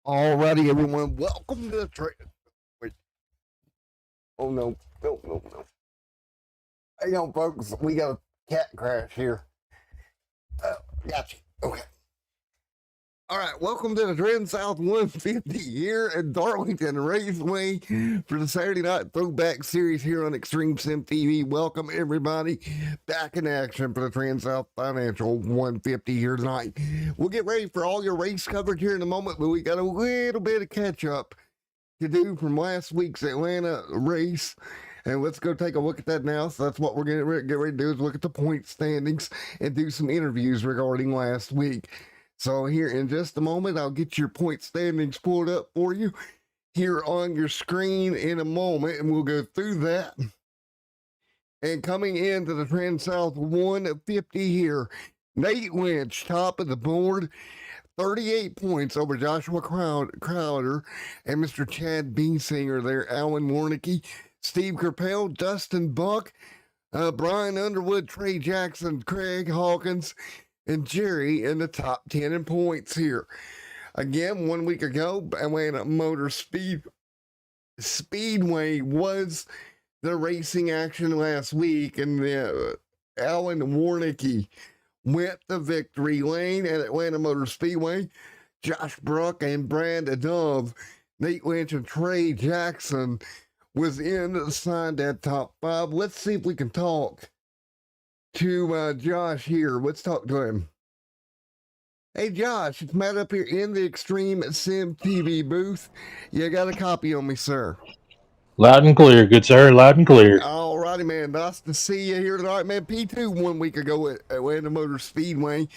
Alrighty, everyone. Welcome to the wait. Oh no. Hang on, folks. We got a cat crash here. Gotcha. Okay. All right, welcome to the Transouth 150 here at Darlington Raceway for the Saturday Night Throwback series here on Extreme Sim TV. Welcome, everybody, back in action for the Transouth Financial 150 here tonight. We'll get ready for all your race coverage here in a moment, but we got a little bit of catch up to do from last week's Atlanta race. And let's go take a look at that now. So that's what we're going to get ready to do is look at the point standings and do some interviews regarding last week. So here in just a moment, I'll get your point standings pulled up for you here on your screen in a moment, and we'll go through that. And coming into the Transouth 150 here, Nate Lynch, top of the board, 38 points over Joshua Crowder and Mr. Chad Beesinger there, Alan Warnicki, Steve Kerpel, Dustin Buck, Brian Underwood, Trey Jackson, Craig Hawkins, and Jerry in the top 10 in points here. Again, 1 week ago, Atlanta Motor Speedway was the racing action last week, and Alan Warnicki went the victory lane at Atlanta Motor Speedway. Josh Bruck and Brad Dove, Nate Lynch, and Trey Jackson was inside that top five. Let's see if we can talk to Josh here. Let's talk to him. Hey Josh, it's Matt up here in the Extreme Sim TV booth. You got a copy on me, sir? Loud and clear, good sir, loud and clear. All righty, man. Nice to see you here tonight, man. P2 1 week ago at Atlanta Motor Speedway.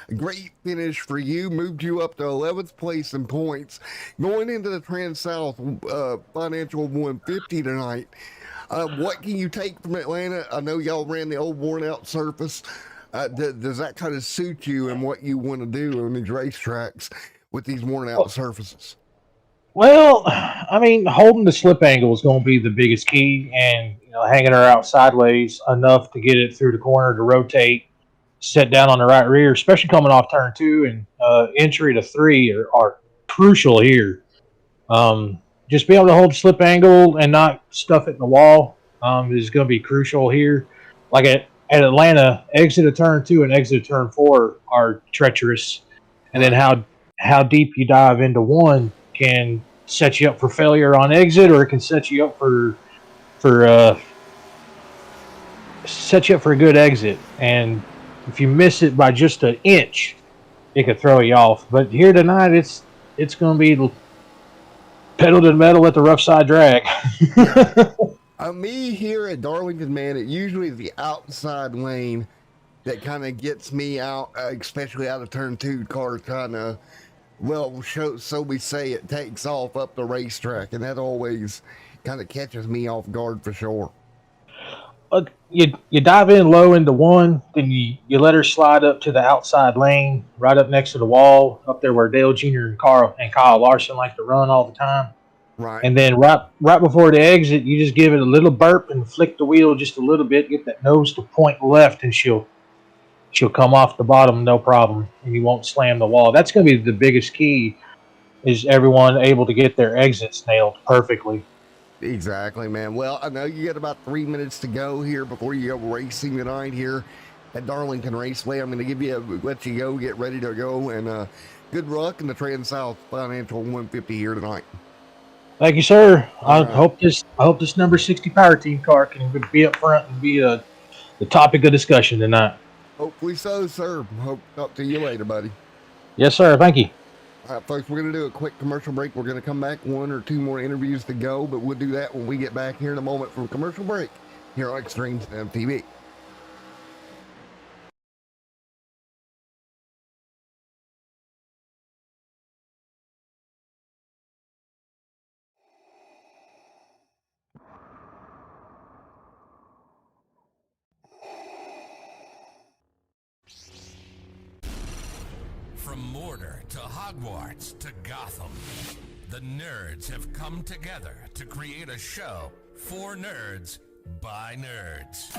A great finish for you. Moved you up to 11th place in points. Going into the Transouth Financial 150 tonight. What can you take from Atlanta? I know y'all ran the old worn-out surface. Does that kind of suit you and what you want to do on these racetracks with these worn-out surfaces? Well, I mean, holding the slip angle is going to be the biggest key, and hanging her out sideways enough to get it through the corner to rotate, set down on the right rear, especially coming off turn 2 and entry to 3 are crucial here. Just be able to hold the slip angle and not stuff it in the wall is going to be crucial here. Like at Atlanta, exit of turn 2 and exit of turn 4 are treacherous, and then how deep you dive into one can set you up for failure on exit, or it can set you up for a good exit. And if you miss it by just an inch, it could throw you off. But here tonight, it's going to be pedal to the metal, let the rough side drag. Me here at Darlington, man, it usually is the outside lane that kind of gets me out, especially out of turn 2. Car kind of, so we say, it takes off up the racetrack, and that always kind of catches me off guard for sure. You dive in low into one, then you let her slide up to the outside lane, right up next to the wall, up there where Dale Jr. and Kyle Larson like to run all the time. Right. And then right before the exit, you just give it a little burp and flick the wheel just a little bit, get that nose to point left, and she'll come off the bottom no problem, and you won't slam the wall. That's going to be the biggest key, is everyone able to get their exits nailed perfectly. Exactly, man. Well, I know you got about 3 minutes to go here before you go racing tonight here at Darlington Raceway. I'm going to let you go, get ready to go, and good luck in the Transouth Financial 150 here tonight. Thank you, sir. I hope this number 60 Power Team car can be up front and be the topic of discussion tonight. Hopefully so, sir. Hope to talk to you later, buddy. Yes, sir. Thank you. All right, folks, we're going to do a quick commercial break. We're going to come back, 1 or 2 more interviews to go, but we'll do that when we get back here in a moment from commercial break here on Extreme Sim TV. From Mordor to Hogwarts to Gotham, the nerds have come together to create a show for nerds by nerds.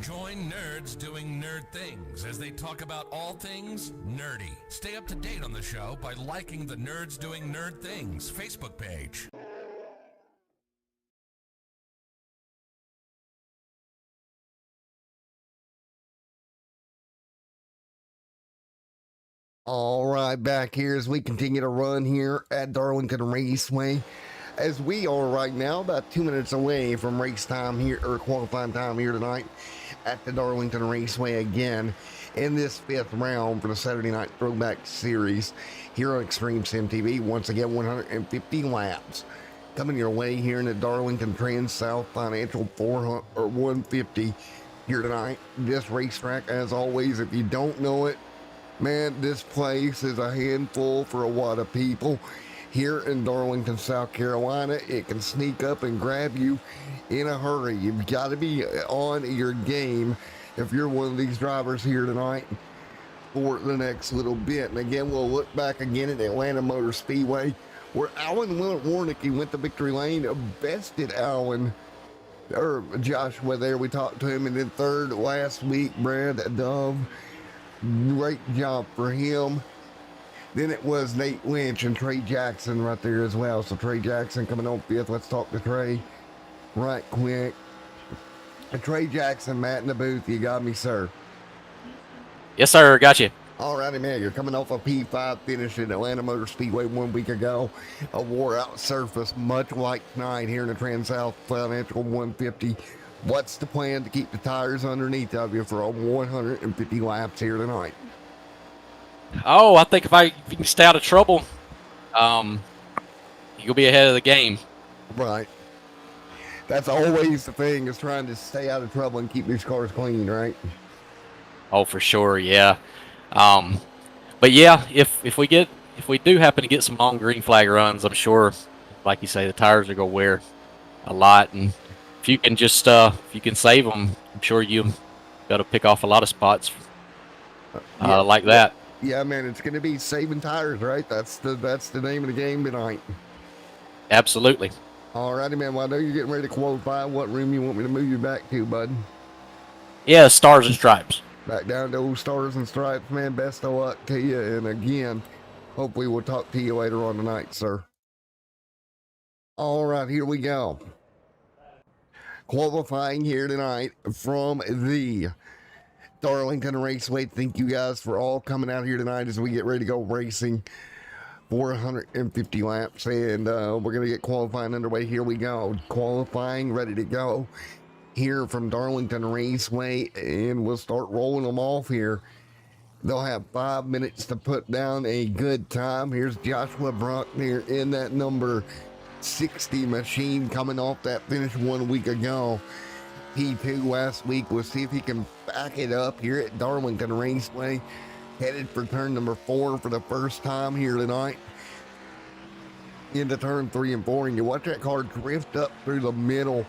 Join nerds doing nerd things as they talk about all things nerdy. Stay up to date on the show by liking the Nerds Doing Nerd Things Facebook page. All right, back here as we continue to run here at Darlington Raceway. As we are right now about 2 minutes away from race time here, or qualifying time here tonight at the Darlington Raceway again in this 5th round for the Saturday Night Throwback Series here on Extreme Sim TV. Once again, 150 laps coming your way here in the Darlington Transouth Financial 400 or 150 here tonight. This racetrack, as always, if you don't know it, man, this place is a handful for a lot of people. Here in Darlington, South Carolina, it can sneak up and grab you in a hurry. You've got to be on your game if you're one of these drivers here tonight for the next little bit. And again, we'll look back again at Atlanta Motor Speedway, where Alan Warnicki went to victory lane, bested Joshua there. We talked to him. And then third last week, Brad Dove. Great job for him. Then it was Nate Lynch and Trey Jackson right there as well. So Trey Jackson coming on 5th. Let's talk to Trey right quick. Trey Jackson, Matt in the booth. You got me, sir? Yes, sir. Got you. All righty, man. You're coming off a P5 finish at Atlanta Motor Speedway 1 week ago. A wore-out surface, much like tonight here in the Transouth Financial 150. What's the plan to keep the tires underneath of you for 150 laps here tonight? Oh, I think if you can stay out of trouble, you'll be ahead of the game. Right. That's always the thing, is trying to stay out of trouble and keep these cars clean, right? Oh, for sure, yeah. But yeah, if we do happen to get some long green flag runs, I'm sure, like you say, the tires are gonna wear a lot, and if you can just if you can save them, I'm sure you got to pick off a lot of spots like that. Yeah, man, it's going to be saving tires, right? That's the name of the game tonight. Absolutely. All righty, man. Well, I know you're getting ready to qualify. What room you want me to move you back to, bud? Yeah, stars and stripes. Back down to old Stars and Stripes, man. Best of luck to you. And again, hopefully we'll talk to you later on tonight, sir. All right, here we go. Qualifying here tonight from the Darlington Raceway. Thank you guys for all coming out here tonight as we get ready to go racing 450 laps, and we're going to get qualifying underway. Here we go. Qualifying, ready to go here from Darlington Raceway, and we'll start rolling them off here. They'll have 5 minutes to put down a good time. Here's Joshua Brockner in that number 60 machine, coming off that finish 1 week ago. P2 last week. We'll see if he can back it up here at Darlington Raceway. Headed for turn number 4 for the first time here tonight. Into turn 3 and 4, and you watch that car drift up through the middle.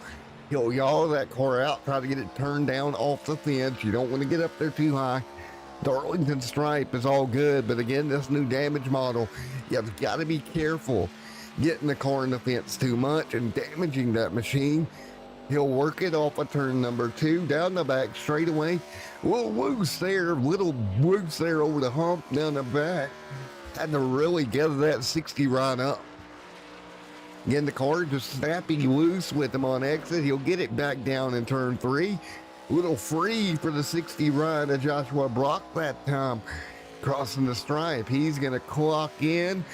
He'll yaw that car out, try to get it turned down off the fence. You don't want to get up there too high. Darlington Stripe is all good, but again, this new damage model, you've got to be careful getting the car in the fence too much and damaging that machine. He'll work it off of turn number 2, down the back straightaway. Little loose there over the hump down the back. Had to really get that 60 right up. Again, the car just snapping loose with him on exit. He'll get it back down in turn 3. Little free for the 60 ride of Joshua Brock that time. Crossing the stripe. He's going to clock in.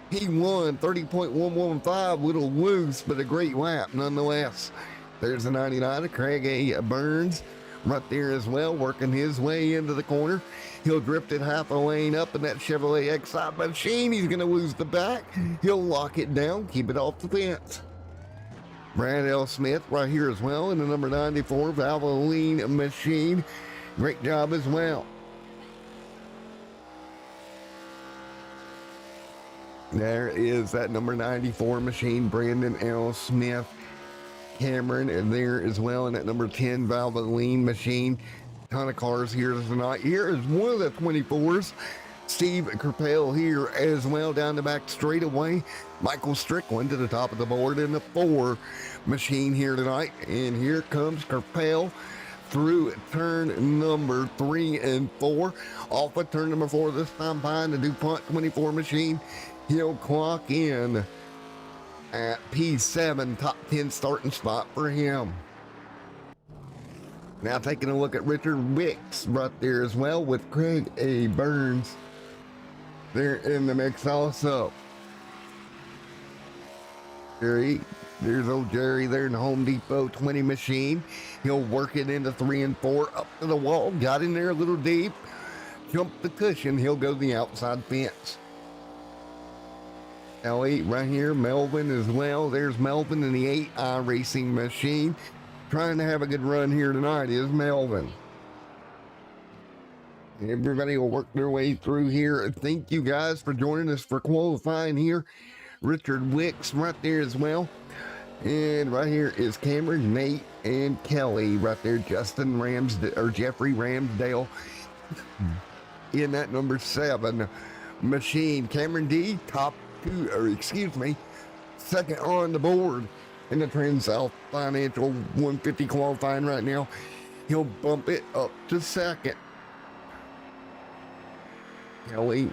He won 30.115, little loose, but a great lap nonetheless. There's the 99 of Craig A. Burns right there as well, working his way into the corner. He'll drift it half a lane up in that Chevrolet Excite machine. He's going to lose the back. He'll lock it down, keep it off the fence. Brad L. Smith right here as well in the number 94 Valvoline machine. Great job as well. There is that number 94 machine, Brandon L. Smith. Cameron and there as well in that number 10 Valvoline machine. Ton of cars here tonight. Here is one of the 24s. Steve Kerpel here as well down the back straightaway. Michael Strickland to the top of the board in the 4 machine here tonight. And here comes Kerpel through turn number 3 and 4. Off of turn number 4 this time behind the DuPont 24 machine. He'll clock in at P7, top 10 starting spot for him. Now taking a look at Richard Wicks right there as well with Craig A. Burns there in the mix also. There's old Jerry there in the Home Depot 20 machine. He'll work it into 3 and 4 up to the wall. Got in there a little deep. Jumped the cushion. He'll go the outside fence. L8 right here. Melvin as well. There's Melvin in the 8 iracing machine. Trying to have a good run here tonight is Melvin. Everybody will work their way through here. Thank you guys for joining us for qualifying here. Richard Wicks right there as well. And right here is Cameron, Nate, and Kelly right there. Justin Ramsdale or Jeffrey Ramsdale in that number 7 machine. Cameron D, second on the board in the Transouth Financial 150 qualifying right now. He'll bump it up to second. Kelly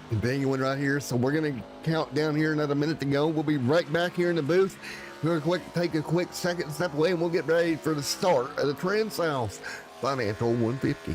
continuing right here. So we're going to count down here another minute to go. We'll be right back here in the booth. We're going to take a quick second step away and we'll get ready for the start of the Transouth Financial 150.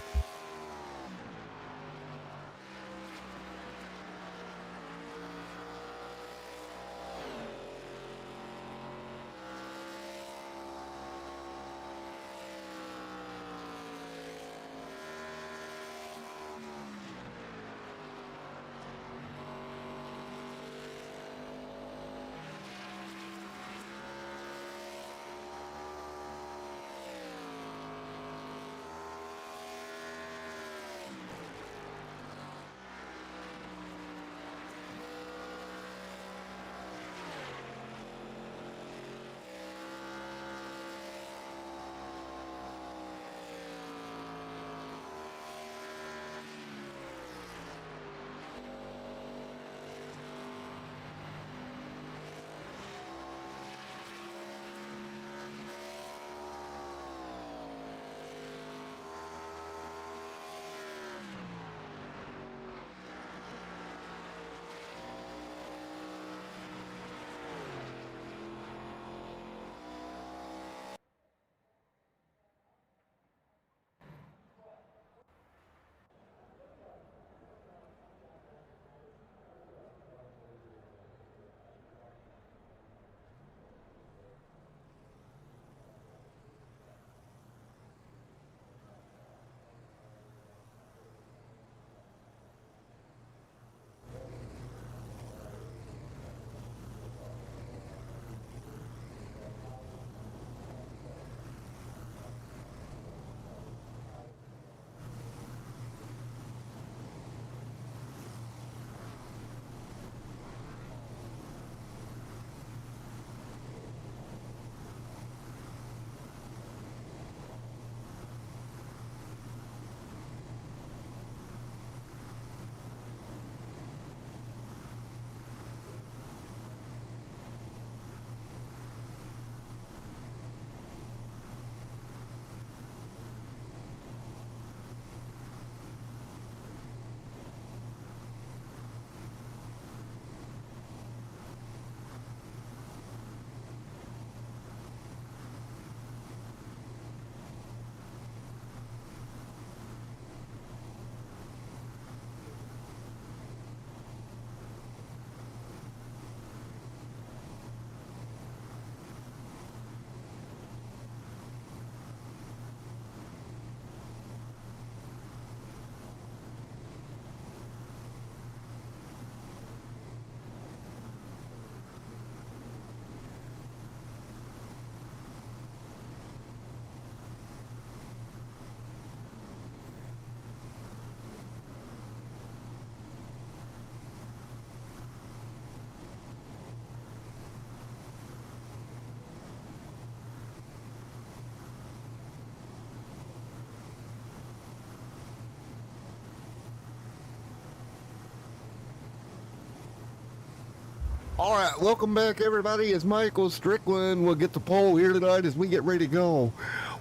All right, welcome back, everybody. As Michael Strickland will get the pole here tonight as we get ready to go.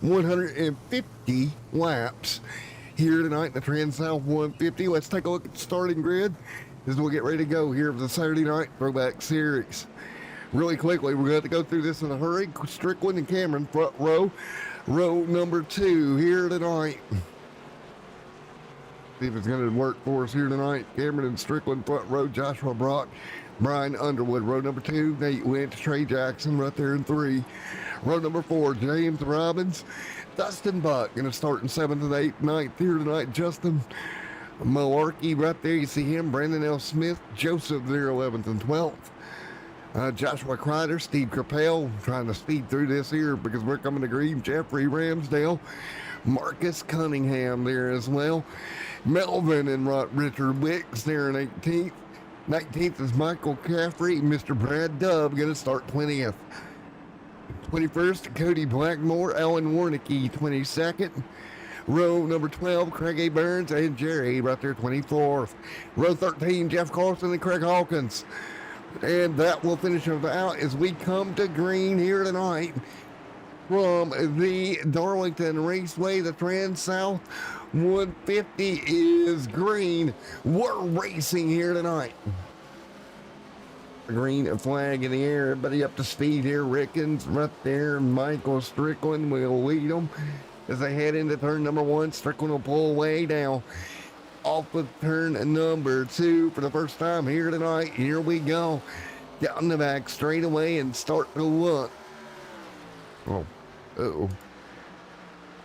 150 laps here tonight in the Transouth 150. Let's take a look at the starting grid as we'll get ready to go here for the Saturday night Throwback Series. Really quickly, we're going to go through this in a hurry. Strickland and Cameron front row. Row number 2 here tonight. See if it's going to work for us here tonight. Cameron and Strickland front row. Joshua Brock, Brian Underwood. Row number 2, Nate Lynch, Trey Jackson right there in 3. Row number 4, James Robbins, Dustin Buck. Going to start in 7th and 8th, 9th here tonight. Justin Malarkey right there. You see him. Brandon L. Smith, Joseph there 11th and 12th. Joshua Kreider, Steve Capel, trying to speed through this here because we're coming to green. Jeffrey Ramsdale, Marcus Cunningham there as well. Melvin and Richard Wicks there in 18th. 19th is Michael Caffrey. Mr. Brad Dubb going to start 20th. 21st, Cody Blackmore, Alan Warnicki, 22nd. Row number 12, Craig A. Burns and Jerry right there, 24th. Row 13, Jeff Carlson and Craig Hawkins. And that will finish us out as we come to green here tonight from the Darlington Raceway. The Transouth 150 is green. We're racing here tonight. Green flag in the air. Everybody up to speed here. Rickens right there. Michael Strickland will lead them as they head into turn number 1. Strickland will pull away now off of turn number 2 for the first time here tonight. Here we go. Down the back straight away and start to look. Oh,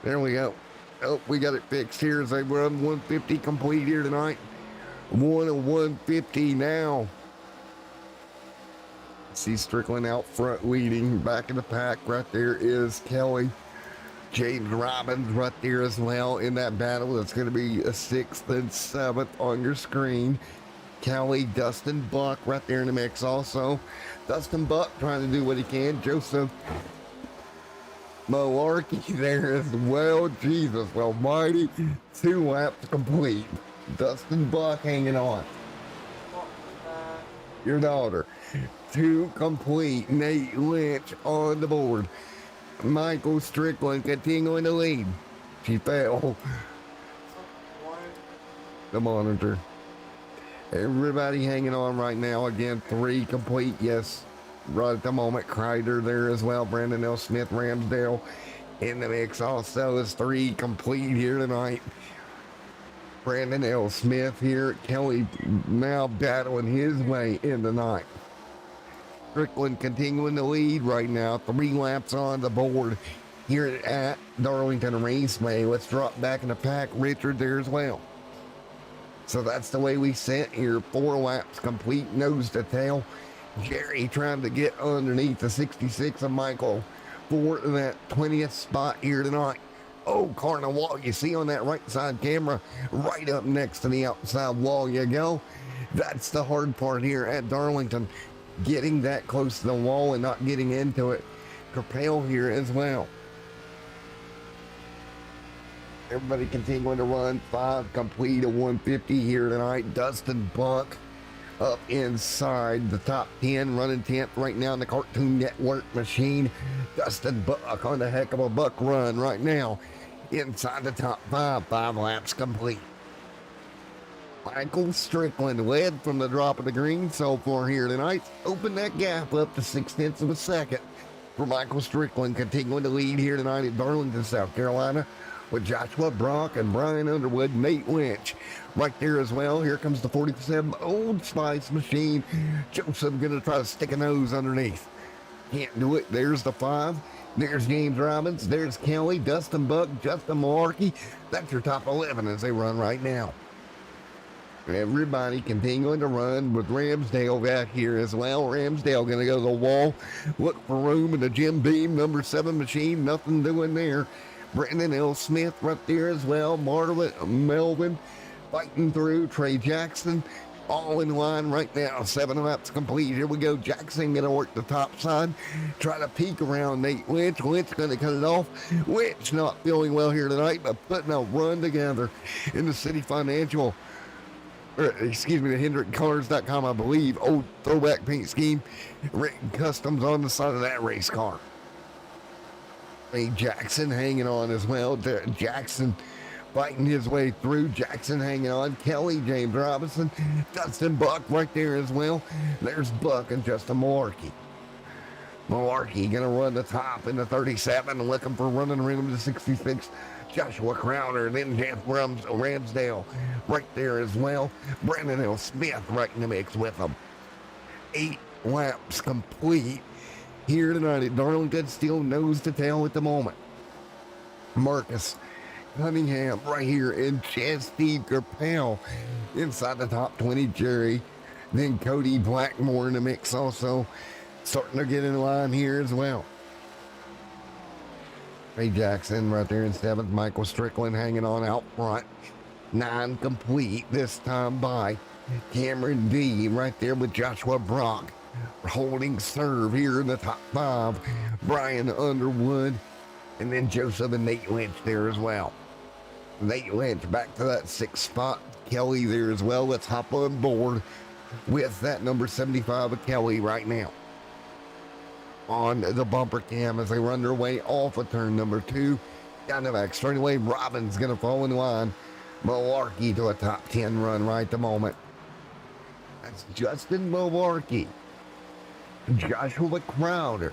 there we go. Oh, we got it fixed here as they run 150 complete here tonight. 150 now. See Strickland out front leading. Back in the pack right there is Kelly. James Robbins right there as well in that battle. That's going to be a 6th and 7th on your screen. Kelly, Dustin Buck right there in the mix also. Dustin Buck trying to do what he can. Joseph Malarkey there as well. Jesus almighty. 2 laps complete. Dustin Buck hanging on. Your daughter. 2 complete. Nate Lynch on the board. Michael Strickland continuing to lead. She fell. The monitor. Everybody hanging on right now. Again, 3 complete. Yes, right at the moment. Kreider there as well. Brandon L. Smith, Ramsdale in the mix also is 3 complete here tonight. Brandon L. Smith here. Kelly now battling his way in tonight. Strickland continuing to lead right now. 3 laps on the board here at Darlington Raceway. Let's drop back in the pack. Richard there as well. So that's the way we sit here. 4 laps complete, nose to tail. Jerry trying to get underneath the 66 of Michael for that 20th spot here tonight. Oh, corner wall. You see on that right side camera, right up next to the outside wall you go. That's the hard part here at Darlington. Getting that close to the wall and not getting into it. Capel here as well. Everybody continuing to run. 5 complete of 150 here tonight. Dustin Buck up inside the top 10, running 10th right now in the Cartoon Network machine. Dustin Buck on the heck of a buck run right now inside the top 5. 5 laps complete. Michael Strickland led from the drop of the green so far here tonight. Open that gap up to 6/10 of a second for Michael Strickland, continuing to lead here tonight at Darlington, South Carolina, with Joshua Brock and Brian Underwood, Nate Lynch right there as well. Here comes the 47 Old Spice machine. Joseph going to try to stick a nose underneath. Can't do it. There's the 5. There's James Robbins. There's Kelly, Dustin Buck, Justin Malarkey. That's your top 11 as they run right now. Everybody continuing to run with Ramsdale back here as well. Ramsdale going to go to the wall. Look for room in the Jim Beam number 7 machine. Nothing doing there. Brandon L. Smith right there as well. Melvin fighting through. Trey Jackson all in line right now. 7 laps complete. Here we go. Jackson going to work the top side. Try to peek around Nate Lynch. Lynch going to cut it off. Lynch not feeling well here tonight, but putting a run together in the City Financial. The HendrickCars.com, I believe. Old throwback paint scheme. Written customs on the side of that race car. Ray Jackson hanging on as well. Jackson fighting his way through. Jackson hanging on. Kelly, James Robinson, Dustin Buck right there as well. There's Buck and Justin Malarkey. Malarkey going to run the top in the 37, looking for running room to 66. Joshua Crowder, then Jeff Ramsdale right there as well. Brandon L. Smith right in the mix with them. 8 laps complete here tonight at Darlington. Still nose to tail at the moment. Marcus Cunningham right here and Steve Kerpel inside the top 20. Jerry, then Cody Blackmore in the mix also. Starting to get in line here as well. Ray Jackson right there in 7th. Michael Strickland hanging on out front. 9 complete this time by Cameron D right there with Joshua Brock holding serve here in the top 5. Brian Underwood and then Joseph and Nate Lynch there as well. Nate Lynch back to that 6th spot. Kelly there as well. Let's hop on board with that number 75 of Kelly right now. On the bumper cam as they run their way off of turn number 2. Down the back straightaway. Robin's going to fall in line. Malarkey to a top 10 run right at the moment. That's Justin Malarkey. Joshua Crowder.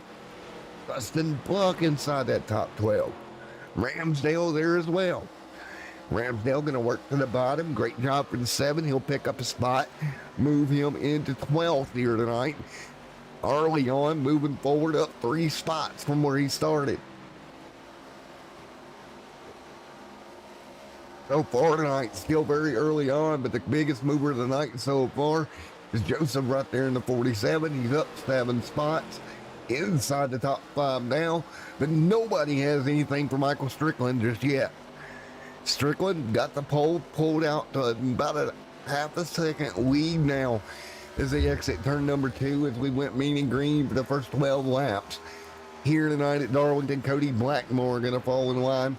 Dustin Buck inside that top 12. Ramsdale there as well. Ramsdale going to work to the bottom. Great job for the 7. He'll pick up a spot. Move him into 12th here tonight. Early on, moving forward up 3 spots from where he started. So far tonight, still very early on, but the biggest mover of the night so far is Joseph right there in the 47. He's up 7 spots inside the top 5 now, but nobody has anything for Michael Strickland just yet. Strickland got the pole pulled out to about a half a second lead now as they exit turn number 2 as we went mean and green for the first 12 laps. Here tonight at Darlington, Cody Blackmore going to fall in line.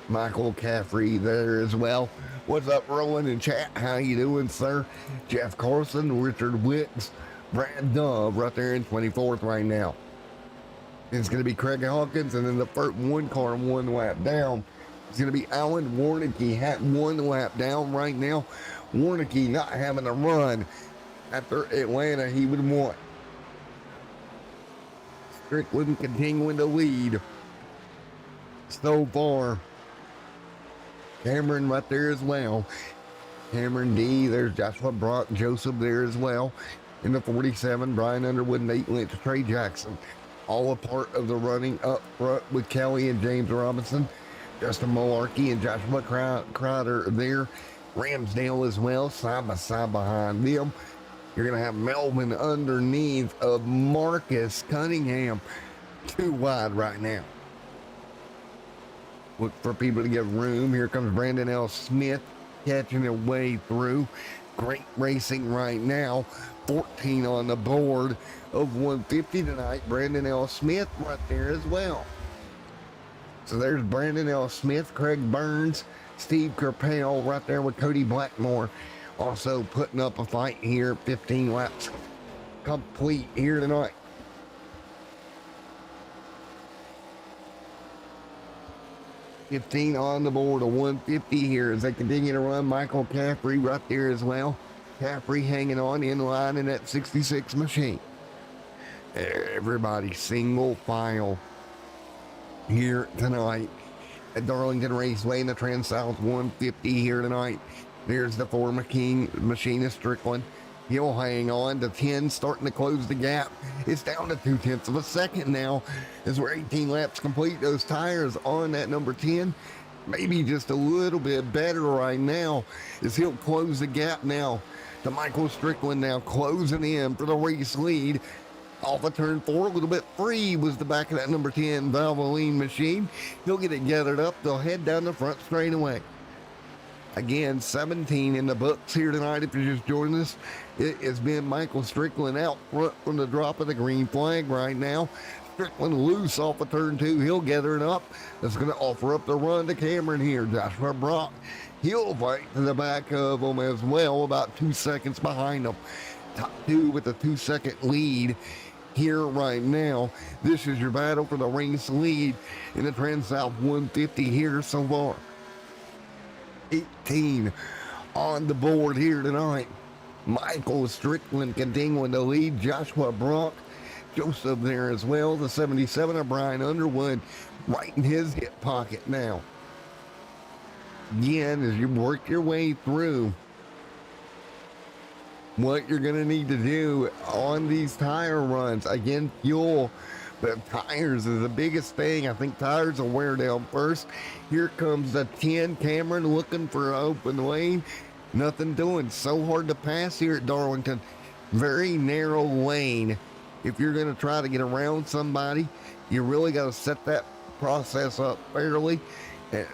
Michael Caffrey there as well. What's up, Roland in chat? How you doing, sir? Jeff Carlson, Richard Wicks, Brad Dove right there in 24th right now. It's going to be Craig Hawkins, and then the first 1 car 1 lap down. It's going to be Alan Warnicki, 1 lap down right now. Warnicki not having a run after Atlanta he would want. Strickland continuing to lead so far. Cameron right there as well. Cameron D, there's Joshua Brock, Joseph there as well. In the 47, Brian Underwood, Nate Lynch, Trey Jackson. All a part of the running up front with Kelly and James Robinson. Justin Malarkey and Joshua Crowder there. Ramsdale as well, side by side behind them. You're going to have Melvin underneath of Marcus Cunningham. 2 wide right now. Look for people to give room. Here comes Brandon L. Smith catching their way through. Great racing right now. 14 on the board of 150 tonight. Brandon L. Smith right there as well. So there's Brandon L. Smith, Craig Burns, Steve Kerpel right there with Cody Blackmore. Also putting up a fight here. 15 laps complete here tonight. $15 on the board of 150 here as they continue to run. Michael Caffrey right there as well. Caffrey hanging on in line in that 66 machine. Everybody single file here tonight at Darlington Raceway in the Transouth 150 here tonight. There's the 4 machinist Strickland. He'll hang on to 10, starting to close the gap. It's down to 0.2 of a second now as we're 18 laps complete. Those tires on that number 10, maybe just a little bit better right now as he'll close the gap now to Michael Strickland now closing in for the race lead. Off of turn 4, a little bit free was the back of that number 10 Valvoline machine. He'll get it gathered up. They'll head down the front straightaway. Again, 17 in the books here tonight. If you're just joining us, it has been Michael Strickland out front from the drop of the green flag right now. Strickland loose off of turn 2. He'll gather it up. That's going to offer up the run to Cameron here. Joshua Brock, he'll fight to the back of him as well, about 2 seconds behind him. Top 2 with a 2-second lead here right now. This is your battle for the race lead in the Transouth 150 here so far. 18 on the board here tonight. Michael Strickland continuing to lead. Joshua Brock, Joseph there as well. The 77 of Brian Underwood right in his hip pocket now. Again, as you work your way through, what you're going to need to do on these tire runs, again, fuel, but tires is the biggest thing. I think tires will wear down first. Here comes the 10, Cameron looking for an open lane. Nothing doing. So hard to pass here at Darlington. Very narrow lane. If you're going to try to get around somebody, you really got to set that process up fairly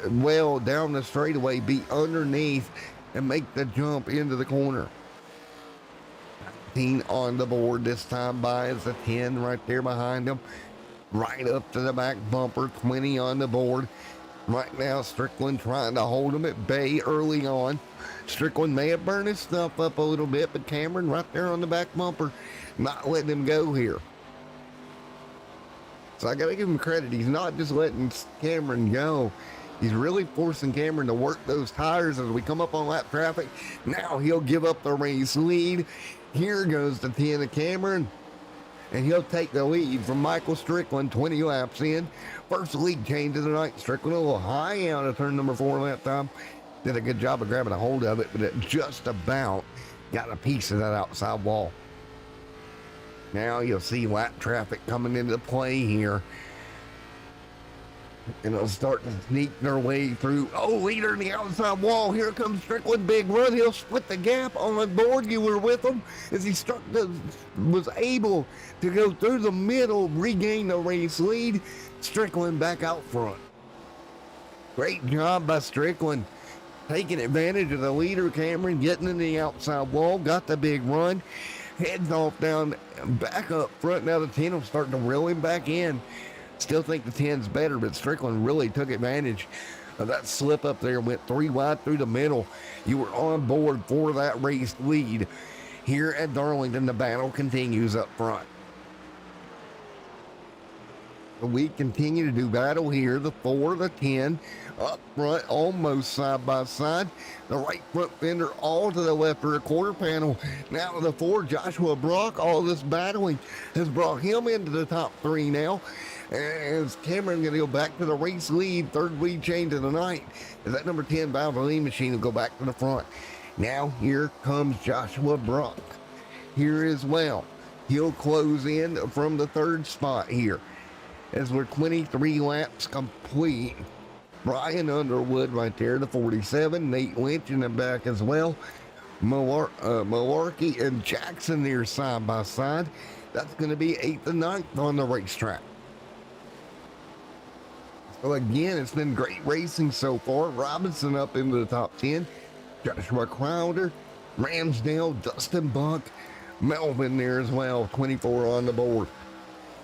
well down the straightaway, be underneath, and make the jump into the corner. 19 on the board this time by is the 10 right there behind him, right up to the back bumper. 20 on the board right now. Strickland trying to hold him at bay early on. Strickland may have burned his stuff up a little bit, but Cameron right there on the back bumper, not letting him go here. So I got to give him credit. He's not just letting Cameron go. He's really forcing Cameron to work those tires as we come up on lap traffic. Now he'll give up the race lead. Here goes the 10 of Cameron, and he'll take the lead from Michael Strickland 20 laps in. First lead change of the night. Strickland a little high out of turn number 4 lap time. Did a good job of grabbing a hold of it, but it just about got a piece of that outside wall. Now you'll see lap traffic coming into play here. And it'll start to sneak their way through. Oh, leader in the outside wall. Here comes Strickland. Big run. He'll split the gap on the board. You were with him as he was able to go through the middle, regain the race lead. Strickland back out front. Great job by Strickland. Taking advantage of the leader, Cameron, getting in the outside wall. Got the big run. Heads off down, back up front. Now the 10 will start to reel him back in. Still think the 10's better, but Strickland really took advantage of that slip up there, went 3 wide through the middle. You were on board for that race lead. Here at Darlington, the battle continues up front. We continue to do battle here. The 4, the 10, up front, almost side by side. The right front fender all to the left of the quarter panel. Now the 4, Joshua Brock, all this battling has brought him into the top 3 now. As Cameron going to go back to the race lead, third lead change of the night. As that number 10 Valvoline machine will go back to the front. Now here comes Joshua Brock. Here as well. He'll close in from the 3rd spot here. As we're 23 laps complete. Brian Underwood right there, the 47. Nate Lynch in the back as well. Malarkey and Jackson there side by side. That's going to be 8th and 9th on the racetrack. So again, it's been great racing so far. Robinson up into the top 10. Joshua Crowder, Ramsdale, Dustin Buck, Melvin there as well. 24 on the board.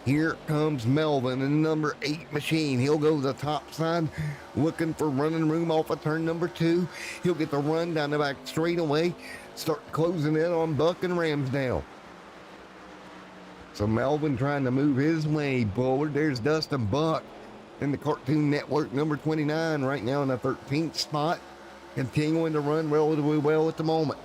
Here comes Melvin in number 8 machine. He'll go to the top side, looking for running room off of turn number 2. He'll get the run down the back straightaway, start closing in on Buck and Ramsdale. So Melvin trying to move his way forward. There's Dustin Buck in the Cartoon Network number 29 right now in the 13th spot, continuing to run relatively well at the moment.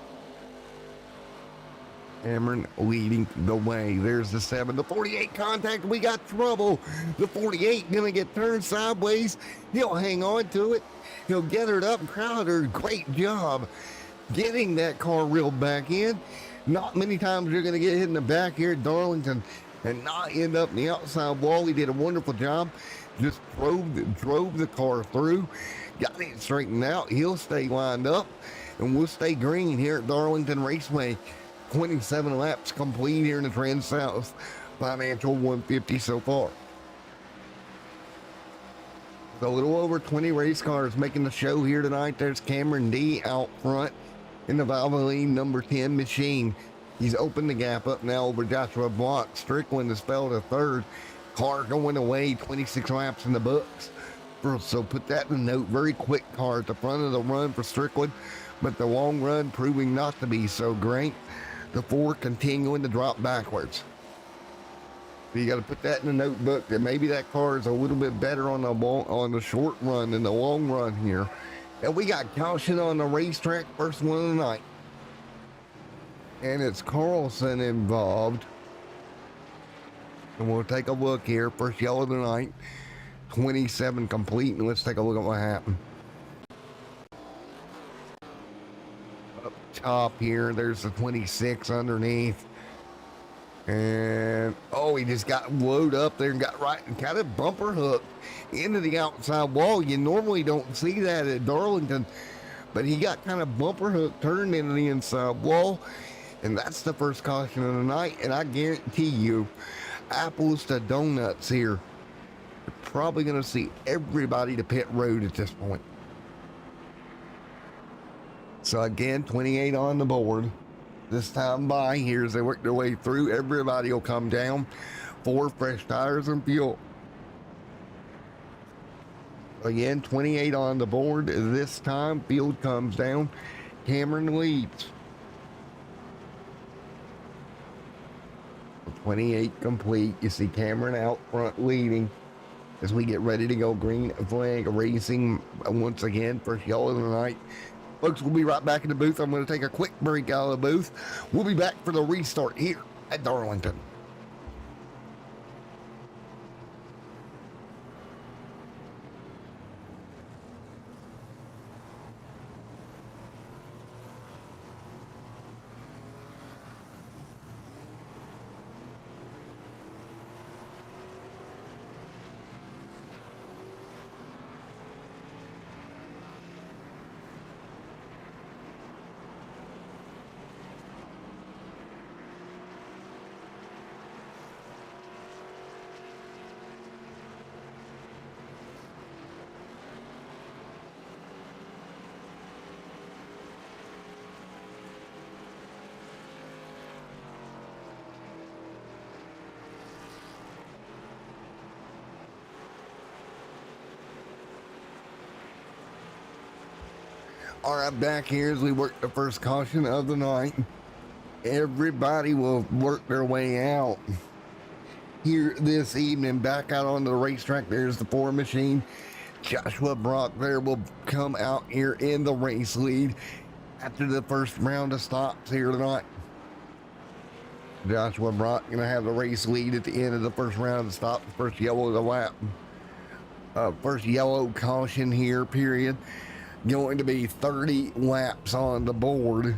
Cameron leading the way. There's the 7. The 48 contact. We got trouble. The 48 going to get turned sideways. He'll hang on to it. He'll get it up. Crowder, great job getting that car reeled back in. Not many times you're going to get hit in the back here at Darlington and not end up in the outside wall. He did a wonderful job. Just drove the car through. Got it straightened out. He'll stay lined up. And we'll stay green here at Darlington Raceway. 27 laps complete here in the Transouth Financial 150 so far. A little over 20 race cars making the show here tonight. There's Cameron D out front in the Valvoline number 10 machine. He's opened the gap up now over Joshua Block. Strickland has fell to 3rd. Car going away, 26 laps in the books. So put that in note. Very quick car at the front of the run for Strickland, but the long run proving not to be so great. The 4 continuing to drop backwards. So you got to put that in the notebook that maybe that car is a little bit better on the short run than the long run here. And we got caution on the racetrack, first one of the night. And it's Carlson involved. And we'll take a look here. First yellow of the night. 27 complete. And let's take a look at what happened. Up top here, there's the 26 underneath. And, oh, he just got loaded up there and got right and kind of bumper hooked into the outside wall. You normally don't see that at Darlington, but he got kind of bumper hooked, turned into the inside wall. And that's the first caution of the night. And I guarantee you, apples to donuts here. You're probably going to see everybody to pit road at this point. So again, 28 on the board. This time by here as they work their way through, everybody will come down. 4 fresh tires and fuel. Again, 28 on the board. This time, field comes down. Cameron leads. 28 complete. You see Cameron out front leading as we get ready to go. Green flag racing once again. First yellow of the night. Folks, we'll be right back in the booth. I'm going to take a quick break out of the booth. We'll be back for the restart here at Darlington. All right, back here as we work the first caution of the night. Everybody will work their way out here this evening. Back out onto the racetrack. There's the 4 machine. Joshua Brock there will come out here in the race lead after the first round of stops here tonight. Joshua Brock going to have the race lead at the end of the first round of stops. First yellow of the lap. First yellow caution here, period. Going to be 30 laps on the board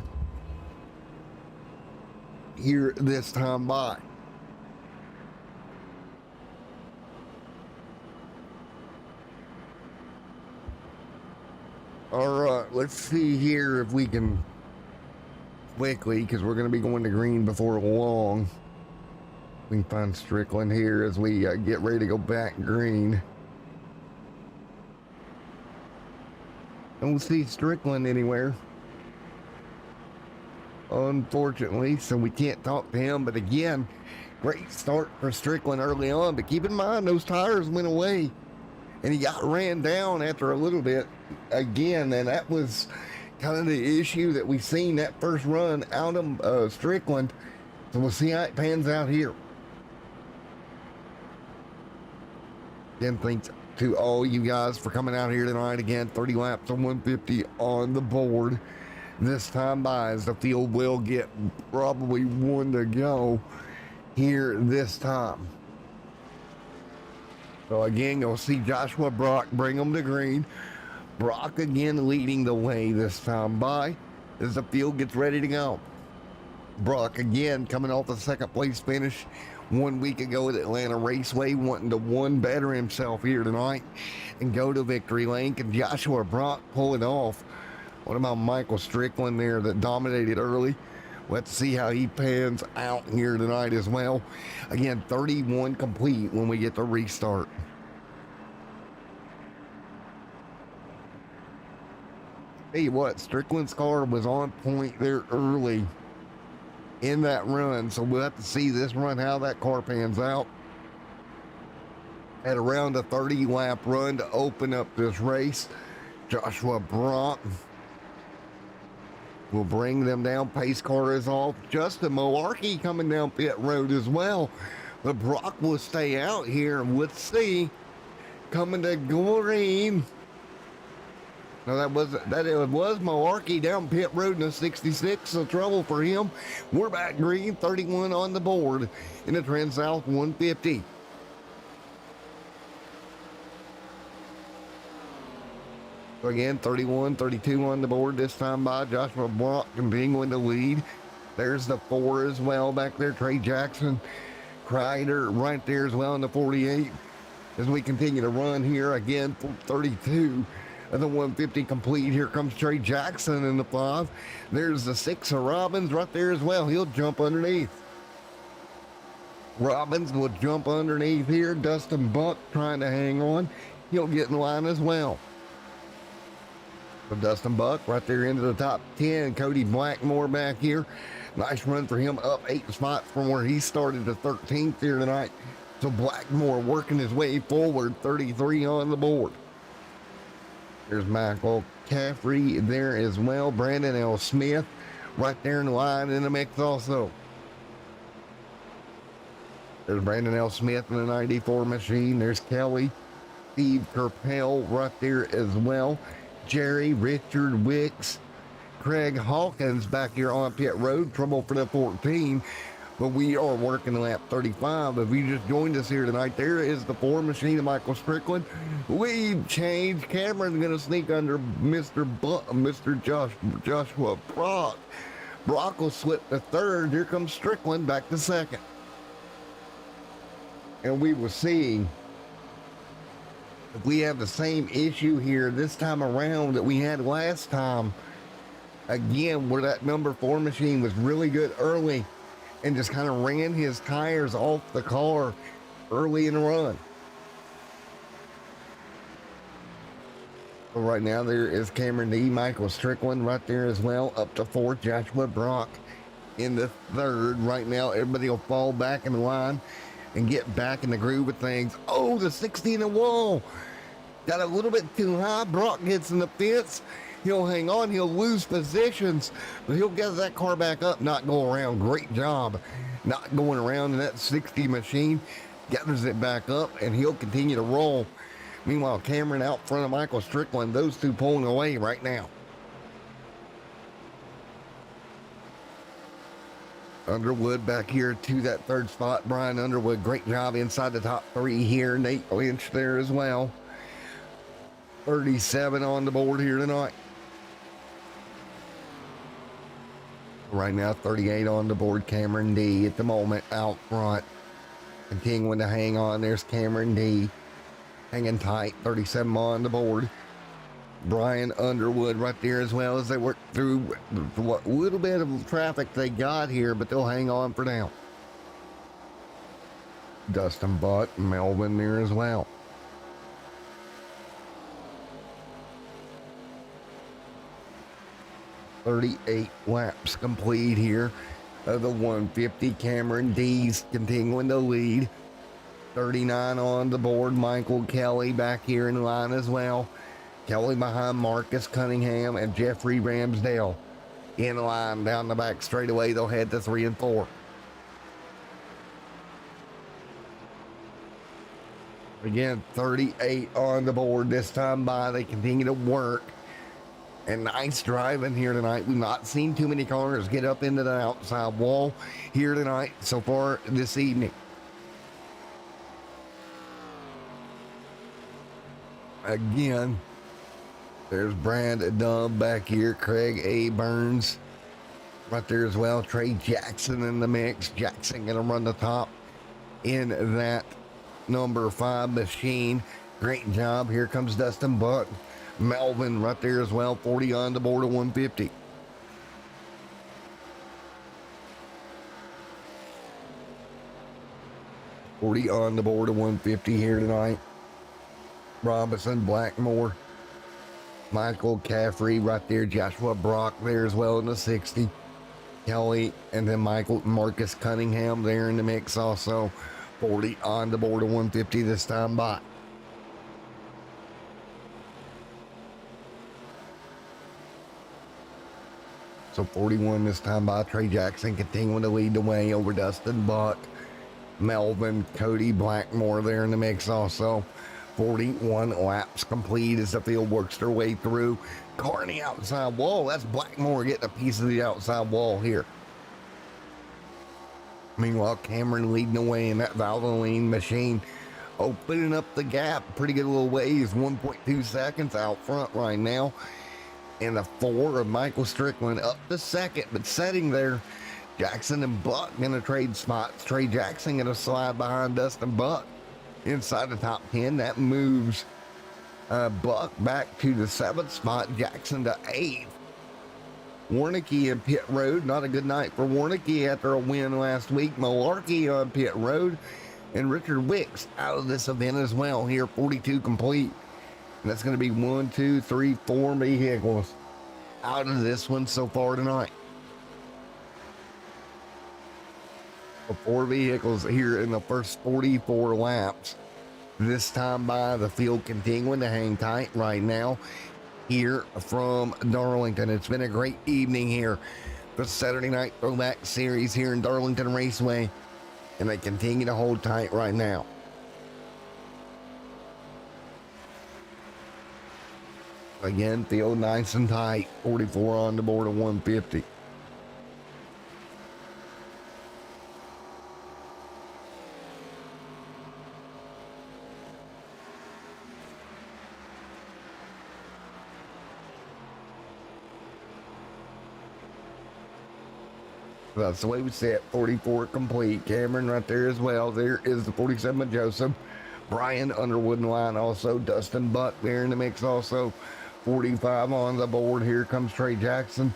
here this time by. All right, let's see here if we can quickly, because we're going to be going to green before long. We can find Strickland here as we get ready to go back green. Don't see Strickland anywhere, unfortunately, so we can't talk to him. But again, great start for Strickland early on, but keep in mind those tires went away and he got ran down after a little bit again, and that was kind of the issue that we seen that first run out of Strickland. So we'll see how it pans out here. Again, thanks to all you guys for coming out here tonight. Again, 30 laps on 150 on the board. This time by, as the field will get probably 1 to go here this time. So again, you'll see Joshua Brock bring them to green. Brock again leading the way this time by as the field gets ready to go. Brock again coming off the second place finish 1 week ago at Atlanta Raceway, wanting to one better himself here tonight and go to victory lane. Can Joshua Brock pull it off? What about Michael Strickland there that dominated early? Let's see how he pans out here tonight as well. Again, 31 complete when we get the restart. Tell you what, Strickland's car was on point there early in that run, so we'll have to see this run how that car pans out at around a 30 lap run to open up this race. Joshua Brock will bring them down. Pace car is off. Justin Malarkey coming down pit road as well The Brock will stay out here. Let's see. Coming to green. No, it was Malarkey down pit road in the 66. So trouble for him. We're back green. 31 on the board in the Transouth 150. So again, 31, 32 on the board this time by Joshua Brock continuing to lead. There's the 4 as well back there. Trey Jackson, Kreider right there as well in the 48. As we continue to run here again, 32 of the 150 complete. Here comes Trey Jackson in the 5. There's the 6 of Robbins right there as well. He'll jump underneath. Robbins will jump underneath here. Dustin Buck trying to hang on. He'll get in line as well. So Dustin Buck right there into the top 10. Cody Blackmore back here. Nice run for him, up 8 spots from where he started to 13th here tonight. So Blackmore working his way forward, 33 on the board. There's Michael Caffrey there as well. Brandon L. Smith right there in the line in the mix also. There's Brandon L. Smith in the 94 machine. There's Kelly, Steve Kerpel right there as well. Jerry, Richard Wicks, Craig Hawkins back here on pit road. Trouble for the 14, but we are working lap 35. If you just joined us here tonight, there is the 4 machine of Michael Strickland. Lead change. Cameron's going to sneak under Mr. Joshua Brock. Brock will slip to 3rd. Here comes Strickland back to 2nd. And we will see if we have the same issue here this time around that we had last time, again, where that number 4 machine was really good early and just kind of ran his tires off the car early in the run. So right now there is Cameron D. Michael Strickland right there as well, up to 4th. Joshua Brock in the 3rd. Right now everybody will fall back in the line and get back in the groove of things. Oh, the 60 in the wall. Got a little bit too high. Brock gets in the fence. He'll hang on. He'll lose positions, but he'll get that car back up, not go around. Great job not going around in that 60 machine. Gathers it back up, and he'll continue to roll. Meanwhile, Cameron out front of Michael Strickland. Those two pulling away right now. Underwood back here to that 3rd spot. Brian Underwood, great job inside the top 3 here. Nate Lynch there as well. 37 on the board here tonight. Right now, 38 on the board. Cameron D at the moment out front. Continuing to hang on. There's Cameron D. Hanging tight. 37 on the board. Brian Underwood right there as well as they work through what little bit of traffic they got here, but they'll hang on for now. Dustin Buck, Melvin there as well. "38 laps complete here of the 150. Cameron D's continuing to lead. 39 on the board. Michael Kelly back here in line as well. Kelly behind Marcus Cunningham and Jeffrey Ramsdale in line down the back straightaway. They'll head to 3 and 4. Again, 38 on the board this time by. They continue to work. And nice driving here tonight. We've not seen too many cars get up into the outside wall here tonight so far this evening. Again, there's Brad Dub back here. Craig A. Burns right there as well. Trey Jackson in the mix. Jackson going to run the top in that number 5 machine. Great job. Here comes Dustin Buck. Melvin right there as well. 40 on the board of 150. On the board of 150 here tonight. Robinson, Blackmore, Michael Caffrey right there. Joshua Brock there as well in the 60. Kelly and then Marcus Cunningham there in the mix also. 40 on the board of 150 this time by. So 41 this time by. Trey Jackson continuing to lead the way over Dustin Buck. Melvin, Cody Blackmore there in the mix also. 41 laps complete as the field works their way through. Carney outside wall. That's Blackmore getting a piece of the outside wall here. Meanwhile, Cameron leading the way in that Valvoline machine, opening up the gap. Pretty good little ways, 1.2 seconds out front right now. And the 4 of Michael Strickland up to second, but setting there. Jackson and Buck in the trade spots. Trey Jackson going to slide behind Dustin Buck inside the top 10. That moves Buck back to the 7th spot. Jackson to 8th. Warnicki in pit road. Not a good night for Warnicki after a win last week. Malarkey on pit road. And Richard Wicks out of this event as well here. 42 complete. And that's going to be 1, 2, 3, 4 vehicles out of this one so far tonight. 4 vehicles here in the first 44 laps. This time by the field continuing to hang tight right now here from Darlington. It's been a great evening here for Saturday Night Throwback Series here in Darlington Raceway, and they continue to hold tight right now. Again, field nice and tight. 44 on the board of 150. That's the way we set. 44 complete. Cameron right there as well. There is the 47 of Joseph. Brian Underwood in line also. Dustin Buck there in the mix also. 45 on the board. Here comes Trey Jackson.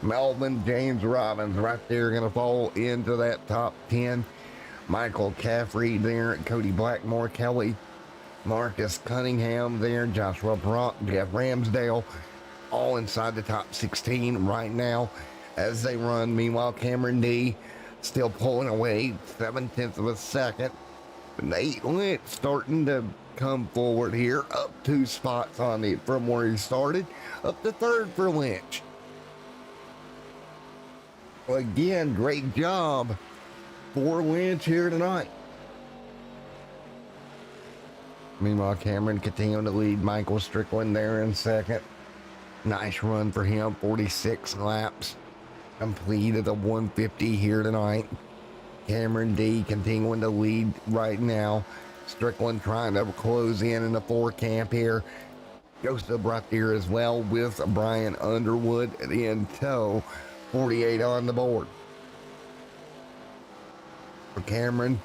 Melvin James Robbins right there going to fall into that top 10. Michael Caffrey there. Cody Blackmore. Kelly. Marcus Cunningham there. Joshua Brock. Jeff Ramsdale. All inside the top 16 right now as they run. Meanwhile, Cameron D still pulling away 0.7 of a second. Nate Lynch starting to come forward here, up 2 spots on it from where he started, up to 3rd for Lynch. Again, great job for Lynch here tonight. Meanwhile, Cameron continuing to lead Michael Strickland there in 2nd. Nice run for him, 46 laps completed of 150 here tonight. Cameron D continuing to lead right now. Strickland trying to close in the 4 camp here. Joseph right there as well with Brian Underwood in tow. 48 on the board. For Cameron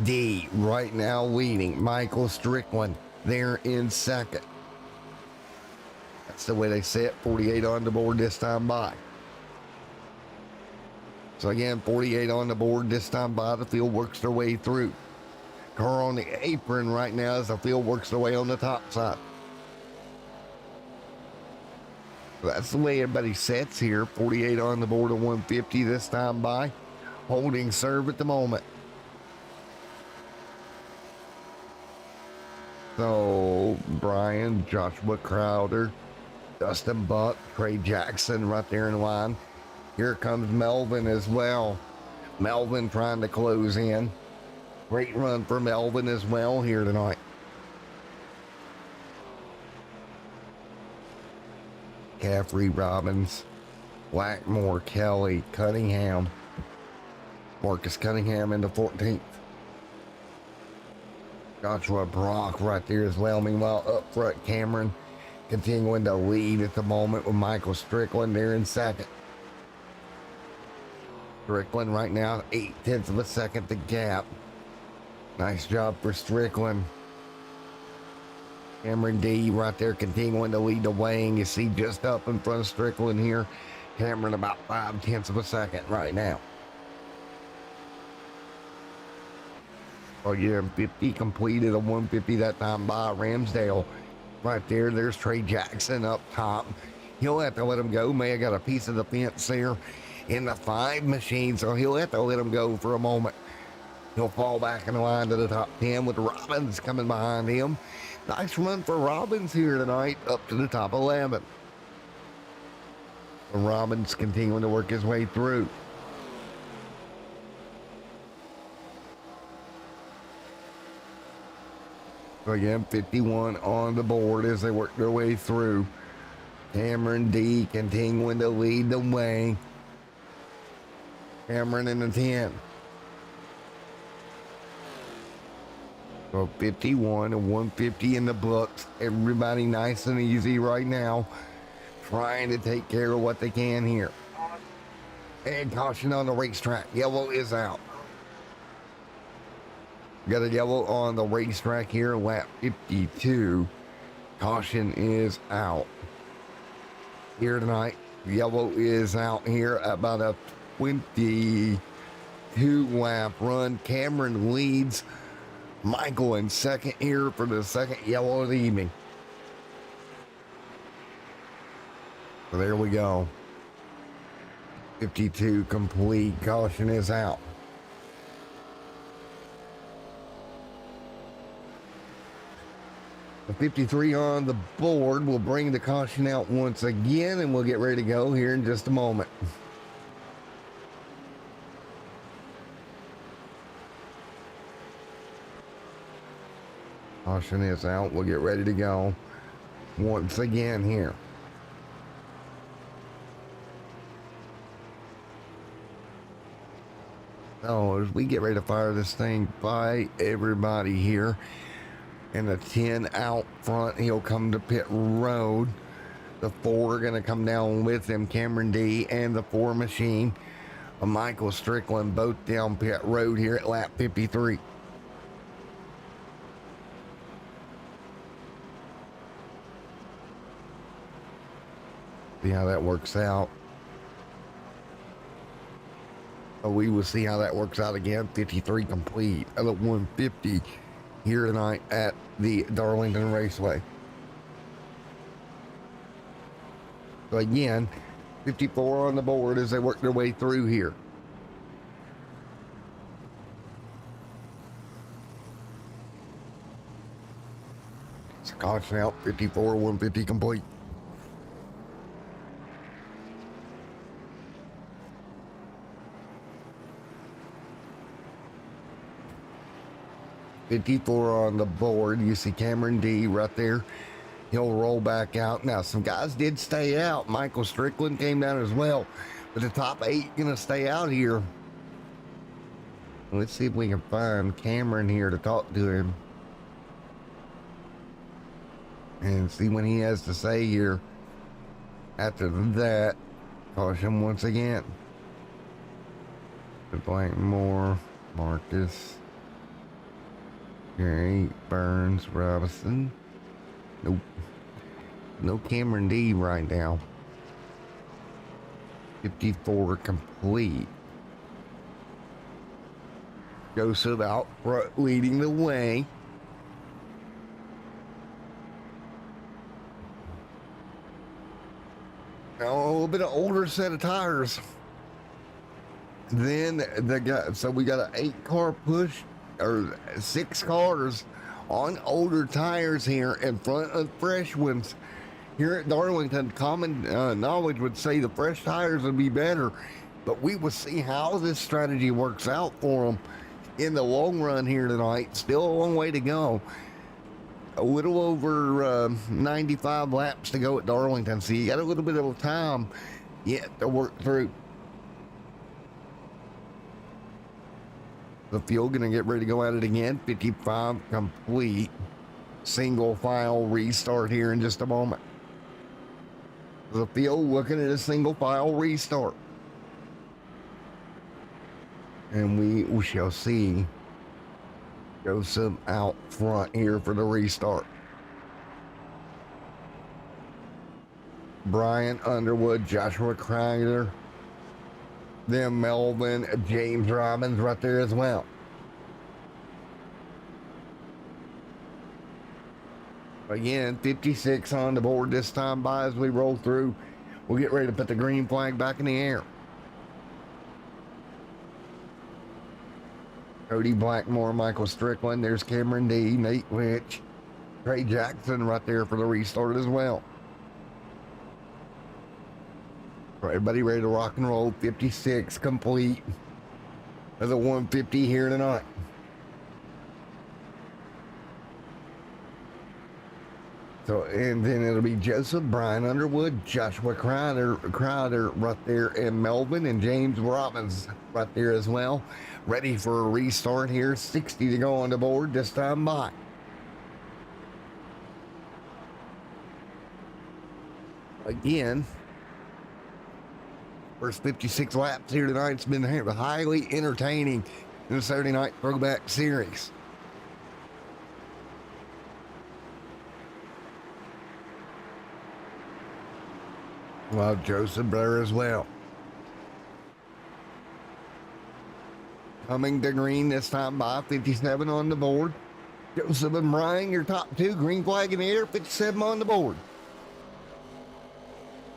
D right now leading. Michael Strickland there in 2nd. That's the way they set. 48 on the board this time by. So again, 48 on the board this time by. The field works their way through. Car on the apron right now as the field works their way on the top side. So that's the way everybody sets here. 48 on the board of 150 this time by. Holding serve at the moment. So Brian, Joshua Crowder, Dustin Buck, Trey Jackson right there in line. Here comes Melvin as well. Melvin trying to close in. Great run for Melvin as well here tonight. Caffrey, Robbins, Blackmore, Kelly, Cunningham. Marcus Cunningham into 14th. Joshua Brock right there as well. Meanwhile, up front, Cameron continuing to lead at the moment with Michael Strickland there in 2nd. Strickland right now, 0.8 of a second to gap. Nice job for Strickland. Cameron D right there continuing to lead the way, and you see just up in front of Strickland here. Cameron about 0.5 of a second right now. Oh yeah, 50 completed, a 150 that time by Ramsdale. Right there, there's Trey Jackson up top. He'll have to let him go. May have got a piece of the fence there in the 5 machine, so he'll have to let him go for a moment. He'll fall back in the line to the top 10 with Robbins coming behind him. Nice run for Robbins here tonight, up to the top 11. And Robbins continuing to work his way through. So again, 51 on the board as they work their way through. Cameron D continuing to lead the way. Cameron in the 10. So 51 and 150 in the books. Everybody nice and easy right now. Trying to take care of what they can here. And caution on the racetrack. Yellow is out. Got a yellow on the racetrack here, lap 52. Caution is out. Here tonight, yellow is out here, about a 22 lap run. Cameron leads. Michael in second here for the second yellow of the evening. So there we go. 52 complete. Caution is out. The 53 on the board will bring the caution out once again, and we'll get ready to go here in just a moment. Caution is out. We'll get ready to go once again here. So as we get ready to fire this thing by everybody here. And the 10 out front, he'll come to pit road. The 4 are going to come down with him, Cameron D and the 4 machine. Michael Strickland both down pit road here at lap 53. See how that works out. So we will see how that works out again. 53 complete out of 150 here tonight at the Darlington Raceway. So again, 54 on the board as they work their way through here. So caution out, 54, 150 complete. .54 on the board. You see Cameron D right there. He'll roll back out. Now, some guys did stay out. Michael Strickland came down as well. But the top 8 going to stay out here. Let's see if we can find Cameron here to talk to him. And see what he has to say here. After that, caution once again. Blackmore, Marcus. Gary, Burns, Robinson. Nope. No Cameron D right now. 54 complete. Joseph out front leading the way. Now a little bit of older set of tires. Then the guy, so we got an 8-car push, or 6 cars on older tires here in front of fresh ones. Here at Darlington, common knowledge would say the fresh tires would be better, but we will see how this strategy works out for them in the long run here tonight. Still a long way to go. A little over 95 laps to go at Darlington, so you got a little bit of time yet to work through. The field gonna get ready to go at it again. 55 complete. Single file restart here in just a moment. The field looking at a single file restart. And we shall see Joseph out front here for the restart. Brian Underwood, Joshua Kreider, then Melvin, James Robbins right there as well. Again, 56 on the board this time by as we roll through. We'll get ready to put the green flag back in the air. Cody Blackmore, Michael Strickland, there's Cameron D, Nate Lynch, Trey Jackson right there for the restart as well. So everybody ready to rock and roll. 56 complete of the 150 here tonight. So, and then it'll be Joseph, Brian Underwood, Joshua Crowder right there, and Melvin and James Robbins right there as well. Ready for a restart here. 60 to go on the board this time by. Again, first 56 laps here tonight. It's been highly entertaining in the Saturday Night Throwback Series. Well, Joseph Blair as well. Coming to green this time by 57 on the board. Joseph and Brian, your top two. Green flag in the air, 57 on the board.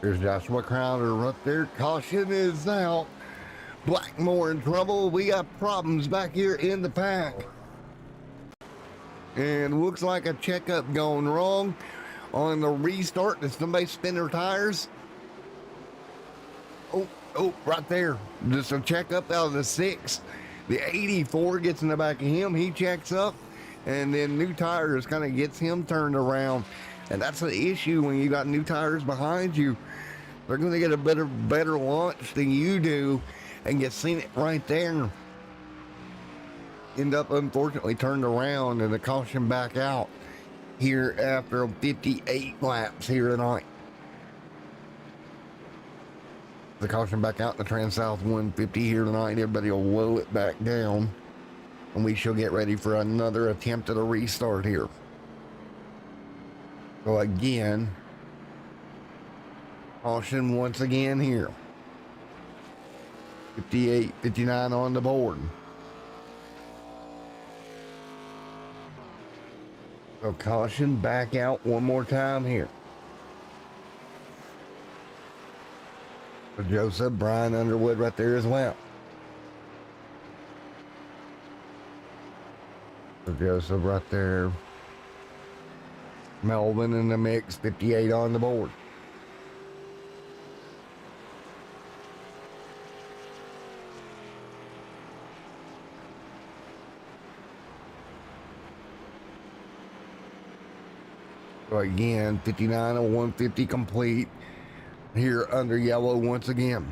There's Joshua Crowder right there. Caution is out. Blackmore in trouble. We got problems back here in the pack. And looks like a checkup going wrong on the restart. Did somebody spin their tires? Oh, right there. Just a checkup out of the 6. The 84 gets in the back of him. He checks up, and then new tires kind of gets him turned around. And that's the issue when you got new tires behind you. They're going to get a better launch than you do and get seen it right there. End up, unfortunately, turned around and the caution back out here after 58 laps here tonight. The caution back out in the Transouth 150 here tonight. Everybody will low it back down, and we shall get ready for another attempt at a restart here. So again, caution once again here. 58, 59 on the board. So caution back out one more time here. For Joseph, Brian Underwood right there as well. For Joseph right there. Melvin in the mix, 58 on the board. So again, 59 and 150 complete here under yellow once again.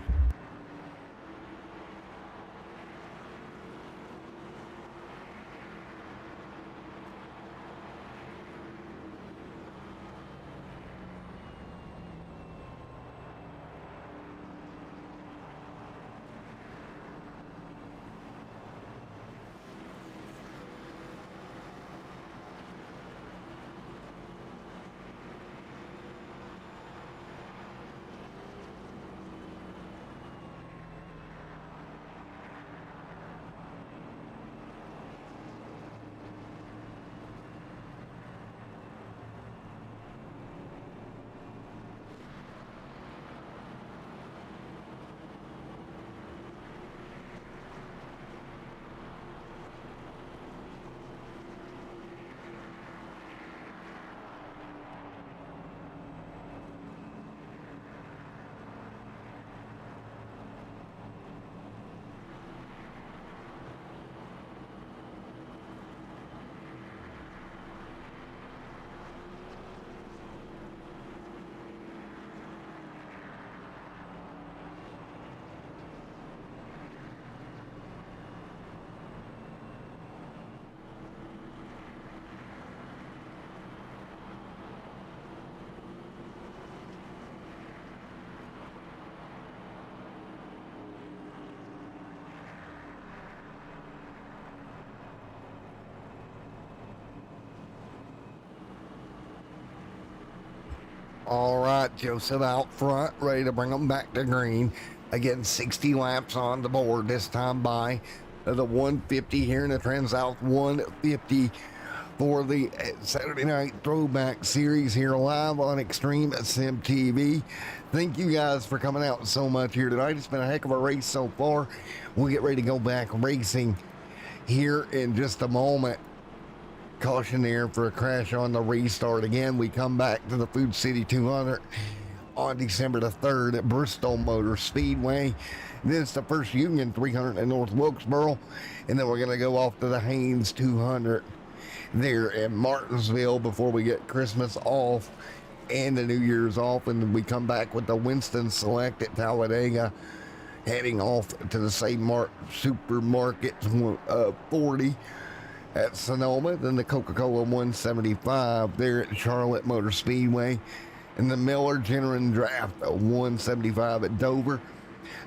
All right, Joseph out front, ready to bring them back to green. Again, 60 laps on the board this time by the 150 here in the Transouth 150 for the Saturday Night Throwback Series here live on Extreme Sim TV. Thank you guys for coming out so much here tonight. It's been a heck of a race so far. We'll get ready to go back racing here in just a moment. Caution there for a crash on the restart. Again, we come back to the Food City 200 on December the 3rd at Bristol Motor Speedway. Then it's the First Union 300 in North Wilkesboro, and then we're going to go off to the Haynes 200 there in Martinsville before we get Christmas off and the New Year's off, and then we come back with the Winston Select at Talladega, heading off to the same supermarket 40 at Sonoma, then the Coca-Cola 175 there at Charlotte Motor Speedway, and the Miller Genuine Draft 175 at Dover,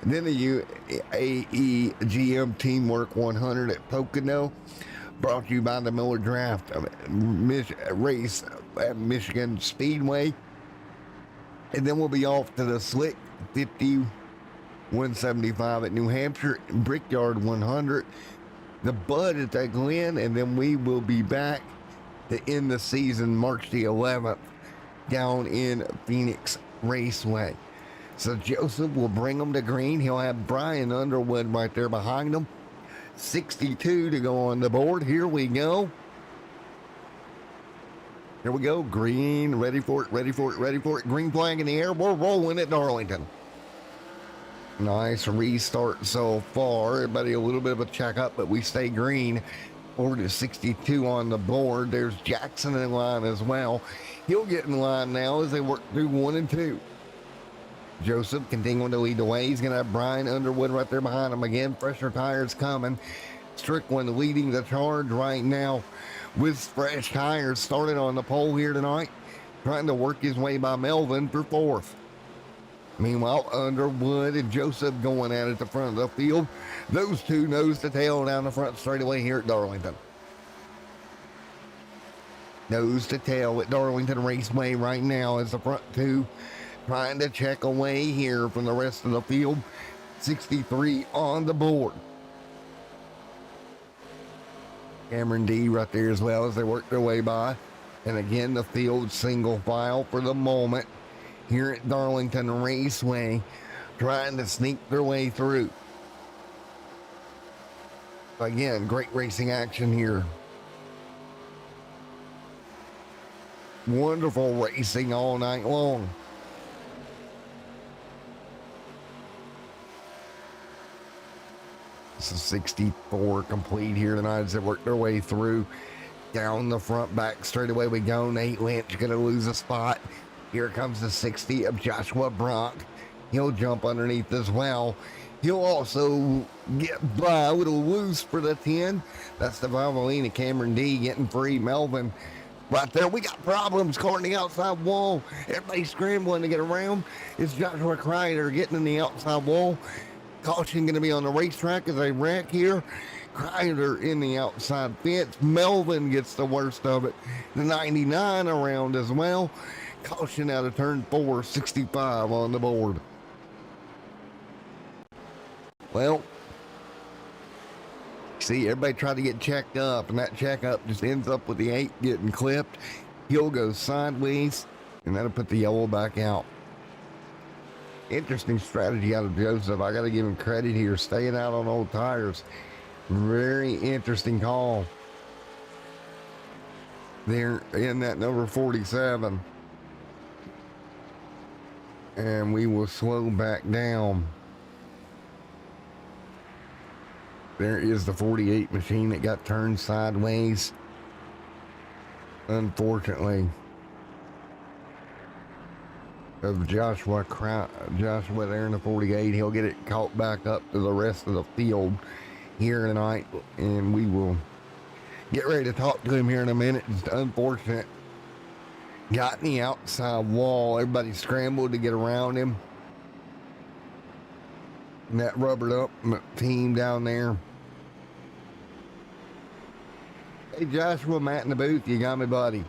and then the UAE GM Teamwork 100 at Pocono, brought to you by the Miller Draft race at Michigan Speedway. And then we'll be off to the Slick 50 175 at New Hampshire, Brickyard 100, the Bud at that Glen, and then we will be back to end the season March the 11th down in Phoenix Raceway. So Joseph will bring them to green. He'll have Brian Underwood right there behind him. 62 to go on the board. Here we go. Here we go. Green, ready for it, ready for it, ready for it. Green flag in the air. We're rolling at Darlington. Nice restart so far. Everybody a little bit of a checkup, but we stay green. Forward to 62 on the board. There's Jackson in line as well. He'll get in line now as they work through 1 and 2. Joseph continuing to lead the way. He's going to have Brian Underwood right there behind him again. Fresher tires coming. Strickland leading the charge right now with fresh tires. Started on the pole here tonight, trying to work his way by Melvin for 4th. Meanwhile, Underwood and Joseph going at it at the front of the field. Those two nose to tail down the front straightaway here at Darlington. Nose to tail at Darlington Raceway right now as the front two trying to check away here from the rest of the field. 63 on the board. Cameron D right there as well as they work their way by. And again, the field single file for the moment here at Darlington Raceway, trying to sneak their way through. Again, great racing action here. Wonderful racing all night long. This is 64 complete here tonight as they work their way through. Down the front back straightaway we go. Nate Lynch going to lose a spot. Here comes the 60 of Joshua Brock. He'll jump underneath as well. He'll also get by with a loose for the 10. That's the Valvoline, Cameron D getting free. Melvin right there. We got problems caught in the outside wall. Everybody scrambling to get around. It's Joshua Kreider getting in the outside wall. Caution going to be on the racetrack as they wreck here. Kreider in the outside fence. Melvin gets the worst of it. The 99 around as well. Caution out of turn 4, 65 on the board. Well, see, everybody tried to get checked up, and that checkup just ends up with the 8 getting clipped. He'll go sideways, and that'll put the yellow back out. Interesting strategy out of Joseph. I got to give him credit here, staying out on old tires. Very interesting call there in that number 47. And we will slow back down. There is the 48 machine that got turned sideways. Unfortunately. Of Joshua there in the 48. He'll get it caught back up to the rest of the field here tonight. And we will get ready to talk to him here in a minute. Just unfortunate. Got in the outside wall. Everybody scrambled to get around him. And that rubbered up team down there. Hey, Joshua, Matt in the booth. You got me, buddy?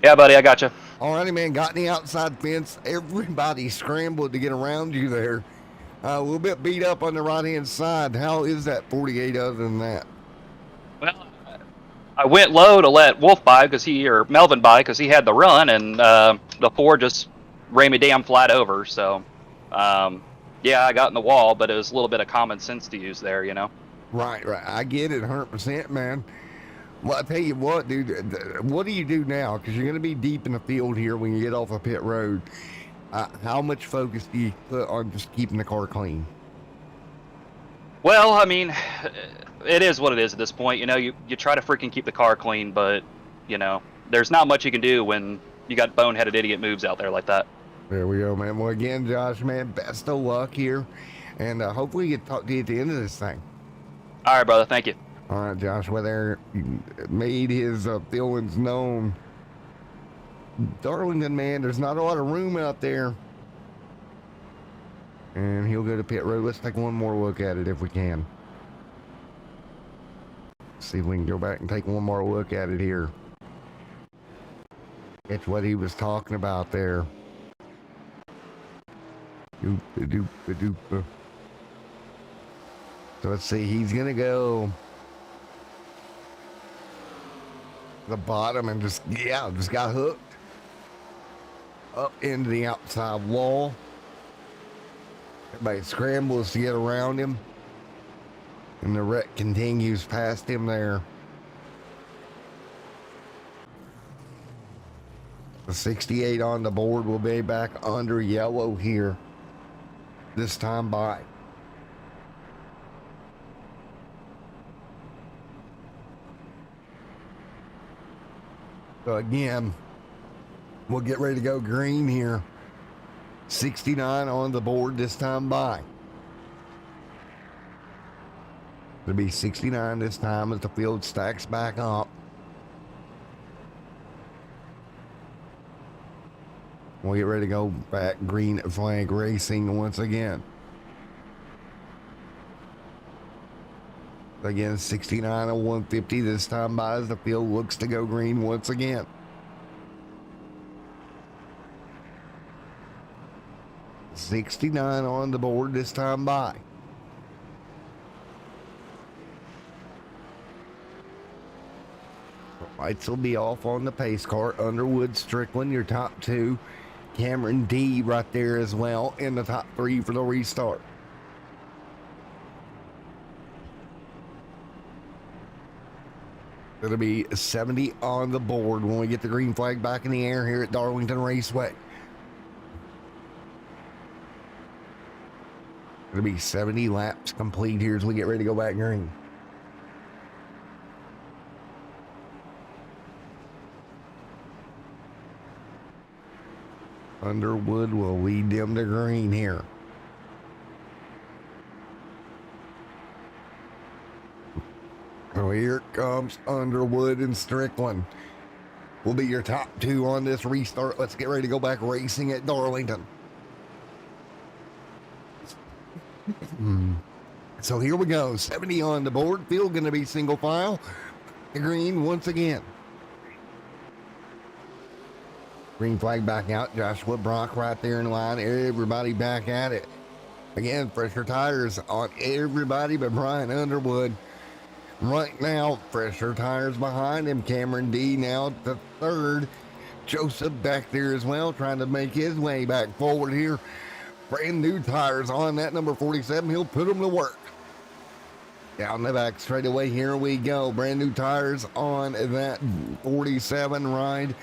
Yeah, buddy, I got you. All righty, man. Got in the outside fence. Everybody scrambled to get around you there. A little bit beat up on the right-hand side. How is that 48 other than that? Well, I went low to let Wolf by or Melvin by because he had the run, and the 4 just ran me damn flat over. So, yeah, I got in the wall, but it was a little bit of common sense to use there, you know? Right. I get it 100%, man. Well, I tell you what, dude, what do you do now? Because you're going to be deep in the field here when you get off of pit road. How much focus do you put on just keeping the car clean? Well, I mean, it is what it is at this point. You know, you try to freaking keep the car clean, but you know, there's not much you can do when you got boneheaded idiot moves out there like that. There we go, man. Well, again, Josh, man, best of luck here, and hopefully we can talk to you at the end of this thing. All right, brother. Thank you. All right, Joshua there made his feelings known. Darlington, man, there's not a lot of room out there. And he'll go to pit road. Let's take one more look at it if we can. See if we can go back and take one more look at it here. It's what he was talking about there. So let's see, he's gonna go the bottom and just got hooked up into the outside wall. Everybody scrambles to get around him, and the wreck continues past him there. The 68 on the board will be back under yellow here this time by. So again, we'll get ready to go green here. 69 on the board this time by. It'll be 69 this time as the field stacks back up. We'll get ready to go back green flag racing once again. Again, 69 and 150 this time by as the field looks to go green once again. $69 on the board this time by. Lights will be off on the pace car. Underwood, Strickland, your top two. Cameron D right there as well in the top three for the restart. It'll be 70 on the board when we get the green flag back in the air here at Darlington Raceway. It'll be 70 laps complete here as we get ready to go back green. Underwood will lead them to green here. So here comes Underwood and Strickland. Will be your top two on this restart. Let's get ready to go back racing at Darlington. So here we go. 70 on the board. Field going to be single file. The green once again. Green flag back out. Joshua Brock right there in line. Everybody back at it. Again, fresher tires on everybody but Brian Underwood. Right now, fresher tires behind him. Cameron D now to third. Joseph back there as well, trying to make his way back forward here. Brand new tires on that number 47. He'll put them to work. Down the back straightaway, here we go. Brand new tires on that 47 ride.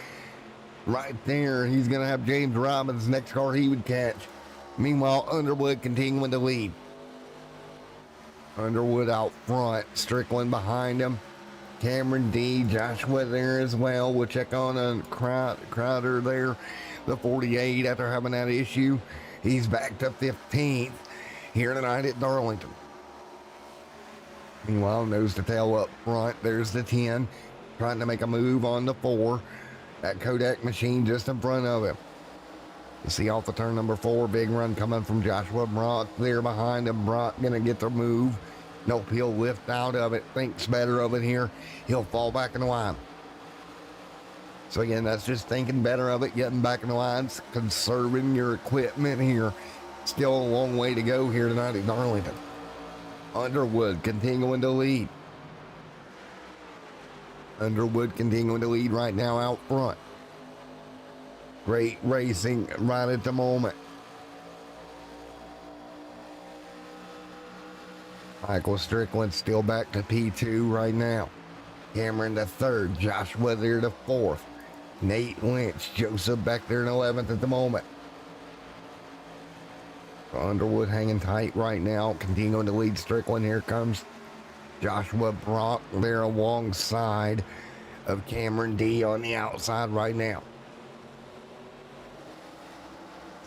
Right there, he's going to have James Robbins, next car he would catch. Meanwhile, Underwood continuing to lead. Underwood out front, Strickland behind him. Cameron D, Joshua there as well. We'll check on a Crowder there, the 48 after having that issue. He's back to 15th here tonight at Darlington. Meanwhile, nose to tail up front. There's the 10, trying to make a move on the 4. That Kodak machine just in front of him. You see off the turn number 4, big run coming from Joshua Brock there behind him. Brock gonna get the move. Nope, he'll lift out of it, thinks better of it here. He'll fall back in the line. So again, that's just thinking better of it, getting back in the lines, conserving your equipment here. Still a long way to go here tonight at Darlington. Underwood continuing to lead. Underwood continuing to lead right now out front. Great racing right at the moment. Michael Strickland still back to P2 right now. Cameron to third. Joshua there to fourth. Nate Lynch, Joseph back there in 11th at the moment. Underwood hanging tight right now, continuing to lead Strickland. Here comes Joshua Brock there alongside of Cameron D on the outside right now.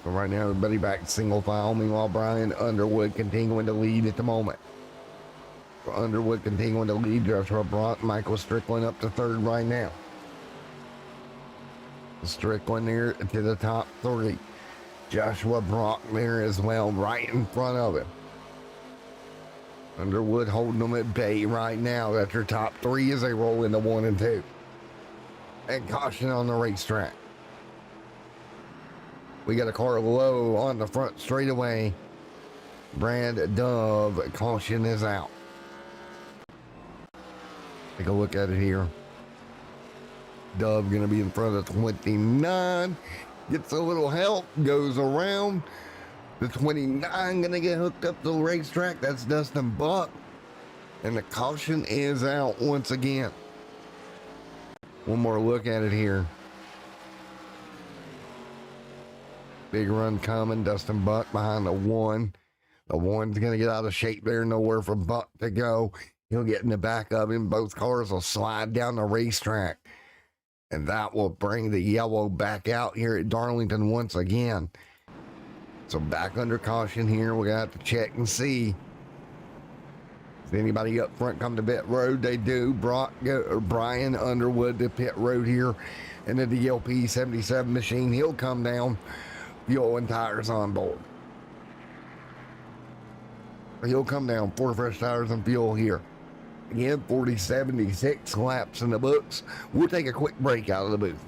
So right now, everybody back single file. Meanwhile, Brian Underwood continuing to lead at the moment. So Underwood continuing to lead. Joshua Brock, Michael Strickland up to third right now. Strickland there to the top three. Joshua Brock there as well, right in front of him. Underwood holding them at bay right now. That's your top three as they roll into 1 and 2. And caution on the racetrack. We got a car low on the front straightaway. Brad Dove, caution is out. Take a look at it here. Dove going to be in front of 29. Gets a little help, goes around. The 29 going to get hooked up to the racetrack. That's Dustin Buck. And the caution is out once again. One more look at it here. Big run coming. Dustin Buck behind the 1. The 1's going to get out of shape there. Nowhere for Buck to go. He'll get in the back of him. Both cars will slide down the racetrack. And that will bring the yellow back out here at Darlington once again. So back under caution here. We're going to have to check and see. Does anybody up front come to pit road? They do. Brian Underwood to pit road here in the DLP 77 machine. He'll come down. Fuel and tires on board. He'll come down. 4 fresh tires and fuel here. Again, 40-76 laps in the books. We'll take a quick break out of the booth.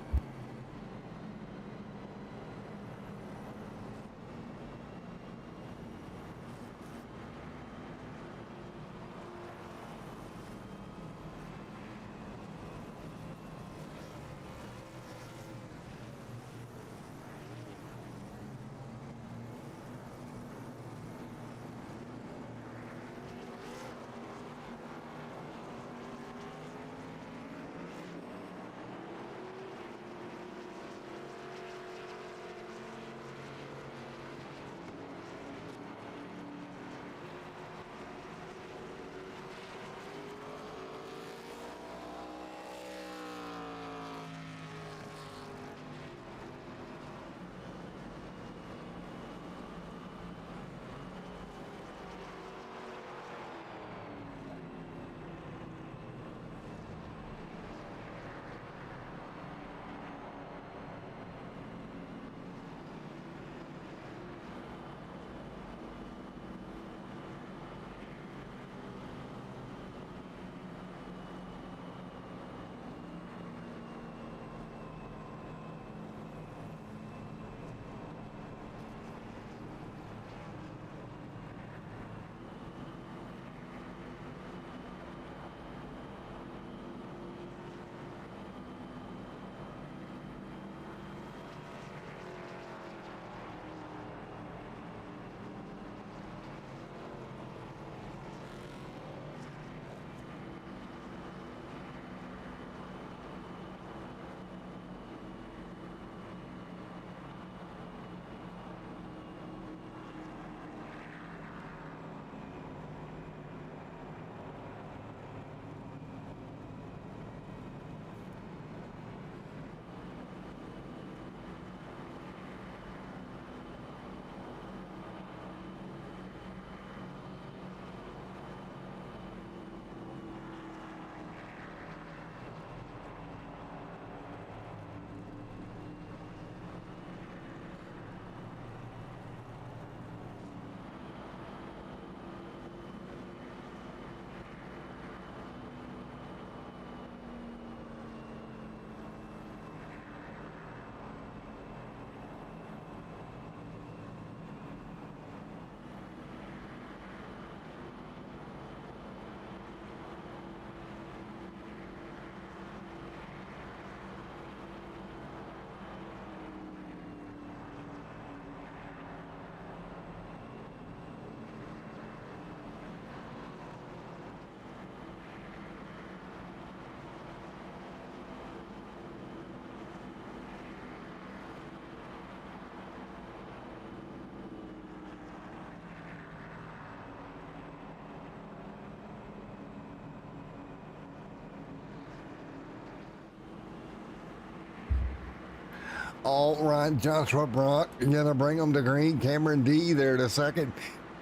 All right, Joshua Brock, you're gonna bring them to green. Cameron D there to second.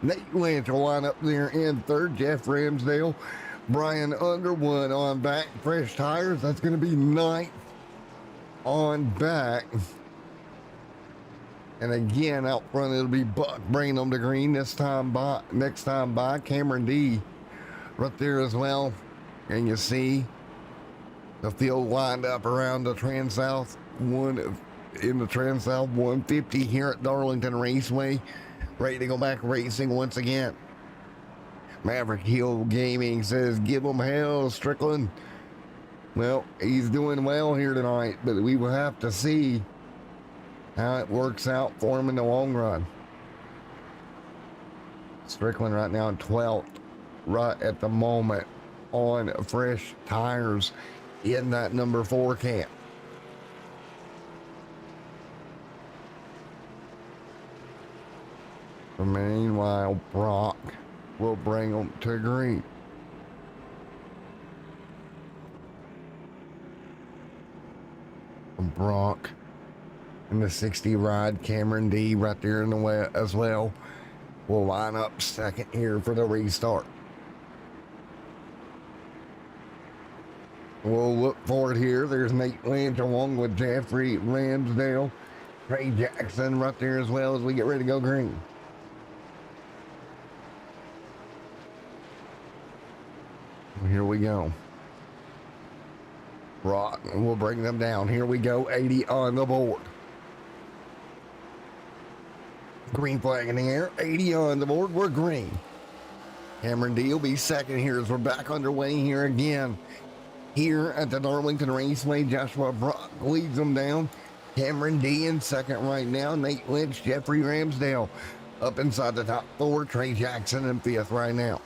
Nate Lynch will line up there in third. Jeff Ramsdale, Brian Underwood on back. Fresh tires, that's gonna be ninth on back. And again, out front, it'll be Buck bringing them to green next time by Cameron D right there as well. And you see the field lined up around the Transouth in the Transouth 150 here at Darlington Raceway, ready to go back racing once again. Maverick Hill Gaming says, give them hell, Strickland. Well, he's doing well here tonight, but we will have to see how it works out for him in the long run. Strickland right now in 12th, right at the moment on fresh tires in that number 4 camp. Meanwhile, Brock will bring them to green. Brock in the 60 ride, Cameron D right there in the way as well will line up second here for the restart. We'll look for it here. There's Nate Lynch along with Jeffrey Ramsdale, Trey Jackson right there as well as we get ready to go green. Here we go. Brock will bring them down. Here we go. 80 on the board. Green flag in the air. 80 on the board. We're green. Cameron D will be second here as we're back underway here again. Here at the Darlington Raceway, Joshua Brock leads them down. Cameron D in second right now. Nate Lynch, Jeffrey Ramsdale up inside the top 4. Trey Jackson in 5th right now.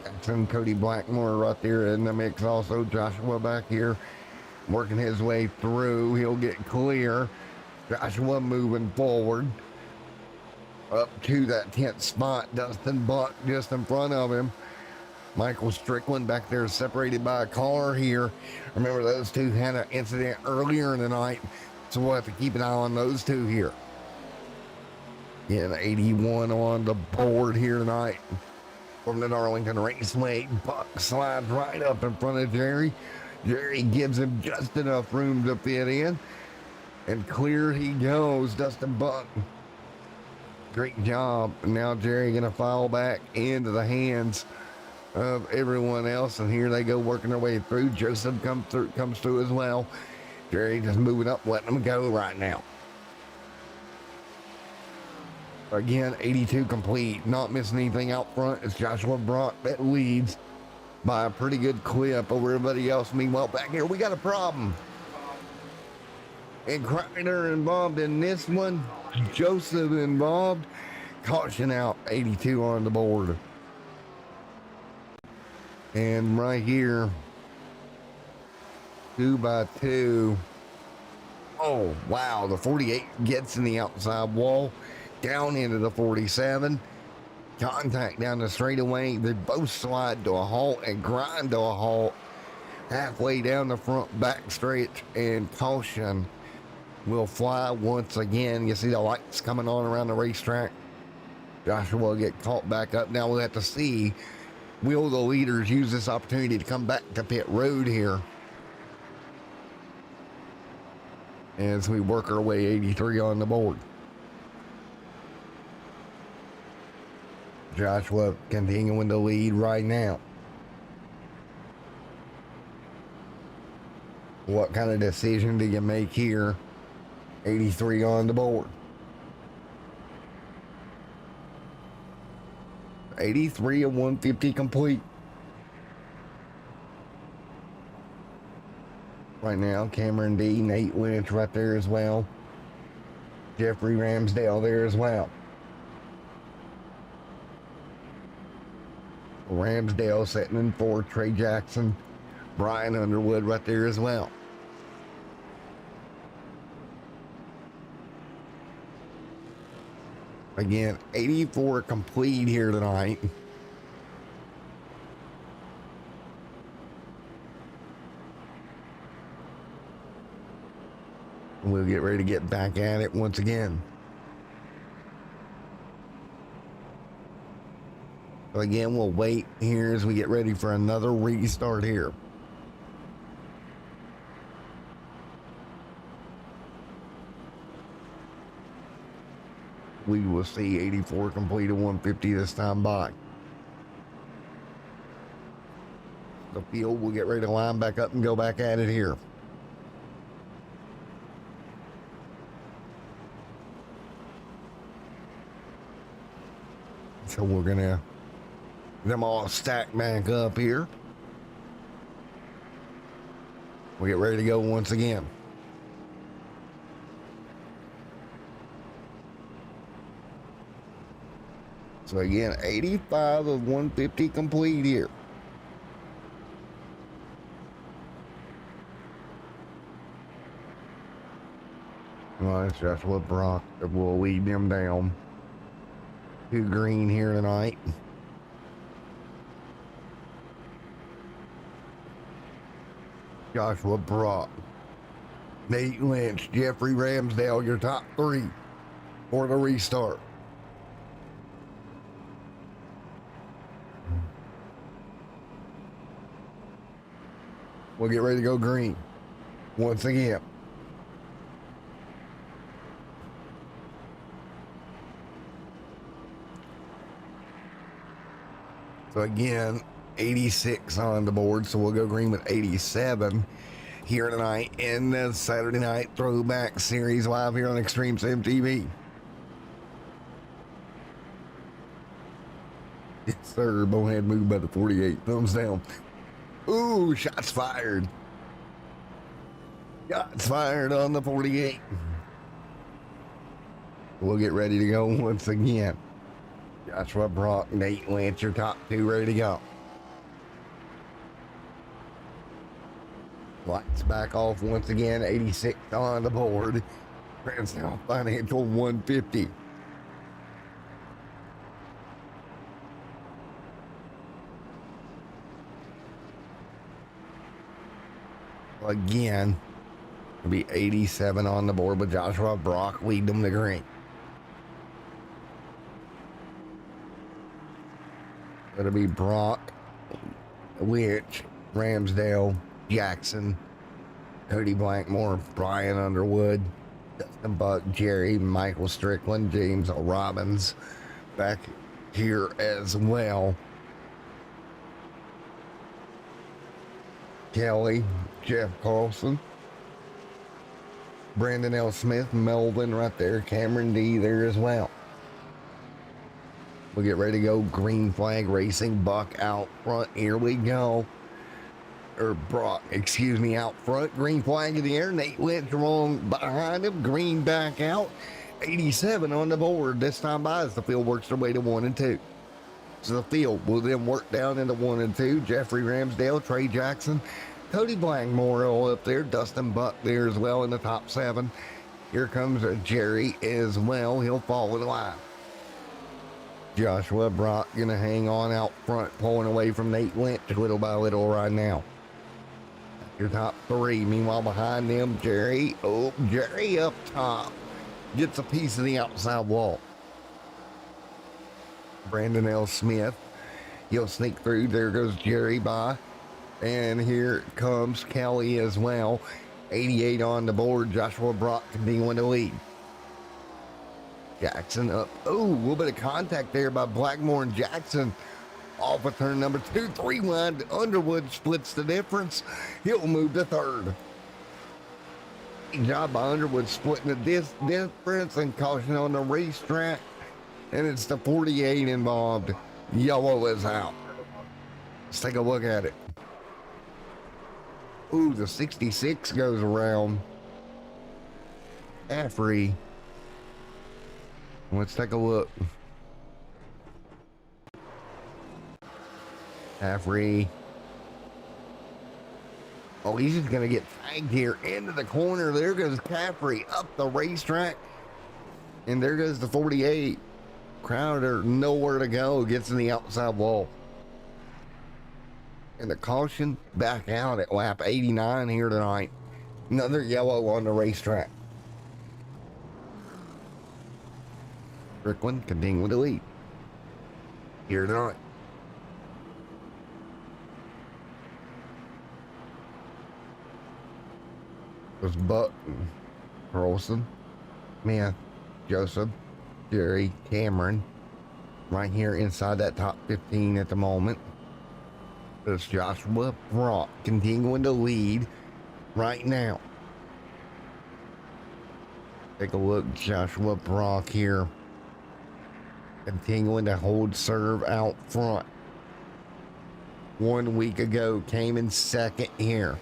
Jackson, Cody Blackmore right there in the mix also. Joshua back here working his way through. He'll get clear. Joshua moving forward up to that 10th spot. Dustin Buck just in front of him. Michael Strickland back there separated by a car here. Remember, those two had an incident earlier in the night, so we'll have to keep an eye on those two here. Yeah, 81 on the board here tonight from the Darlington Raceway. Buck slides right up in front of Jerry. Jerry gives him just enough room to fit in, and clear he goes. Dustin Buck, great job. Now Jerry gonna file back into the hands of everyone else, and here they go working their way through. Joseph comes through as well. Jerry just moving up, letting them go right now. Again, 82 complete, not missing anything out front. It's Joshua Brock that leads by a pretty good clip over everybody else. Meanwhile, back here we got a problem. And Kreiner involved in this one. Joseph involved. Caution out, 82 on the board. And right here, 2 by 2. Oh, wow. The 48 gets in the outside wall, down into the 47. Contact down the straightaway. They both slide to a halt and grind to a halt halfway down the front back stretch, and caution will fly once again. You see the lights coming on around the racetrack. Joshua will get caught back up. Now we'll have to see, will the leaders use this opportunity to come back to pit road here as we work our way. 83 on the board. Joshua continuing to lead right now. What kind of decision do you make here? 83 on the board. 83 of 150 complete. Right now, Cameron D, Nate Lynch right there as well. Jeffrey Ramsdale there as well. Ramsdale sitting in 4, Trey Jackson, Brian Underwood right there as well. Again, 84 complete here tonight. We'll get ready to get back at it once again. So again, we'll wait here as we get ready for another restart here. We will see 84 complete at 150 this time by. The field will get ready to line back up and go back at it here. So we're gonna get them all stacked back up here. We'll get ready to go once again. So again, 85 of 150 complete here. Well, that's just what Brock will lead them down to green here tonight. Joshua Brock, Nate Lynch, Jeffrey Ramsdale, your top three for the restart. We'll get ready to go green once again. So again, 86 on the board, so we'll go green with 87 here tonight in the Saturday Night Throwback Series live here on Extreme Sim TV. Yes, sir. Bonehead moved by the 48. Thumbs down. Ooh, shots fired. Shots fired on the 48. We'll get ready to go once again. Joshua Brock, Nate Lynch, your top two ready to go. Lights back off once again. 86 on the board. Transouth Financial 150. Again, it'll be 87 on the board with Joshua Brock leading them to green. It'll be Brock, Lynch, Ramsdale, Jackson, Cody Blackmore, Brian Underwood, Dustin Buck, Jerry, Michael Strickland, James Robbins back here as well. Kelly, Jeff Carlson, Brandon L. Smith, Melvin right there, Cameron D there as well. We'll get ready to go. Green flag racing. Buck out front. Here we go. Or Brock, excuse me, out front. Green flag in the air. Nate Lynch wrong behind him. Green back out. 87 on the board. This time by as the field works their way to 1 and 2. So the field will then work down into 1 and 2. Jeffrey Ramsdale, Trey Jackson, Cody Blackmore all up there. Dustin Buck there as well in the top 7. Here comes Jerry as well. He'll follow the line. Joshua Brock gonna hang on out front, pulling away from Nate Lynch little by little right now. Your top 3. Meanwhile, behind them, Jerry. Oh, Jerry up top gets a piece of the outside wall. Brandon L. Smith. He'll sneak through. There goes Jerry by. And here comes Kelly as well. 88 on the board. Joshua Brock continuing to lead. Jackson up. Oh, a little bit of contact there by Blackmore and Jackson. Off of turn number 2. 3 wide. Underwood splits the difference. He'll move to 3rd. Good job by Underwood splitting the difference and caution on the racetrack. And it's the 48 involved. Yellow is out. Let's take a look at it. Ooh, the 66 goes around. Affrey. Let's take a look. Affrey. Oh, he's just going to get tagged here into the corner. There goes Caffrey up the racetrack. And there goes the 48. Crowder, nowhere to go. Gets in the outside wall. And the caution back out at lap 89 here tonight. Another yellow on the racetrack. Strickland continuing to lead here tonight. Was Button, Carlson, Smith, Joseph, Jerry, Cameron, right here inside that top 15 at the moment. There's Joshua Brock continuing to lead right now. Take a look, Joshua Brock here, continuing to hold serve out front. 1 week ago, came in second here.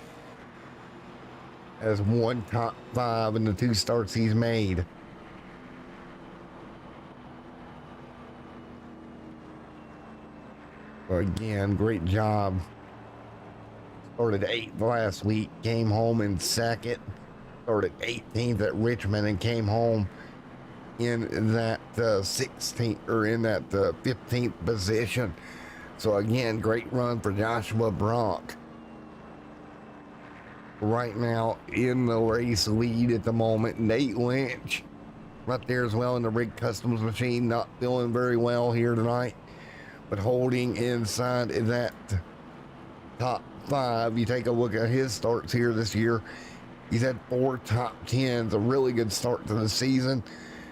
Has one top 5 in the 2 starts he's made. Again, great job. Started 8th last week, came home in second. Started 18th at Richmond and came home in that 16th or in that 15th position. So again, great run for Joshua Brock. Right now in the race lead at the moment, Nate Lynch right there as well in the Rig Customs machine, not feeling very well here tonight, but holding inside that top 5. You take a look at his starts here this year. He's had 4 top 10s, a really good start to the season.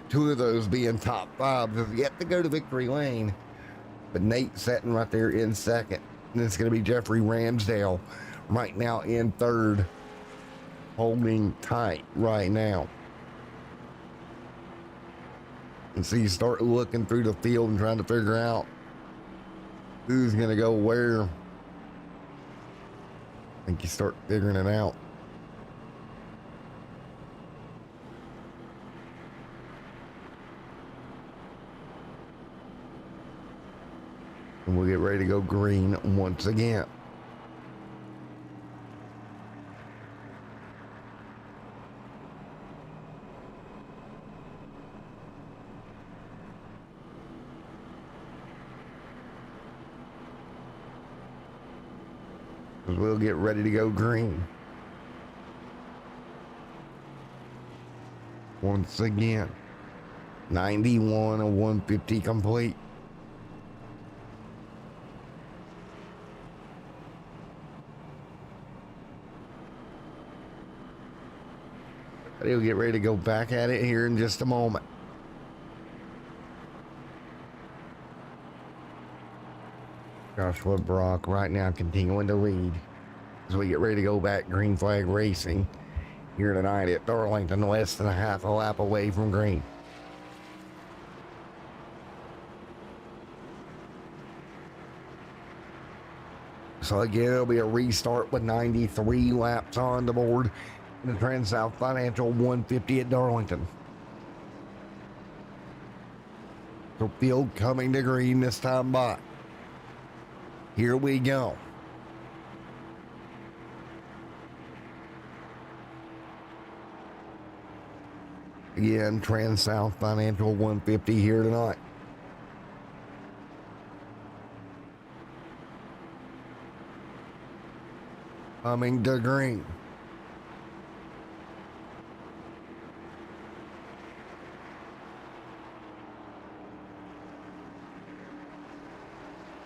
2 of those being top 5. He's yet to go to victory lane, but Nate sitting right there in second. And it's going to be Jeffrey Ramsdale right now in third, holding tight right now. And so you start looking through the field and trying to figure out who's going to go where. I think you start figuring it out. And we'll get ready to go green once again. We'll get ready to go green. Once again, 91 of 150 complete. He'll get ready to go back at it here in just a moment. Joshua Brock right now continuing to lead as we get ready to go back green flag racing here tonight at Darlington, less than a half a lap away from green. So again, it'll be a restart with 93 laps on the board in the Transouth Financial 150 at Darlington. So field coming to green this time by. Here we go. Again, Transouth Financial 150 here tonight. Coming to green.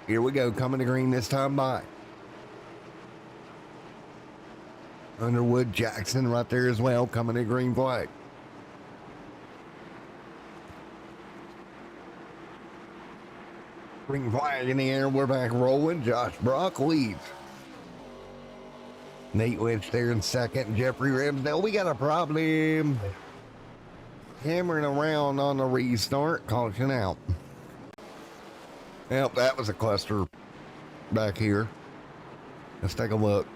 Here we go, coming to green this time by. Underwood Jackson right there as well, coming to green flag. Green flag in the air, we're back rolling. Josh Brock leads. Nate Lynch there in second, Jeffrey Ramsdale. We got a problem. Hammering around on the restart, caution out. Yep, that was a cluster back here. Let's take a look.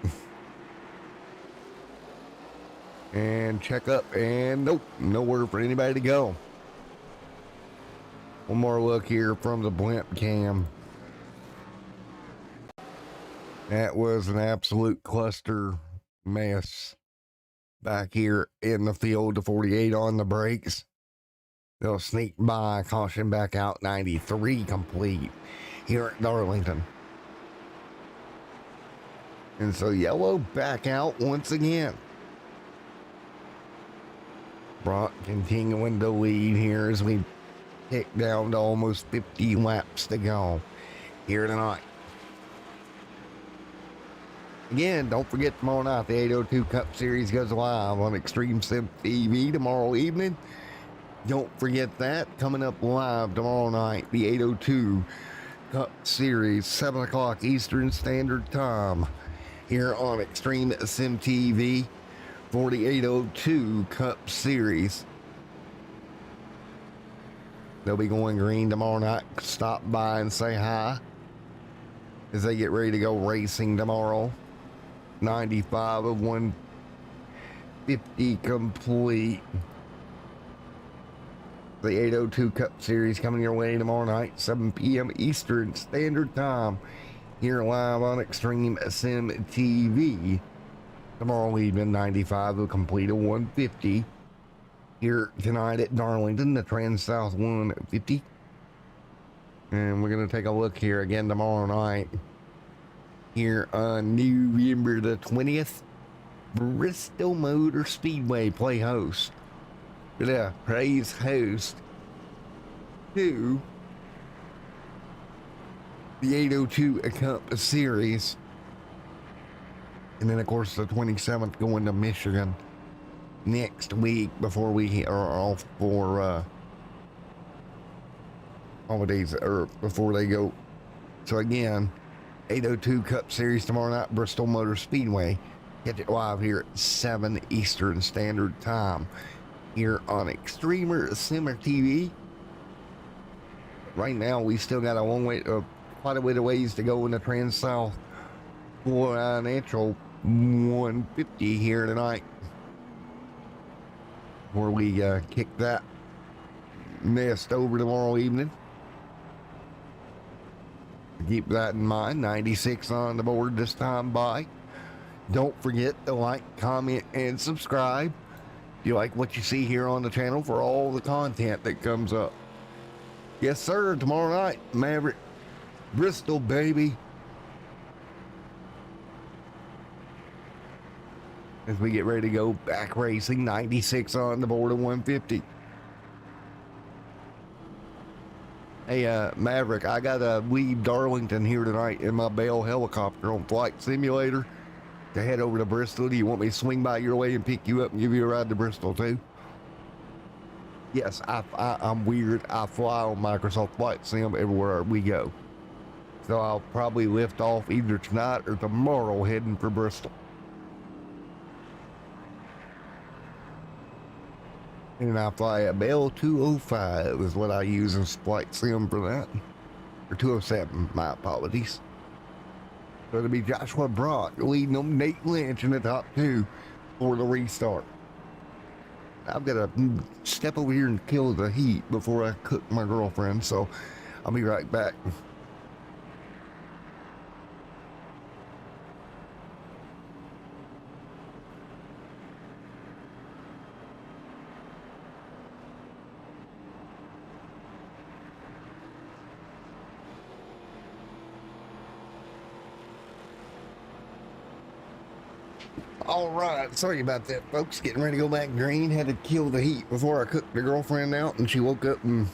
And check up, and nope, nowhere for anybody to go. One more look here from the blimp cam. That was an absolute cluster mess back here in the field. The 48 on the brakes. They'll sneak by, caution back out, 93 complete here at Darlington. And so yellow back out once again. Brock continuing to lead here as we tick down to almost 50 laps to go here tonight. Again, don't forget tomorrow night the 802 Cup Series goes live on Extreme Sim TV tomorrow evening. Don't forget that. Coming up live tomorrow night, the 802 Cup Series, 7 o'clock Eastern Standard Time here on Extreme Sim TV for the 802 Cup Series. They'll be going green tomorrow night. Stop by and say hi as they get ready to go racing tomorrow. 95 of 150 complete. The 802 Cup Series coming your way tomorrow night, 7 p.m. Eastern Standard Time, here live on Extreme Sim TV. Tomorrow evening, 95 will complete a 150. Here tonight at Darlington, the Transouth 150. And we're going to take a look here again tomorrow night. Here on November the 20th, Bristol Motor Speedway play host. Yeah, plays host to the 802 Cup Series. And then, of course, the 27th going to Michigan next week before we are off for holidays, or before they go. So, again, 802 Cup Series tomorrow night, Bristol Motor Speedway. Catch it live here at 7 Eastern Standard Time here on Extremer Simmer TV. Right now, we still got a long way, quite a bit of ways to go in the Transouth Financial 150 here tonight, where we kick that nest over tomorrow evening. Keep that in mind. 96 on the board this time by. Don't forget to like, comment, and subscribe if you like what you see here on the channel for all the content that comes up. Yes, sir. Tomorrow night, Maverick, Bristol, baby. As we get ready to go back racing, 96 on the board of 150. Hey, Maverick, I got to leave Darlington here tonight in my Bell helicopter on Flight Simulator to head over to Bristol. Do you want me to swing by your way and pick you up and give you a ride to Bristol too? Yes, I'm weird. I fly on Microsoft Flight Sim everywhere we go. So I'll probably lift off either tonight or tomorrow heading for Bristol. And I fly a Bell 205 is what I use in Flight Sim for that. Or 207, my apologies. So it'll be Joshua Brock leading them, Nate Lynch in the top two for the restart. I've got to step over here and kill the heat before I cook my girlfriend, so I'll be right back. All right, sorry about that, folks. Getting ready to go back green. Had to kill the heat before I cooked the girlfriend out, and she woke up and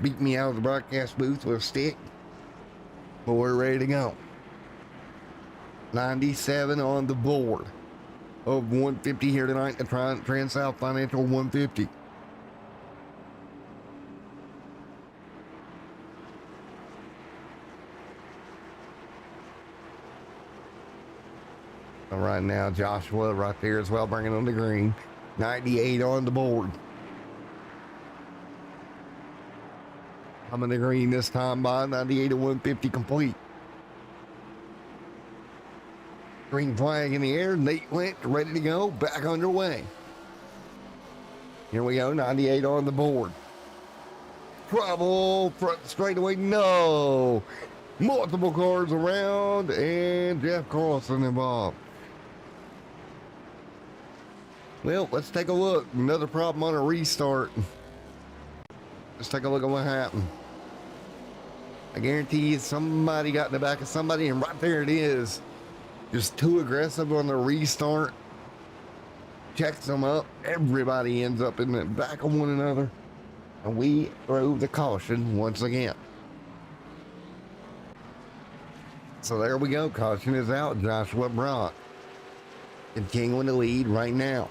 beat me out of the broadcast booth with a stick. But we're ready to go. 97 on the board of 150 here tonight, the Transouth Financial 150. Right now, Joshua right there as well, bringing on the green. 98 on the board. Coming to green this time by 98 to 150 complete. Green flag in the air. Nate Lynch ready to go. Back underway. Here we go. 98 on the board. Trouble. Front straightaway. No. Multiple cars around. And Jeff Carlson involved. Well, let's take a look. Another problem on a restart. Let's take a look at what happened. I guarantee you somebody got in the back of somebody, and right there it is. Just too aggressive on the restart. Checks them up. Everybody ends up in the back of one another. And we throw the caution once again. So there we go. Caution is out. Joshua Brock continuing to lead right now.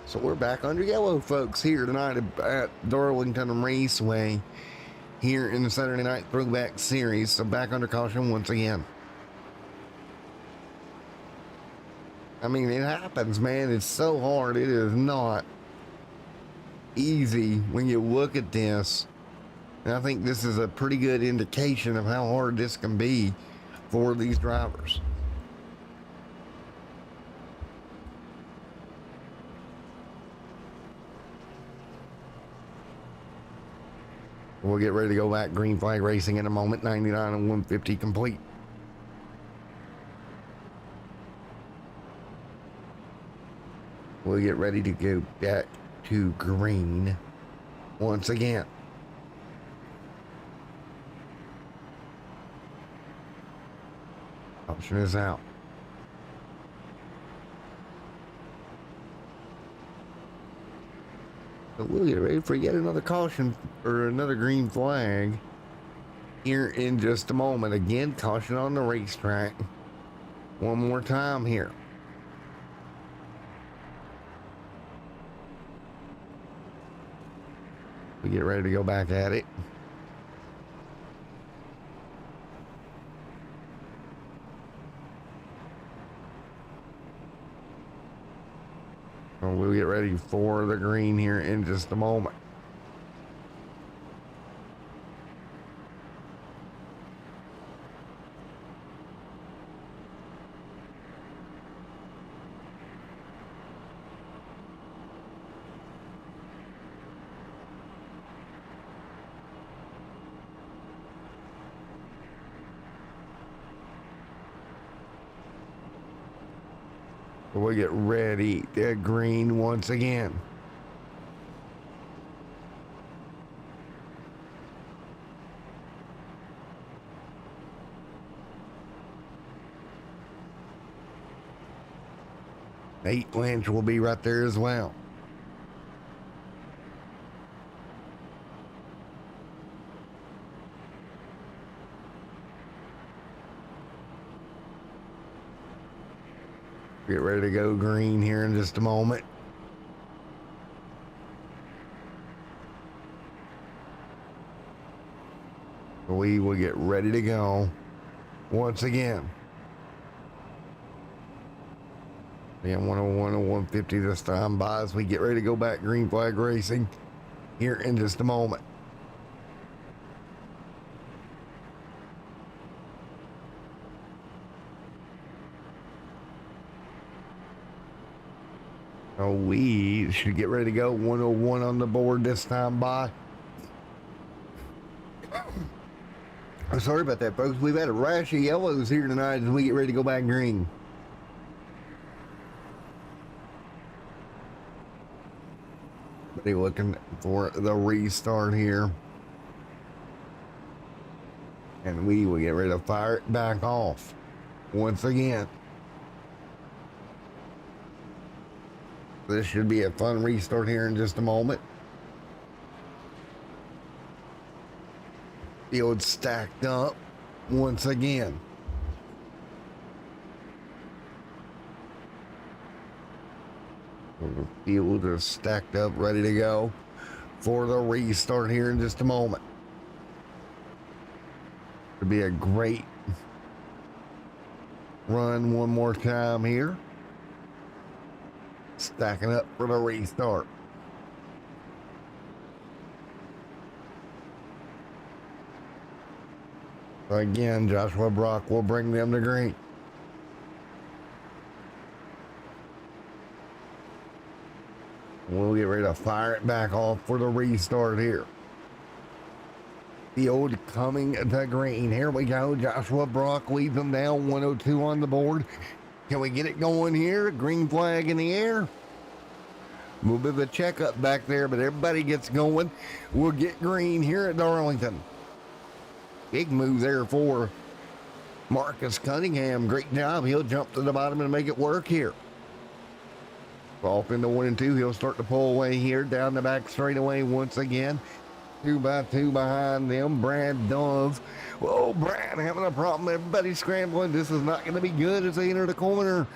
So we're back under yellow, folks, here tonight at Darlington Raceway here in the Saturday Night Throwback Series. So back under caution once again. I mean, it happens, man. It's so hard. It is not easy when you look at this. And I think this is a pretty good indication of how hard this can be for these drivers. We'll get ready to go back. Green flag racing in a moment. 99 and 150 complete. We'll get ready to go back to green once again. Option is out. So we'll get ready for yet another caution or another green flag here in just a moment. Again, caution on the racetrack. One more time here. We get ready to go back at it. We'll get ready for the green here in just a moment. We'll get ready to green once again. Nate Lynch will be right there as well. Get ready to go green here in just a moment. We will get ready to go once again. Again, 101 and 150 this time by as we get ready to go back green flag racing here in just a moment. So we should get ready to go. 101 on the board this time by. I'm sorry about that, folks. We've had a rash of yellows here tonight as we get ready to go back green. They're looking for the restart here. And we will get ready to fire it back off once again. This should be a fun restart here in just a moment. Field stacked up once again. The field is stacked up, ready to go for the restart here in just a moment. It'll be a great run one more time here. Stacking up for the restart. Again, Joshua Brock will bring them to green. We'll get ready to fire it back off for the restart here. Field coming to green. Here we go. Joshua Brock leads them down. 102 on the board. Can we get it going here? Green flag in the air. A little bit of a checkup back there, but everybody gets going. We'll get green here at Darlington. Big move there for Marcus Cunningham. Great job. He'll jump to the bottom and make it work here. Off into 1 and 2. He'll start to pull away here down the back straightaway once again. 2 by 2 behind them. Brad Dove. Whoa, Brad having a problem. Everybody's scrambling. This is not going to be good as they enter the corner.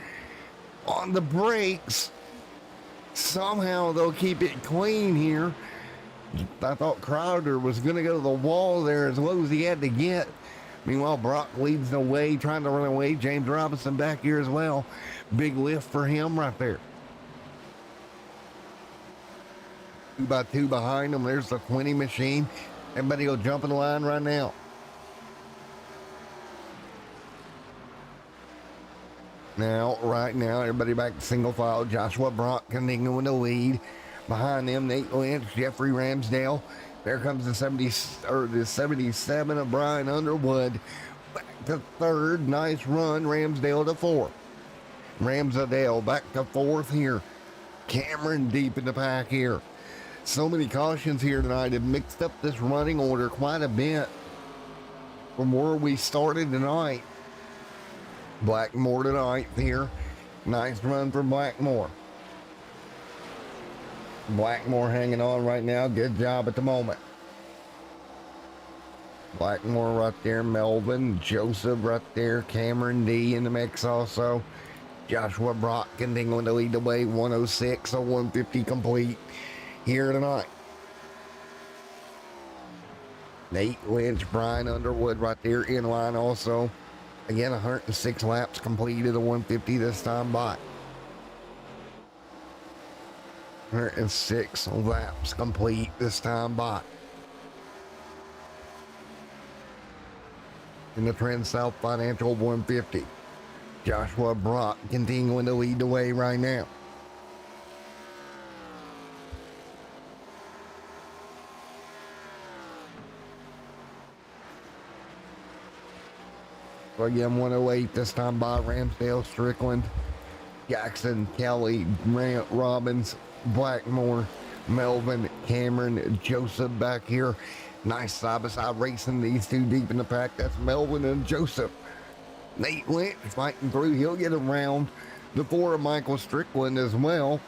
On the brakes. Somehow they'll keep it clean here. I thought Crowder was going to go to the wall there as low as he had to get. Meanwhile, Brock leads the way, trying to run away. James Robinson back here as well. Big lift for him right there. 2 by 2 behind him. There's the 20 machine. Everybody will jump in the line right now. Right now, everybody back to single file. Joshua Brock continuing to lead. Behind them, Nate Lynch, Jeffrey Ramsdale. There comes the 77 of Brian Underwood. Back to third. Nice run. Ramsdale to fourth. Ramsdale back to fourth here. Cameron deep in the pack here. So many cautions here tonight have mixed up this running order quite a bit from where we started tonight. Blackmore to ninth here. Nice run for Blackmore. Blackmore hanging on right now. Good job at the moment. Blackmore right there. Melvin. Joseph right there. Cameron D in the mix also. Joshua Brock continuing to lead the way. 106, so 150 complete here tonight. Nate Lynch, Brian Underwood right there in line also. Again, 106 laps completed, a 150 this time by. 106 laps complete this time by. In the Transouth Financial 150. Joshua Brock continuing to lead the way right now. So again, 108 this time by Ramsdale, Strickland, Jackson, Kelly, Grant, Robbins, Blackmore, Melvin, Cameron, Joseph back here. Nice side-by-side racing. These two deep in the pack. That's Melvin and Joseph. Nate Lynch fighting through. He'll get around the 4 of Michael Strickland as well.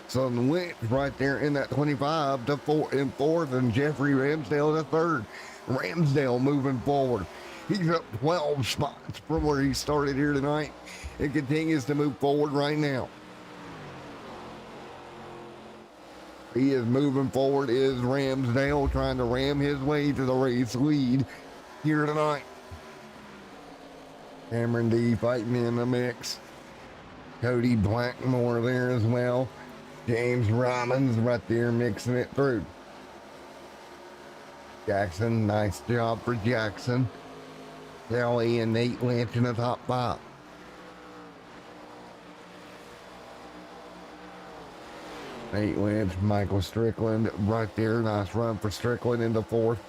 So Lynch right there in that 25 to 4 in fourth, and Jeffrey Ramsdale to third. Ramsdale moving forward. He's up 12 spots from where he started here tonight and continues to move forward right now. He is moving forward, is Ramsdale, trying to ram his way to the race lead here tonight. Cameron D fighting in the mix. Cody Blackmore there as well. James Robbins right there mixing it through. Jackson, nice job for Jackson. Kelly and Nate Lynch in the top 5. Nate Lynch, Michael Strickland right there. Nice run for Strickland into 4th.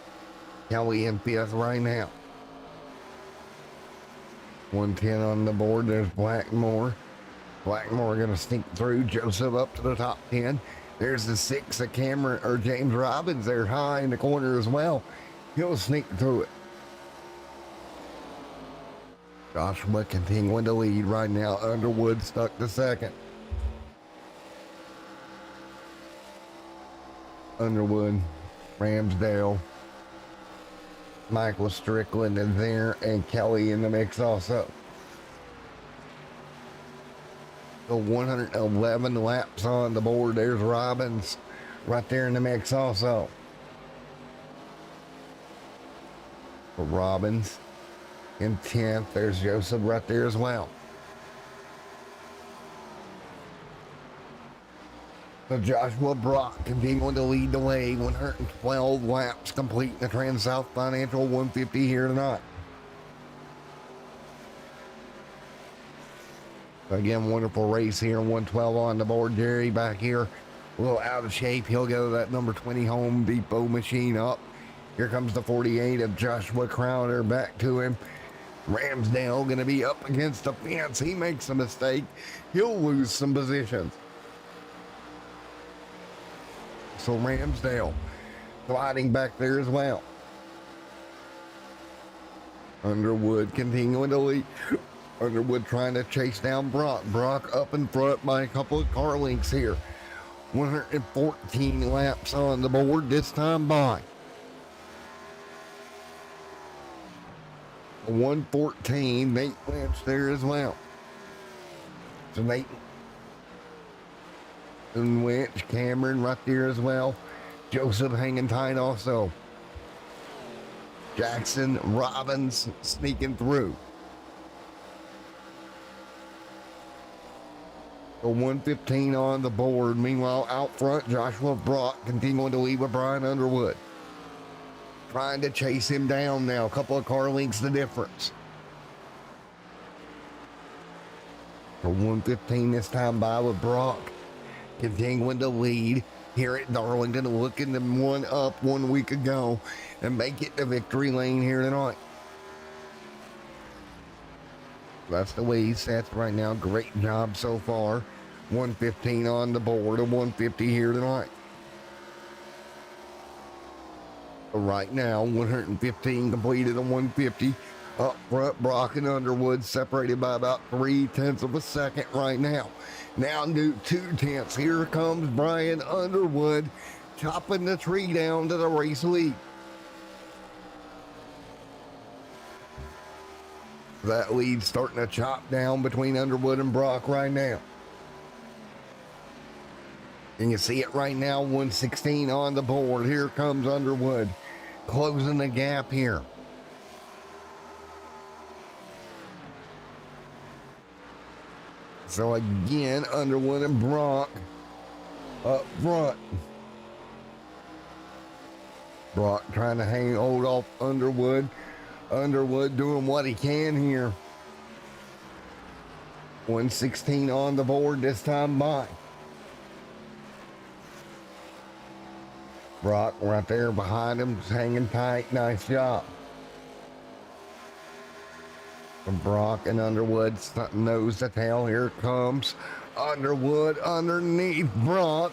Kelly in 5th right now. 110 on the board. There's Blackmore. Blackmore going to sneak through. Joseph up to the top 10. There's the 6 of Cameron or James Robbins there high in the corner as well. He'll sneak through it. Joshua continuing to lead right now. Underwood stuck to 2nd. Underwood, Ramsdale, Michael Strickland is there, and Kelly in the mix also. So 111 laps on the board. There's Robbins right there in the mix also. For Robbins in 10th. There's Joseph right there as well. So Joshua Brock continuing to lead the way. 112 laps complete in the Transouth Financial 150 here tonight. Again, wonderful race here. 112 on the board. Jerry back here, a little out of shape. He'll go to that number 20 Home Depot machine up. Here comes the 48 of Joshua Crowder back to him. Ramsdale going to be up against the fence. He makes a mistake. He'll lose some positions. So Ramsdale sliding back there as well. Underwood continuing to lead. Underwood trying to chase down Brock. Brock up in front by a couple of car lengths here. 114 laps on the board this time by. 114, Nate Lynch there as well. So Nate and Lynch, Cameron right there as well. Joseph hanging tight also. Jackson, Robbins sneaking through. So 115 on the board. Meanwhile, out front, Joshua Brock continuing to lead with Brian Underwood. Trying to chase him down now. A couple of car lengths the difference. For 115 this time by with Brock. Continuing to lead here at Darlington. Looking to one up 1 week ago and make it to victory lane here tonight. That's the way he's set right now. Great job so far. 115 on the board. A 150 here tonight. Right now, 115 completed, a 150. Up front, Brock and Underwood separated by about 0.3 of a second right now. Now do 0.2. Here comes Brian Underwood chopping the tree down to the race lead. That lead starting to chop down between Underwood and Brock right now. And you see it right now, 116 on the board. Here comes Underwood, closing the gap here. So again, Underwood and Brock up front. Brock trying to hold off Underwood. Underwood doing what he can here. 116 on the board this time by. Brock right there behind him, just hanging tight. Nice job. From Brock and Underwood, nose to tail. Here comes Underwood underneath Brock.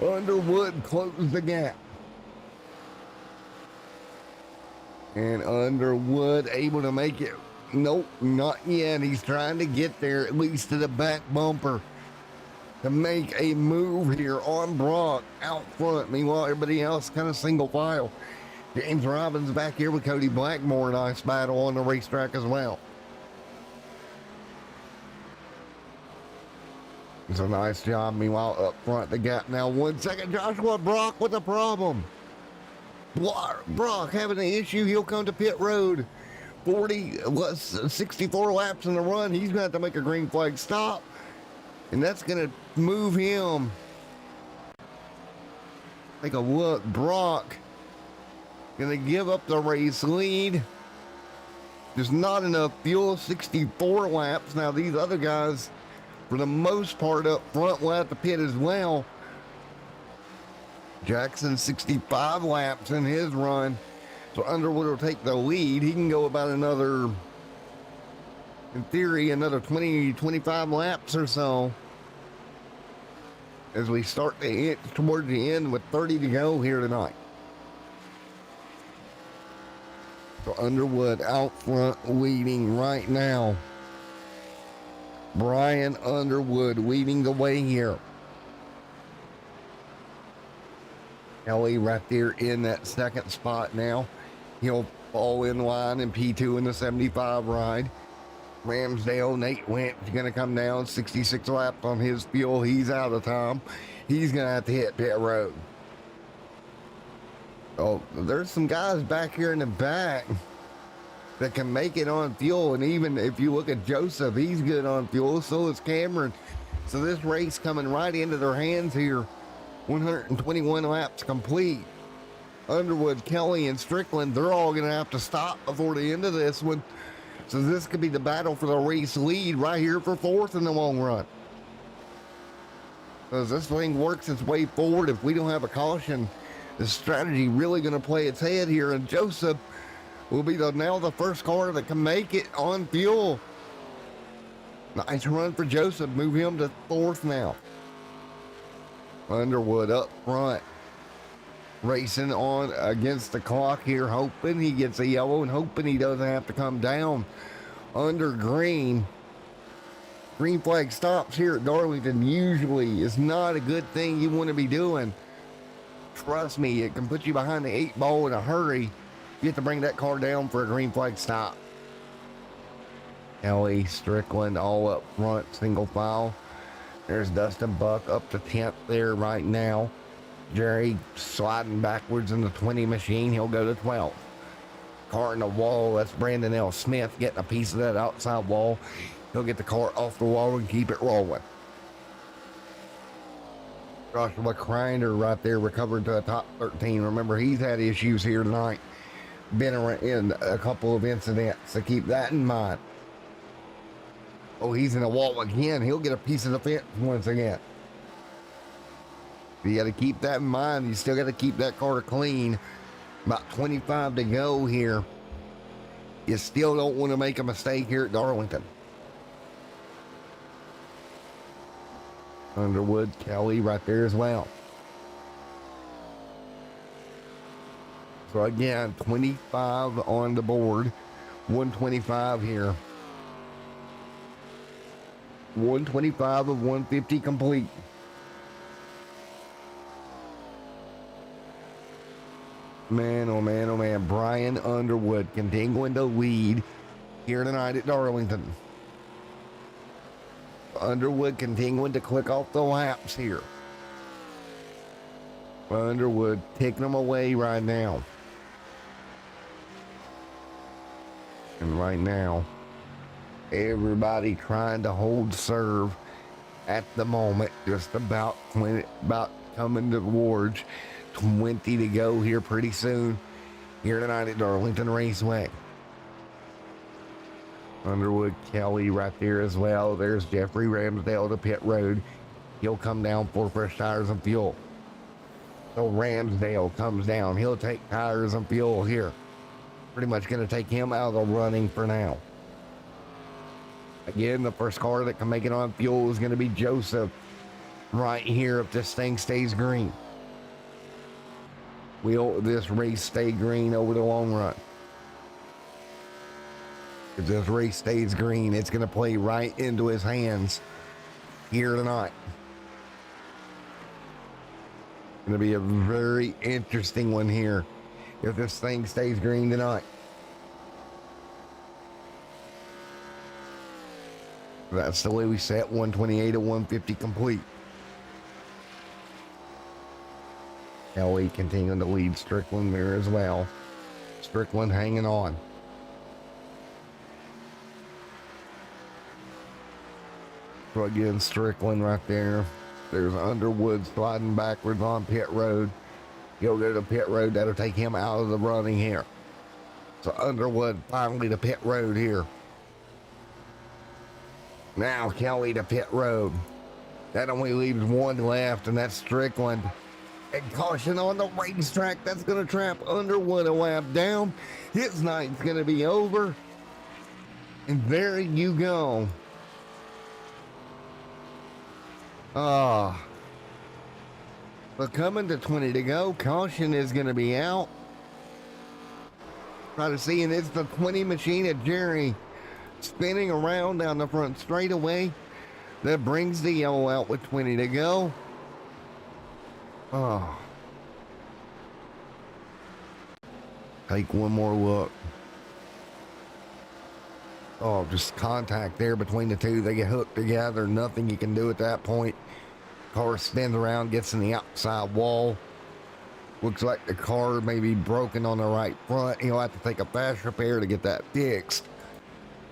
Underwood closed the gap. And Underwood able to make it. Nope, not yet. He's trying to get there, at least to the back bumper, to make a move here on Brock out front. Meanwhile, everybody else kind of single file. James Robbins back here with Cody Blackmore. Nice battle on the racetrack as well. It's a nice job. Meanwhile, up front, the gap now 1 second. Joshua Brock with a problem. Brock having an issue. He'll come to pit road. 64 laps in the run. He's going to have to make a green flag stop. And that's going to move him. Take a look. Brock going to give up the race lead. There's not enough fuel. 64 laps. Now these other guys, for the most part, up front will have to pit as well. Jackson 65 laps in his run. So Underwood will take the lead. He can go about another, in theory, another 20, 25 laps or so. As we start to hit toward the end with 30 to go here tonight. So Underwood out front leading right now. Brian Underwood leading the way here. Kelly right there in that second spot now. He'll fall in line in P2 in the 75 ride. Ramsdale, Nate Lynch going to come down 66 laps on his fuel. He's out of time. He's going to have to hit pit road. Oh, there's some guys back here in the back that can make it on fuel. And even if you look at Joseph, he's good on fuel. So is Cameron. So this race coming right into their hands here. 121 laps complete. Underwood, Kelly, and Strickland, they're all going to have to stop before the end of this one. So this could be the battle for the race lead right here for fourth in the long run. As this thing works its way forward, if we don't have a caution, the strategy really going to play its head here. And Joseph will be now the first car that can make it on fuel. Nice run for Joseph. Move him to fourth now. Underwood up front, racing on against the clock here, hoping he gets a yellow and hoping he doesn't have to come down under green. Green flag stops here at Darlington usually is not a good thing you want to be doing. Trust me, it can put you behind the 8 ball in a hurry. You have to bring that car down for a green flag stop. Ellie Strickland all up front, single file. There's Dustin Buck up to 10th there right now. Jerry sliding backwards in the 20 machine. He'll go to 12th. Car in the wall. That's Brandon L. Smith getting a piece of that outside wall. He'll get the car off the wall and keep it rolling. Joshua Kreiner right there recovered to a top 13. Remember, he's had issues here tonight. Been in a couple of incidents, so keep that in mind. Oh, he's in the wall again. He'll get a piece of the fence once again. You got to keep that in mind. You still got to keep that car clean. About 25 to go here. You still don't want to make a mistake here at Darlington. Underwood, Kelly right there as well. So again, 25 on the board. 125 here. 125 of 150 complete. Man, oh man, oh man. Brian Underwood continuing to lead here tonight at Darlington. Underwood continuing to click off the laps here. Underwood taking them away right now. And right now, everybody trying to hold serve at the moment. Just about coming towards 20 to go here pretty soon. Here tonight at Darlington Raceway. Underwood, Kelly right there as well. There's Jeffrey Ramsdale to pit road. He'll come down for fresh tires and fuel. So Ramsdale comes down. He'll take tires and fuel here. Pretty much going to take him out of the running for now. Again, the first car that can make it on fuel is going to be Joseph right here if this thing stays green. Will this race stay green over the long run? If this race stays green, it's going to play right into his hands here tonight. Going to be a very interesting one here if this thing stays green tonight. That's the way we set 128 to 150 complete. Ellie continuing to lead Strickland there as well. Strickland hanging on. So again, Strickland right there. There's Underwood sliding backwards on pit road. He'll go to pit road. That'll take him out of the running here. So Underwood finally to pit road here. Now Kelly to pit road. That only leaves one left, and that's Strickland. And caution on the racetrack. That's going to trap Underwood a lap down. His night's going to be over. And there you go. But coming to 20 to go, caution is going to be out. Try to see, and it's the 20 machine of Jerry spinning around down the front straightaway. That brings the yellow out with 20 to go. Take one more look. Just contact there between the two. They get hooked together. Nothing you can do at that point. Car spins around, gets in the outside wall. Looks like the car may be broken on the right front. He'll have to take a fast repair to get that fixed.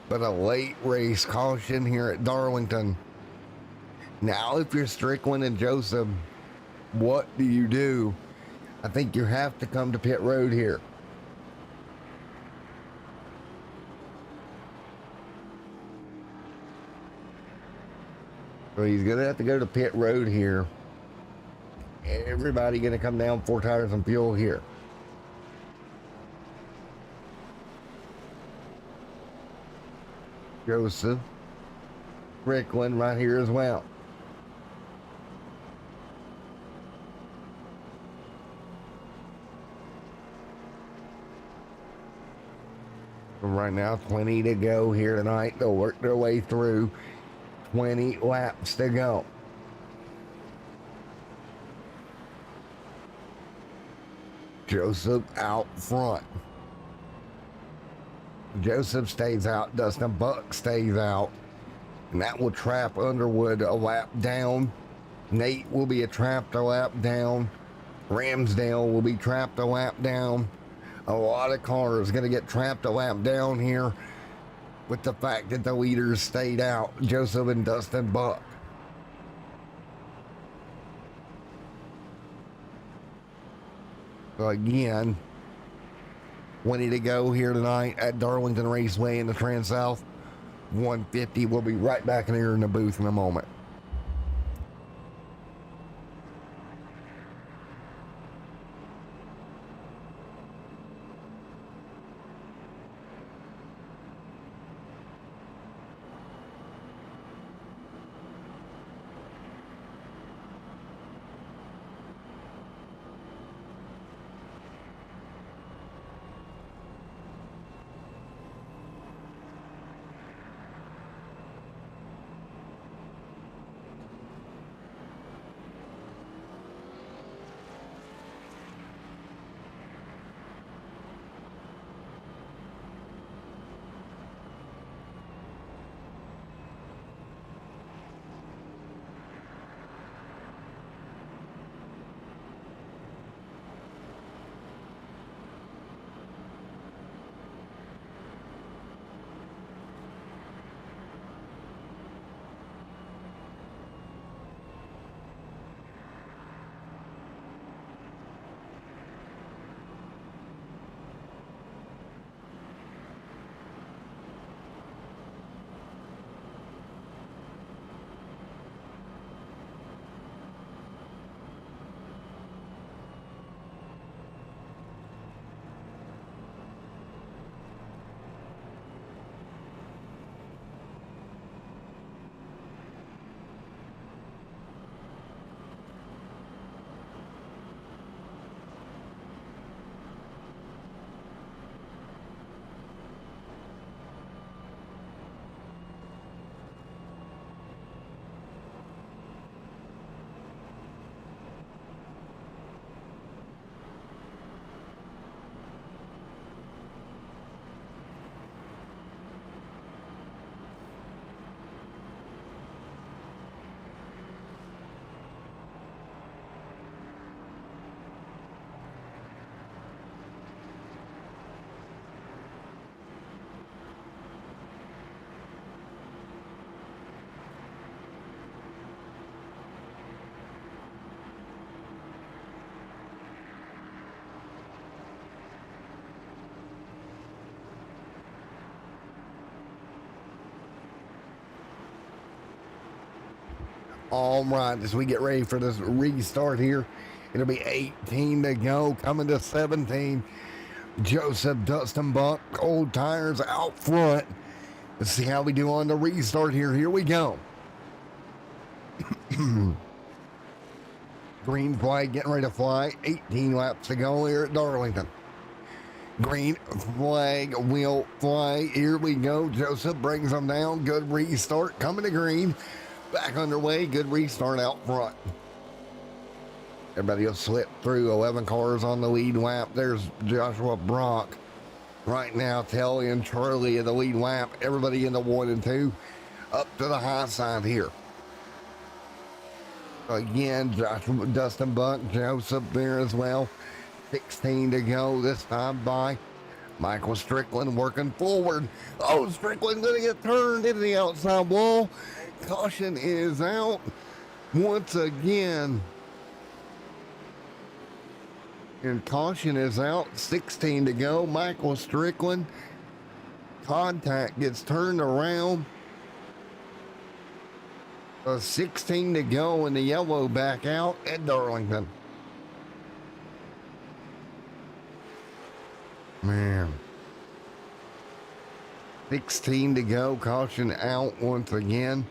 But a late race caution here at Darlington. Now, if you're Strickland and Joseph, what do you do? I think you have to come to pit road here. So he's going to have to go to pit road here. Everybody going to come down 4 tires and fuel here. Joseph. Strickland right here as well. Right now, 20 to go here tonight. They'll work their way through. 20 laps to go. Joseph out front. Joseph stays out. Dustin Buck stays out. And that will trap Underwood a lap down. Nate will be trapped a lap down. Ramsdale will be trapped a lap down. A lot of cars going to get trapped a lap down here with the fact that the leaders stayed out, Joseph and Dustin Buck. So again, 20 to go here tonight at Darlington Raceway in the Transouth. 150. We'll be right back in here in the booth in a moment. All right, as we get ready for this restart here, it'll be 18 to go, coming to 17. Joseph, Dustin Buck, old tires out front. Let's see how we do on the restart here. Here we go. Green flag getting ready to fly. 18 laps to go here at Darlington. Green flag will fly. Here we go. Joseph brings them down. Good restart. Coming to green. Back underway. Good restart out front. Everybody will slip through. 11 cars on the lead lap. There's Joshua Brock. Right now, Telly and Charlie in the lead lap. Everybody in the 1 and 2. Up to the high side here. Again, Joshua, Dustin Buck, Joseph there as well. 16 to go this time by Michael Strickland working forward. Oh, Strickland going to get turned into the outside wall. Caution is out once again. And caution is out. 16 to go. Michael Strickland. Contact gets turned around. 16 to go and the yellow back out at Darlington. Man. 16 to go. Caution out once again.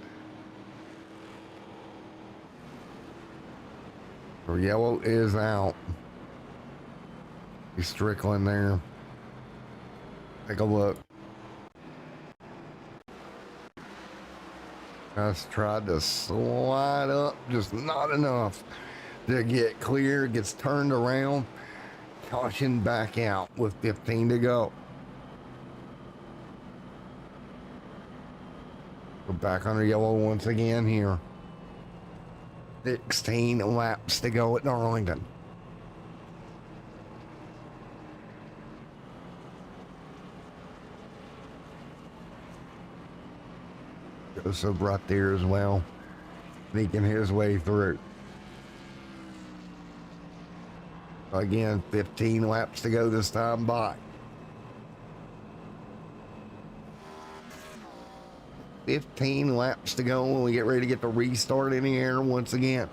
The yellow is out. He's Strickland there. Take a look. Just tried to slide up, just not enough to get clear. Gets turned around. Caution back out with 15 to go. We're back under yellow once again here. 16 laps to go at Darlington. Joseph right there as well, sneaking his way through. Again, 15 laps to go this time by. 15 laps to go when we get ready to get the restart in the air once again.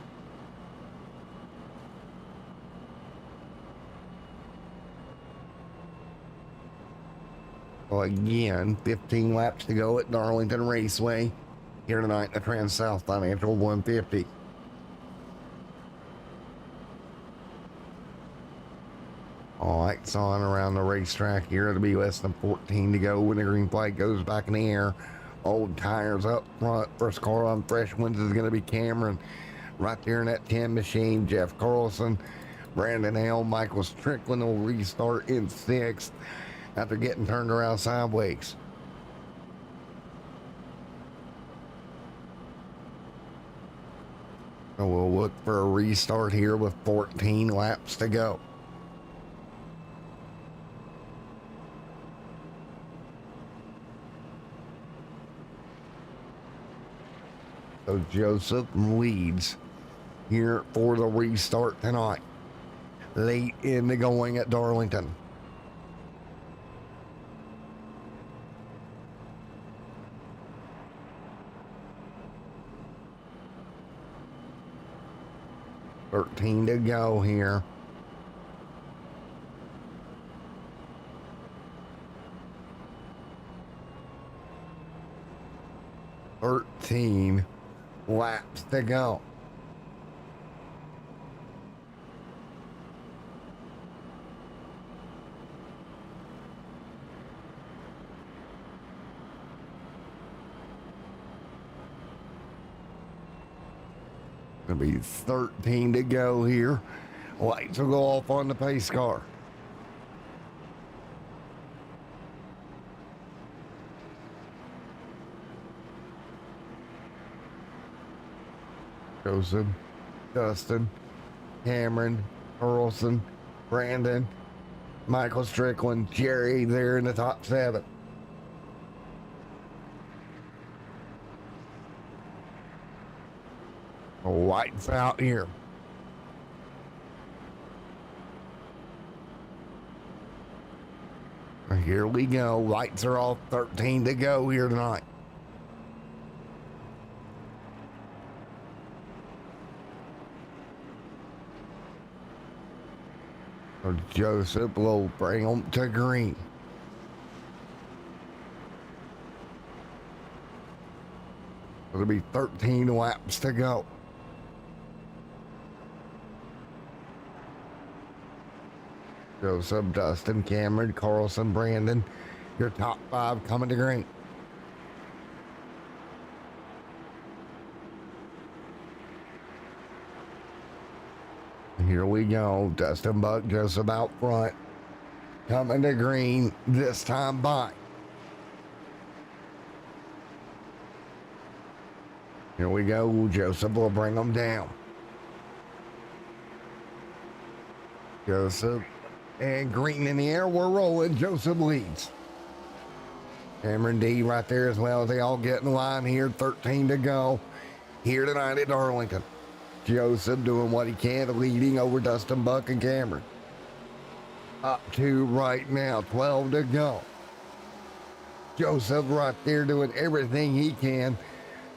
Well, again, 15 laps to go at Darlington Raceway here tonight in the Transouth Financial 150. All lights on around the racetrack here. It'll be less than 14 to go when the green flag goes back in the air. Old tires up front. First car on fresh ones is going to be Cameron. Right there in that 10 machine, Jeff Carlson. Brandon Hale, Michael Strickland will restart in 6th after getting turned around sideways. So we'll look for a restart here with 14 laps to go. So Joseph leads here for the restart tonight. Late in the going at Darlington. $13 to go here. $13 laps to go. Gonna be 13 to go here. Lights will go off on the pace car. Joseph, Dustin, Cameron, Carlson, Brandon, Michael Strickland, Jerry there in the top 7. Lights out here. Here we go. Lights are off. 13 to go here tonight. So Joseph will bring them to green. It'll be 13 laps to go. Joseph, Dustin, Cameron, Carlson, Brandon, your top 5 coming to green. Here we go. Dustin Buck, Joseph out front. Coming to green this time by. Here we go. Joseph will bring them down. Joseph and green in the air. We're rolling. Joseph leads. Cameron D right there as well as they all get in line here. 13 to go here tonight at Darlington. Joseph doing what he can, leading over Dustin Buck and Cameron. Up to right now, 12 to go. Joseph right there doing everything he can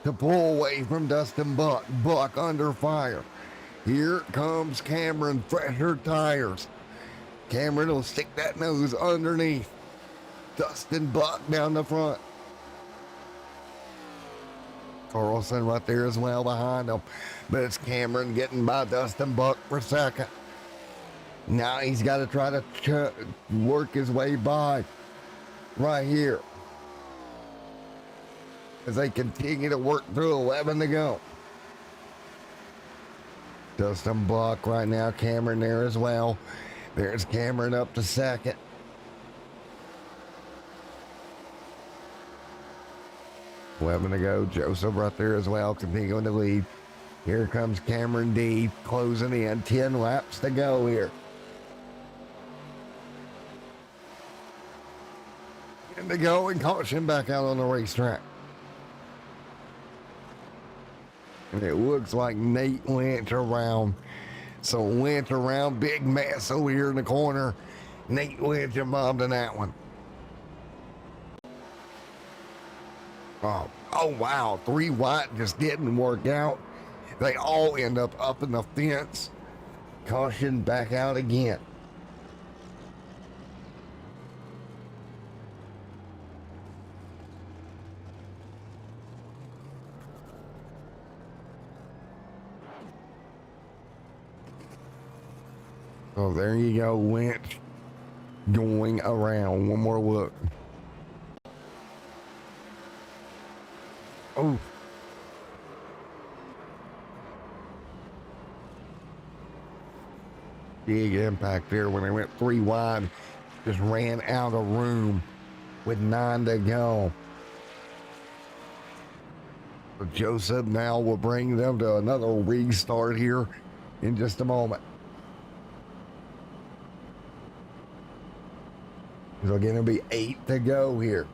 to pull away from Dustin Buck. Buck under fire. Here comes Cameron, fresher tires. Cameron will stick that nose underneath. Dustin Buck down the front. Carlson right there as well behind him. But it's Cameron getting by Dustin Buck for second. Now he's got to try to work his way by right here. as they continue to work through 11 to go. Dustin Buck right now, Cameron there as well. There's Cameron up to second. $11 to go. Joseph right there as well, continuing to lead. Here comes Cameron D closing in. 10 laps to go here. And to go, and caution back out on the racetrack. And it looks like Nate went around. So went around, big mess over here in the corner. Nate Lynch involved in that one. Oh wow, 3 white just didn't work out. They all end up in the fence. Caution back out again. So there you go, Lynch going around. One more look. Oh. Big impact there when they went 3 wide. Just ran out of room with 9 to go. So Joseph now will bring them to another restart here in just a moment. So again, it'll be 8 to go here.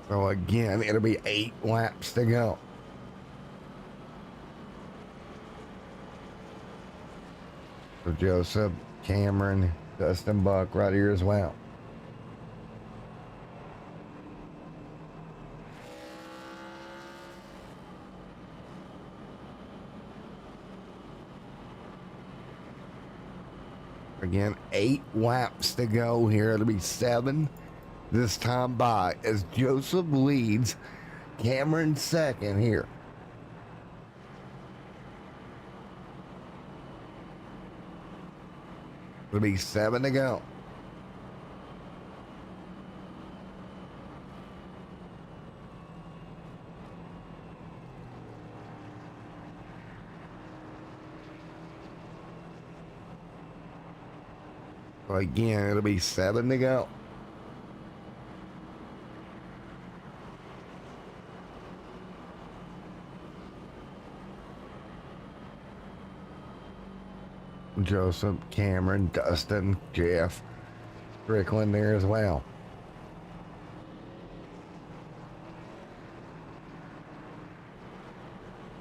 So again, it'll be 8 laps to go. So Joseph, Cameron, Dustin Buck right here as well. Again, 8 laps to go here. It'll be 7 this time by as Joseph leads, Cameron second here. It'll be 7 to go. So again, it'll be 7 to go. Joseph, Cameron, Dustin, Jeff, Strickland there as well.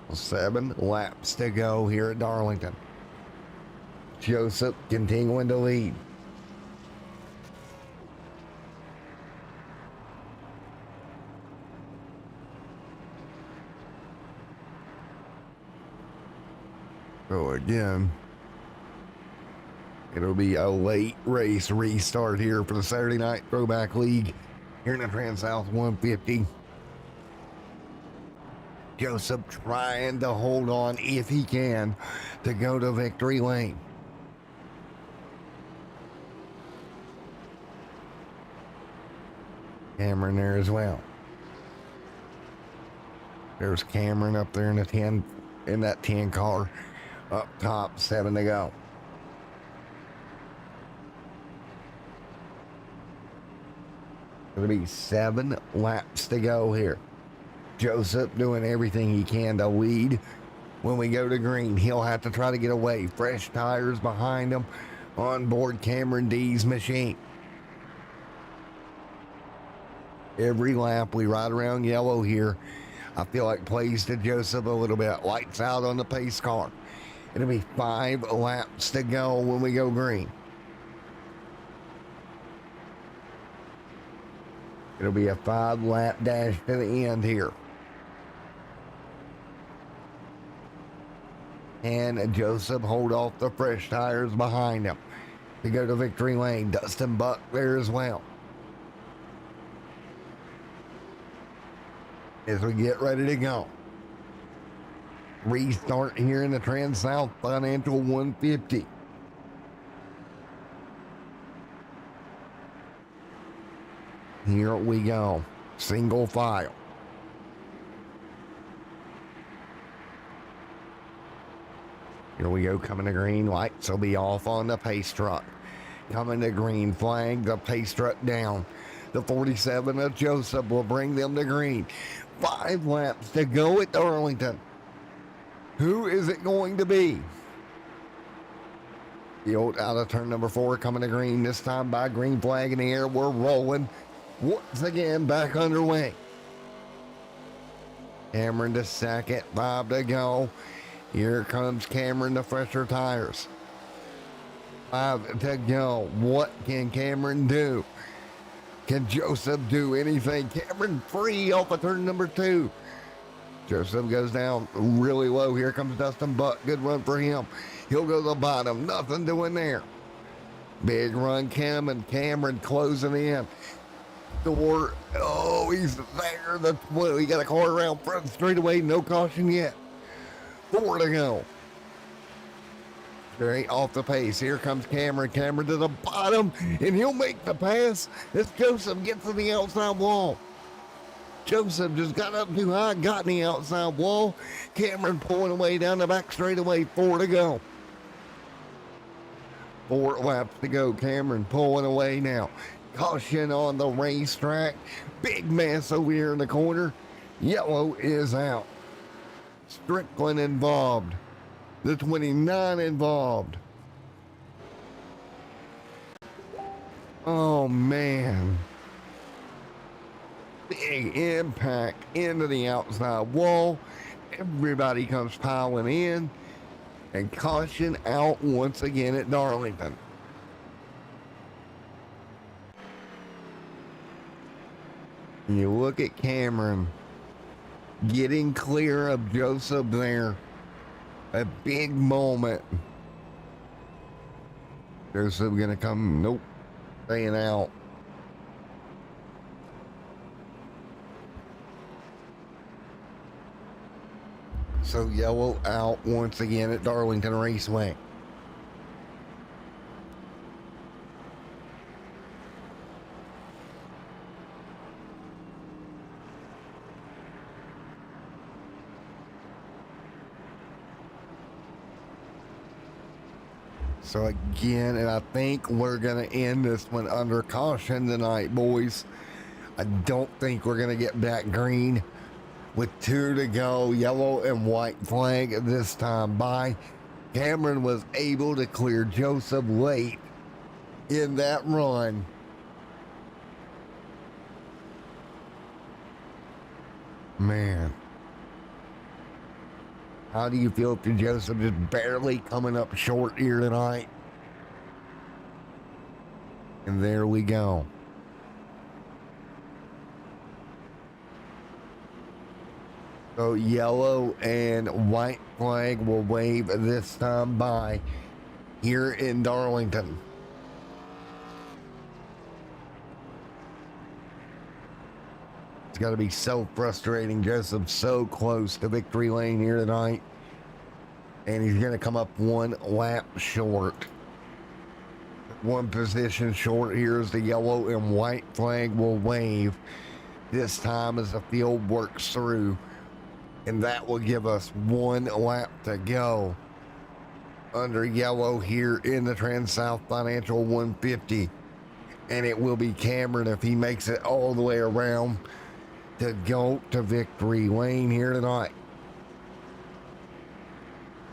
Well, 7 laps to go here at Darlington. Joseph continuing to lead. So again, it'll be a late race restart here for the Saturday Night Throwback League here in the Transouth 150. Joseph trying to hold on, if he can, to go to victory lane. Cameron there as well. There's Cameron up there in the 10, in that 10 car. Up top, 7 to go. It'll be 7 laps to go here. Joseph doing everything he can to lead. When we go to green, he'll have to try to get away. Fresh tires behind him on board Cameron D's machine. Every lap we ride around yellow here, I feel like plays to Joseph a little bit. Lights out on the pace car. It'll be 5 laps to go when we go green. It'll be a 5-lap dash to the end here. And Joseph hold off the fresh tires behind him to go to victory lane. Dustin Buck there as well. As we get ready to go. Restart here in the Transouth Financial 150. Here we go. Single file. Here we go, coming to green, lights will be off on the pace truck. Coming to green, flag the pace truck down. The 47 of Joseph will bring them to green. 5 laps to go at Darlington. Who is it going to be? Field out of turn number 4, coming to green, this time by green flag in the air. We're rolling once again, back underway. Cameron to second, 5 to go. Here comes Cameron to fresher tires. 5 to go. What can Cameron do? Can Joseph do anything? Cameron free off of turn number 2. Joseph goes down really low. Here comes Dustin Buck. Good run for him. He'll go to the bottom. Nothing doing there. Big run, Cameron closing in. Door. Oh, he's there. He got a car around front straightaway. No caution yet. 4 to go. Straight off the pace. Here comes Cameron. Cameron to the bottom, and he'll make the pass as Joseph gets to the outside wall. Joseph just got up too high, got in the outside wall. Cameron pulling away down the back straightaway. 4 to go. 4 laps to go. Cameron pulling away now. Caution on the racetrack. Big mess over here in the corner. Yellow is out. Strickland involved. The 29 involved. Oh, man. Big impact into the outside wall. Everybody comes piling in. And caution out once again at Darlington. You look at Cameron getting clear of Joseph there. A big moment. Joseph gonna come, nope, staying out. So yellow out once again at Darlington Raceway. So again, and I think we're going to end this one under caution tonight, boys. I don't think we're going to get back green with 2 to go. Yellow and white flag this time by. Cameron was able to clear Joseph late in that run. Man. How do you feel if Joseph just barely coming up short here tonight? And there we go. So yellow and white flag will wave this time by here in Darlington. It's got to be so frustrating. Joseph so close to victory lane here tonight. And he's going to come up 1 lap short. 1 position short. Here's the yellow and white flag will wave this time as the field works through. And that will give us 1 lap to go under yellow here in the Transouth Financial 150. And it will be Cameron if he makes it all the way around to go to victory lane here tonight.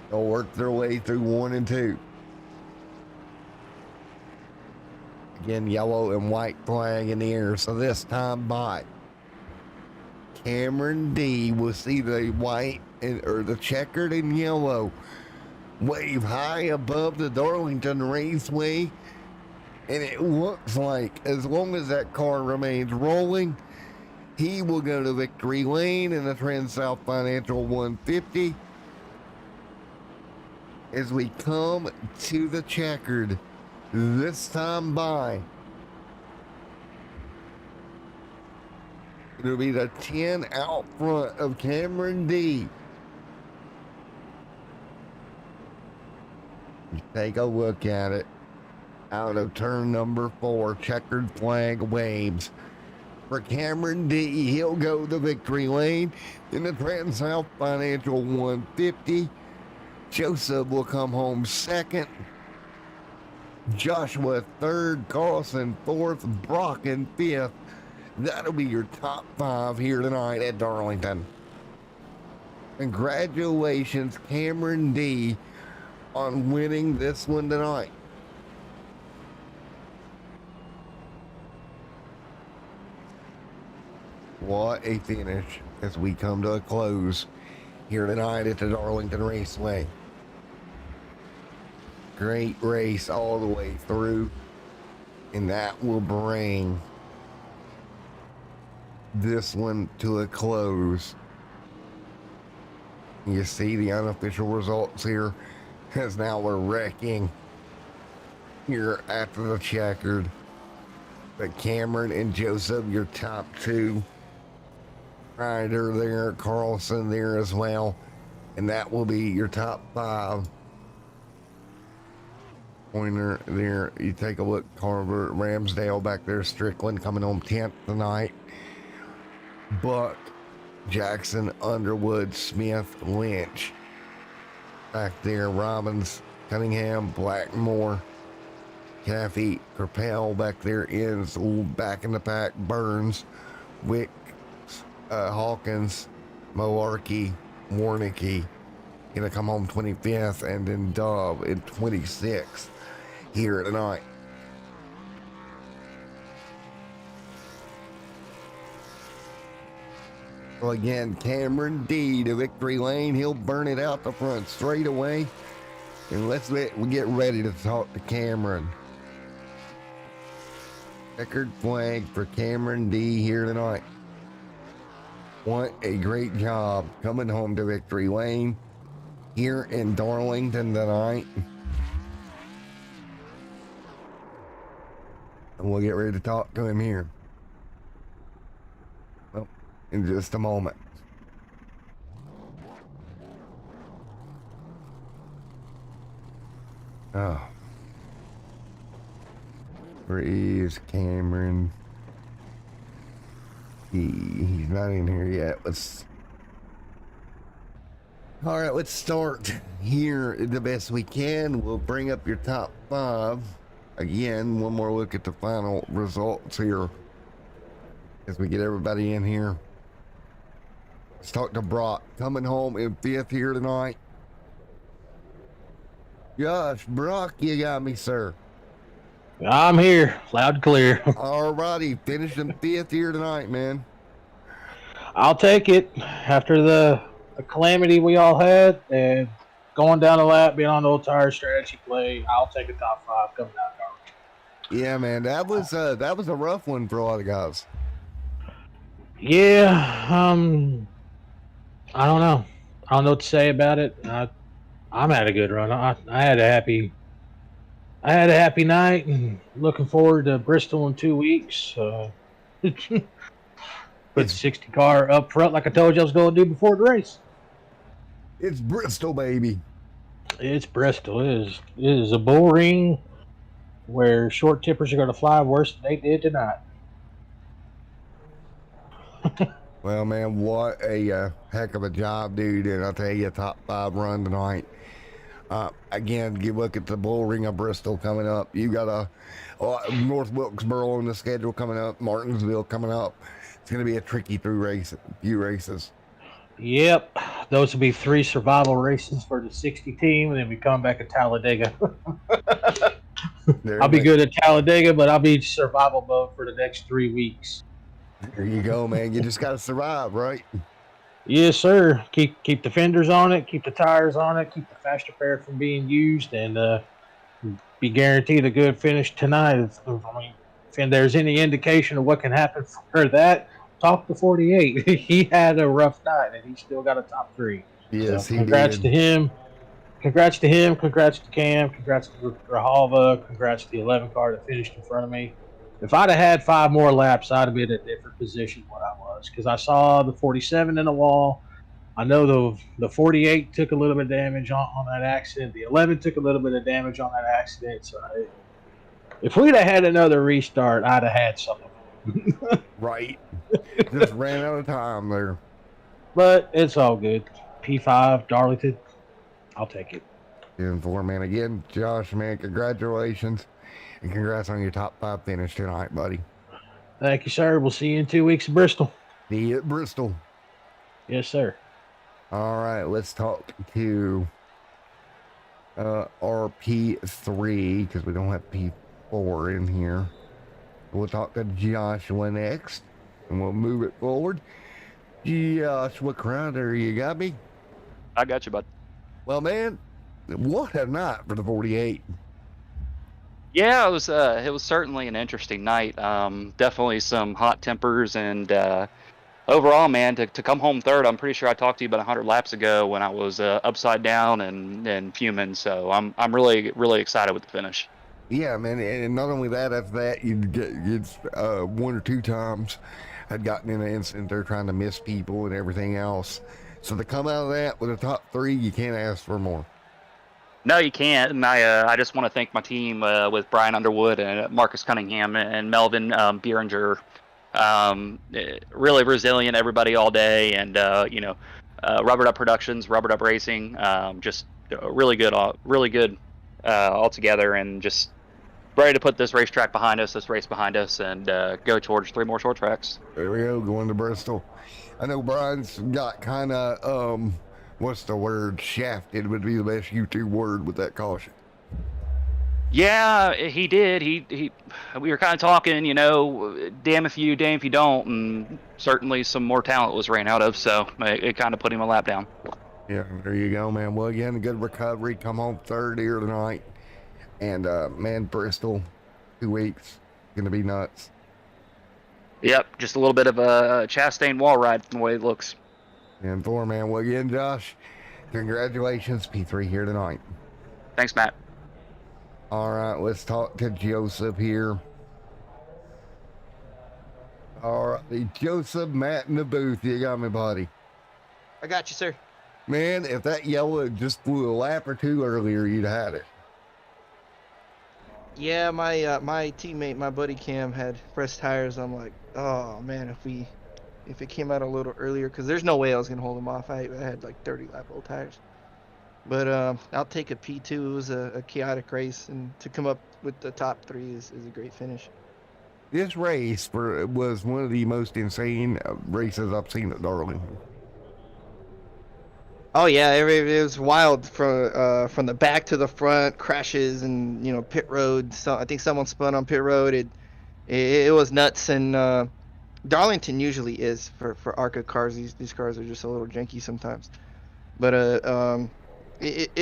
They'll work their way through 1 and 2. Again, yellow and white flag in the air. So this time by Cameron D will see the white or the checkered and yellow wave high above the Darlington Raceway. And it looks like as long as that car remains rolling, he will go to victory lane in the Transouth Financial 150 as we come to the checkered this time by. It'll be the 10 out front of Cameron D. take a look at it. Out of turn number 4, checkered flag waves. For Cameron D, he'll go the victory lane in the Transouth Financial 150. Joseph will come home second. Joshua third, Carlson fourth, Brock in fifth. That'll be your top 5 here tonight at Darlington. Congratulations, Cameron D, on winning this one tonight. What a finish as we come to a close here tonight at the Darlington Raceway. Great race all the way through, and that will bring this one to a close. You see the unofficial results here, as now we're wrecking here after the checkered. But Cameron and Joseph, your top 2. Ryder there, Carlson there as well, and that will be your top 5. Pointer there, you take a look, Carver, Ramsdale back there, Strickland coming home 10th tonight. Buck, Jackson, Underwood, Smith, Lynch back there, Robbins, Cunningham, Blackmore, Caffey, Capel back there, Inns back in the pack, Burns, Wick, Hawkins, Molarkey, Warnicki gonna come home 25th, and then Dove in 26th here tonight. Well, again, Cameron D to victory lane. He'll burn it out the front straight away. And we get ready to talk to Cameron. Checkered flag for Cameron D here tonight. What a great job coming home to victory lane here in Darlington tonight. And we'll get ready to talk to him here. Well, in just a moment. Oh. Where is Cameron? He's not in here yet. All right, let's start here the best we can. We'll bring up your top 5. Again, one more look at the final results here as we get everybody in here. Let's talk to Brock, coming home in 5th here tonight. Josh, Brock, you got me, sir. I'm here, loud and clear. All righty, finishing 5th here tonight, man. I'll take it after the calamity we all had and going down the lap, being on the old tire strategy play. I'll take a top 5 coming out of Darlington. Yeah, man, that was a rough one for a lot of guys. Yeah, I don't know. I don't know what to say about it. I'm had a good run. I had a happy night, and looking forward to Bristol in 2 weeks. Put 60 car up front like I told you I was going to do before the race. It's Bristol, baby. It's Bristol. It is a bull ring where short tippers are going to fly worse than they did tonight. Well, man, what a heck of a job, dude. And I'll tell you, a top 5 run tonight. Again, you look at the bull ring of Bristol coming up. You got North Wilkesboro on the schedule coming up, Martinsville coming up. It's going to be a tricky few races. Yep. Those will be 3 survival races for the 60 team, and then we come back to Talladega. I'll be good at Talladega, but I'll be survival mode for the next 3 weeks. There you go, man. You just got to survive, right? Yes, sir. Keep the fenders on it, keep the tires on it, keep the fast repair from being used, and be guaranteed a good finish tonight. If there's any indication of what can happen for that, talk to 48. He had a rough night, and he still got a top 3. Yes, so he congrats did. to him. Congrats to him. Congrats to Cam. Congrats to Rahalva. Congrats to the 11 car that finished in front of me. If I'd have had 5 more laps, I'd have been in a different position than what I was, because I saw the 47 in the wall. I know the 48 took a little bit of damage on that accident. The 11 took a little bit of damage on that accident. So if we'd have had another restart, I'd have had some of them. Right. Just ran out of time there. But it's all good. P5, Darlington, I'll take it. And four, man. Again, Josh, man, congratulations. And congrats on your top 5 finish tonight, buddy. Thank you, sir. We'll see you in 2 weeks in Bristol. See you at Bristol. Yes, sir. All right, let's talk to RP3 because we don't have P4 in here. We'll talk to Joshua next, and we'll move it forward. Joshua Crowder, you got me? I got you, bud. Well, man, what a night for the 48. Yeah, it was certainly an interesting night. Definitely some hot tempers, and overall, man, to come home third, I'm pretty sure I talked to you about 100 laps ago when I was upside down and fuming. So I'm really, really excited with the finish. Yeah, man, and not only that, after that, it's 1 or 2 times I'd gotten in an incident there trying to miss people and everything else. So to come out of that with a top 3, you can't ask for more. No, you can't. And I just want to thank my team with Brian Underwood and Marcus Cunningham and Melvin Beeringer. Really resilient, everybody all day, and Rubbered Up Productions, Rubbered Up Racing, just really good all together, and just ready to put this race behind us, and go towards 3 more short tracks. There we go, going to Bristol. I know Brian's got kind of what's the word? Shafted would be the best YouTube word with that caution. Yeah, he did. We were kind of talking, damn if you don't, and certainly some more talent was ran out of, so it kind of put him a lap down. Yeah, there you go, man. Well, again, a good recovery. Come home third here tonight. And, man, Bristol, 2 weeks, gonna be nuts. Yep, just a little bit of a Chastain wall ride from the way it looks. And 4, man. Well, again, Josh, congratulations. P3 here tonight. Thanks, Matt. All right, let's talk to Joseph here. All right, Joseph, Matt in the booth. You got me, buddy. I got you, sir. Man, if that yellow just flew a lap or 2 earlier, you'd had it. Yeah, my teammate, my buddy Cam, had fresh tires. I'm like, oh man, if it came out a little earlier, because there's no way I was gonna hold him off. I had like 30 lap old tires. But I'll take a P2. It was a chaotic race, and to come up with the top 3 is a great finish. This race was one of the most insane races I've seen at Darlington. Oh yeah, it was wild from the back to the front, crashes and pit road. So I think someone spun on pit road. It was nuts, and Darlington usually is for ARCA cars. These cars are just a little janky sometimes, but I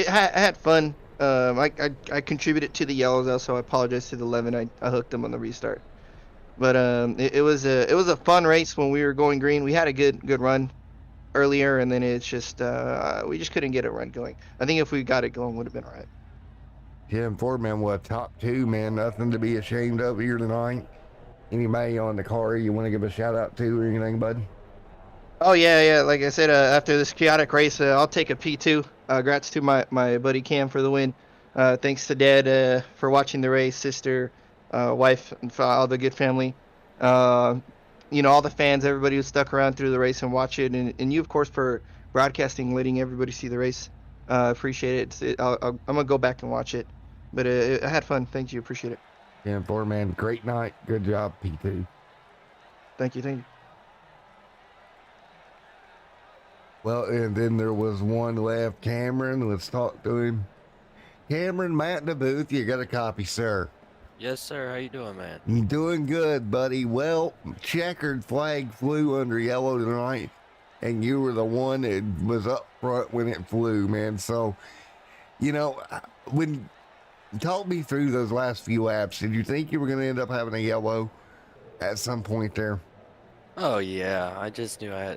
had fun. I contributed to the yellows, also. I apologize to the 11. I hooked them on the restart, but it was a fun race when we were going green. We had a good run earlier, and then it's just we just couldn't get a run going. I think if we got it going, would have been all right. Yeah, and Ford, man, what, top 2, man, nothing to be ashamed of here tonight. Anybody on the car you want to give a shout out to or anything, bud? Oh yeah. Like I said, after this chaotic race, I'll take a P2. Congrats to my buddy Cam for the win. Thanks to Dad for watching the race, sister, wife, and all the good family. All the fans, everybody who stuck around through the race and watch it, and you, of course, for broadcasting, letting everybody see the race. Appreciate it. I'm gonna go back and watch it, but I had fun. Thank you. Appreciate it. Yeah, Ford, man, great night. Good job, P2. Thank you. Well, and then there was one left, Cameron. Let's talk to him. Cameron, Matt in the booth. You got a copy, sir. Yes, sir. How you doing, man? You doing good, buddy. Well, checkered flag flew under yellow tonight, and you were the one that was up front when it flew, man. So, when talk me through those last few laps, did you think you were going to end up having a yellow at some point there? Oh yeah, I just knew I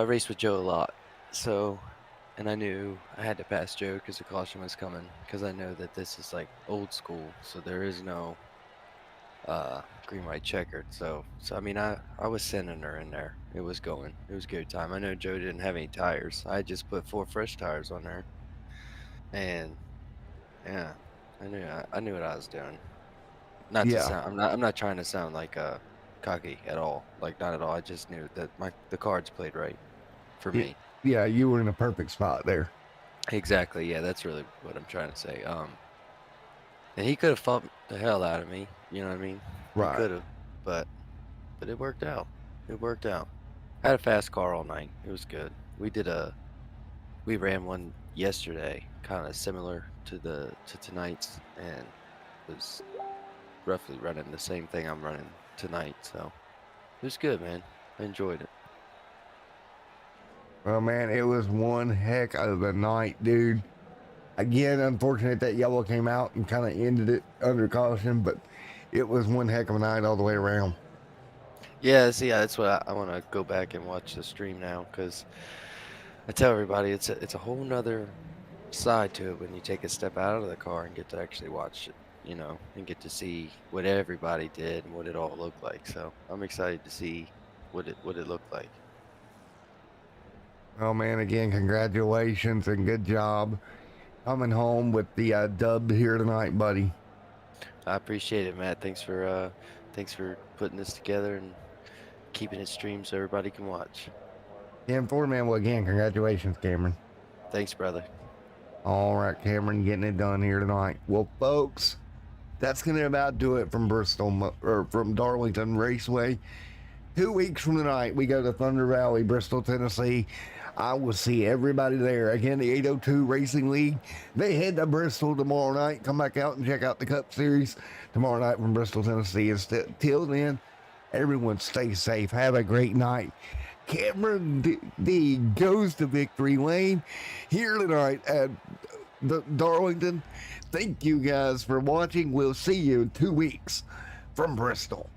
raced with Joe a lot, and I knew I had to pass Joe because the caution was coming, because I know that this is like old school, so there is no green white checkered. So I mean, I was sending her in there. It was going. It was a good time. I know Joe didn't have any tires. I just put 4 fresh tires on her, and yeah, I knew what I was doing. Not to Yeah. sound, I'm not trying to sound like cocky at all. Like not at all. I just knew that the cards played right for me. Yeah, you were in a perfect spot there. Exactly. Yeah, that's really what I'm trying to say. And he could have fought the hell out of me. You know what I mean? Right. He could have, but it worked out. It worked out. I had a fast car all night. It was good. We ran one yesterday, kind of similar to tonight's, and was roughly running the same thing I'm running tonight. So it was good, man. I enjoyed it. Well, man, it was one heck of a night, dude. Again, unfortunate that yellow came out and kind of ended it under caution, but it was one heck of a night all the way around. Yeah, see, that's what I want to go back and watch the stream now, because I tell everybody it's a whole nother side to it when you take a step out of the car and get to actually watch it, you know, and get to see what everybody did and what it all looked like. So I'm excited to see what it looked like. Oh, man, again, congratulations and good job coming home with the dub here tonight, buddy. I appreciate it, Matt. Thanks for putting this together and keeping it streamed so everybody can watch. 10-4, man. Well, again, congratulations, Cameron. Thanks, brother. All right, Cameron, getting it done here tonight. Well, folks, that's going to about do it from Bristol, or from Darlington Raceway. 2 weeks from tonight, we go to Thunder Valley, Bristol, Tennessee. I will see everybody there. Again, the 802 Racing League, they head to Bristol tomorrow night. Come back out and check out the Cup Series tomorrow night from Bristol, Tennessee. And till then, everyone stay safe. Have a great night. Cameron D goes to victory lane here tonight at the Darlington. Thank you guys for watching. We'll see you in 2 weeks from Bristol.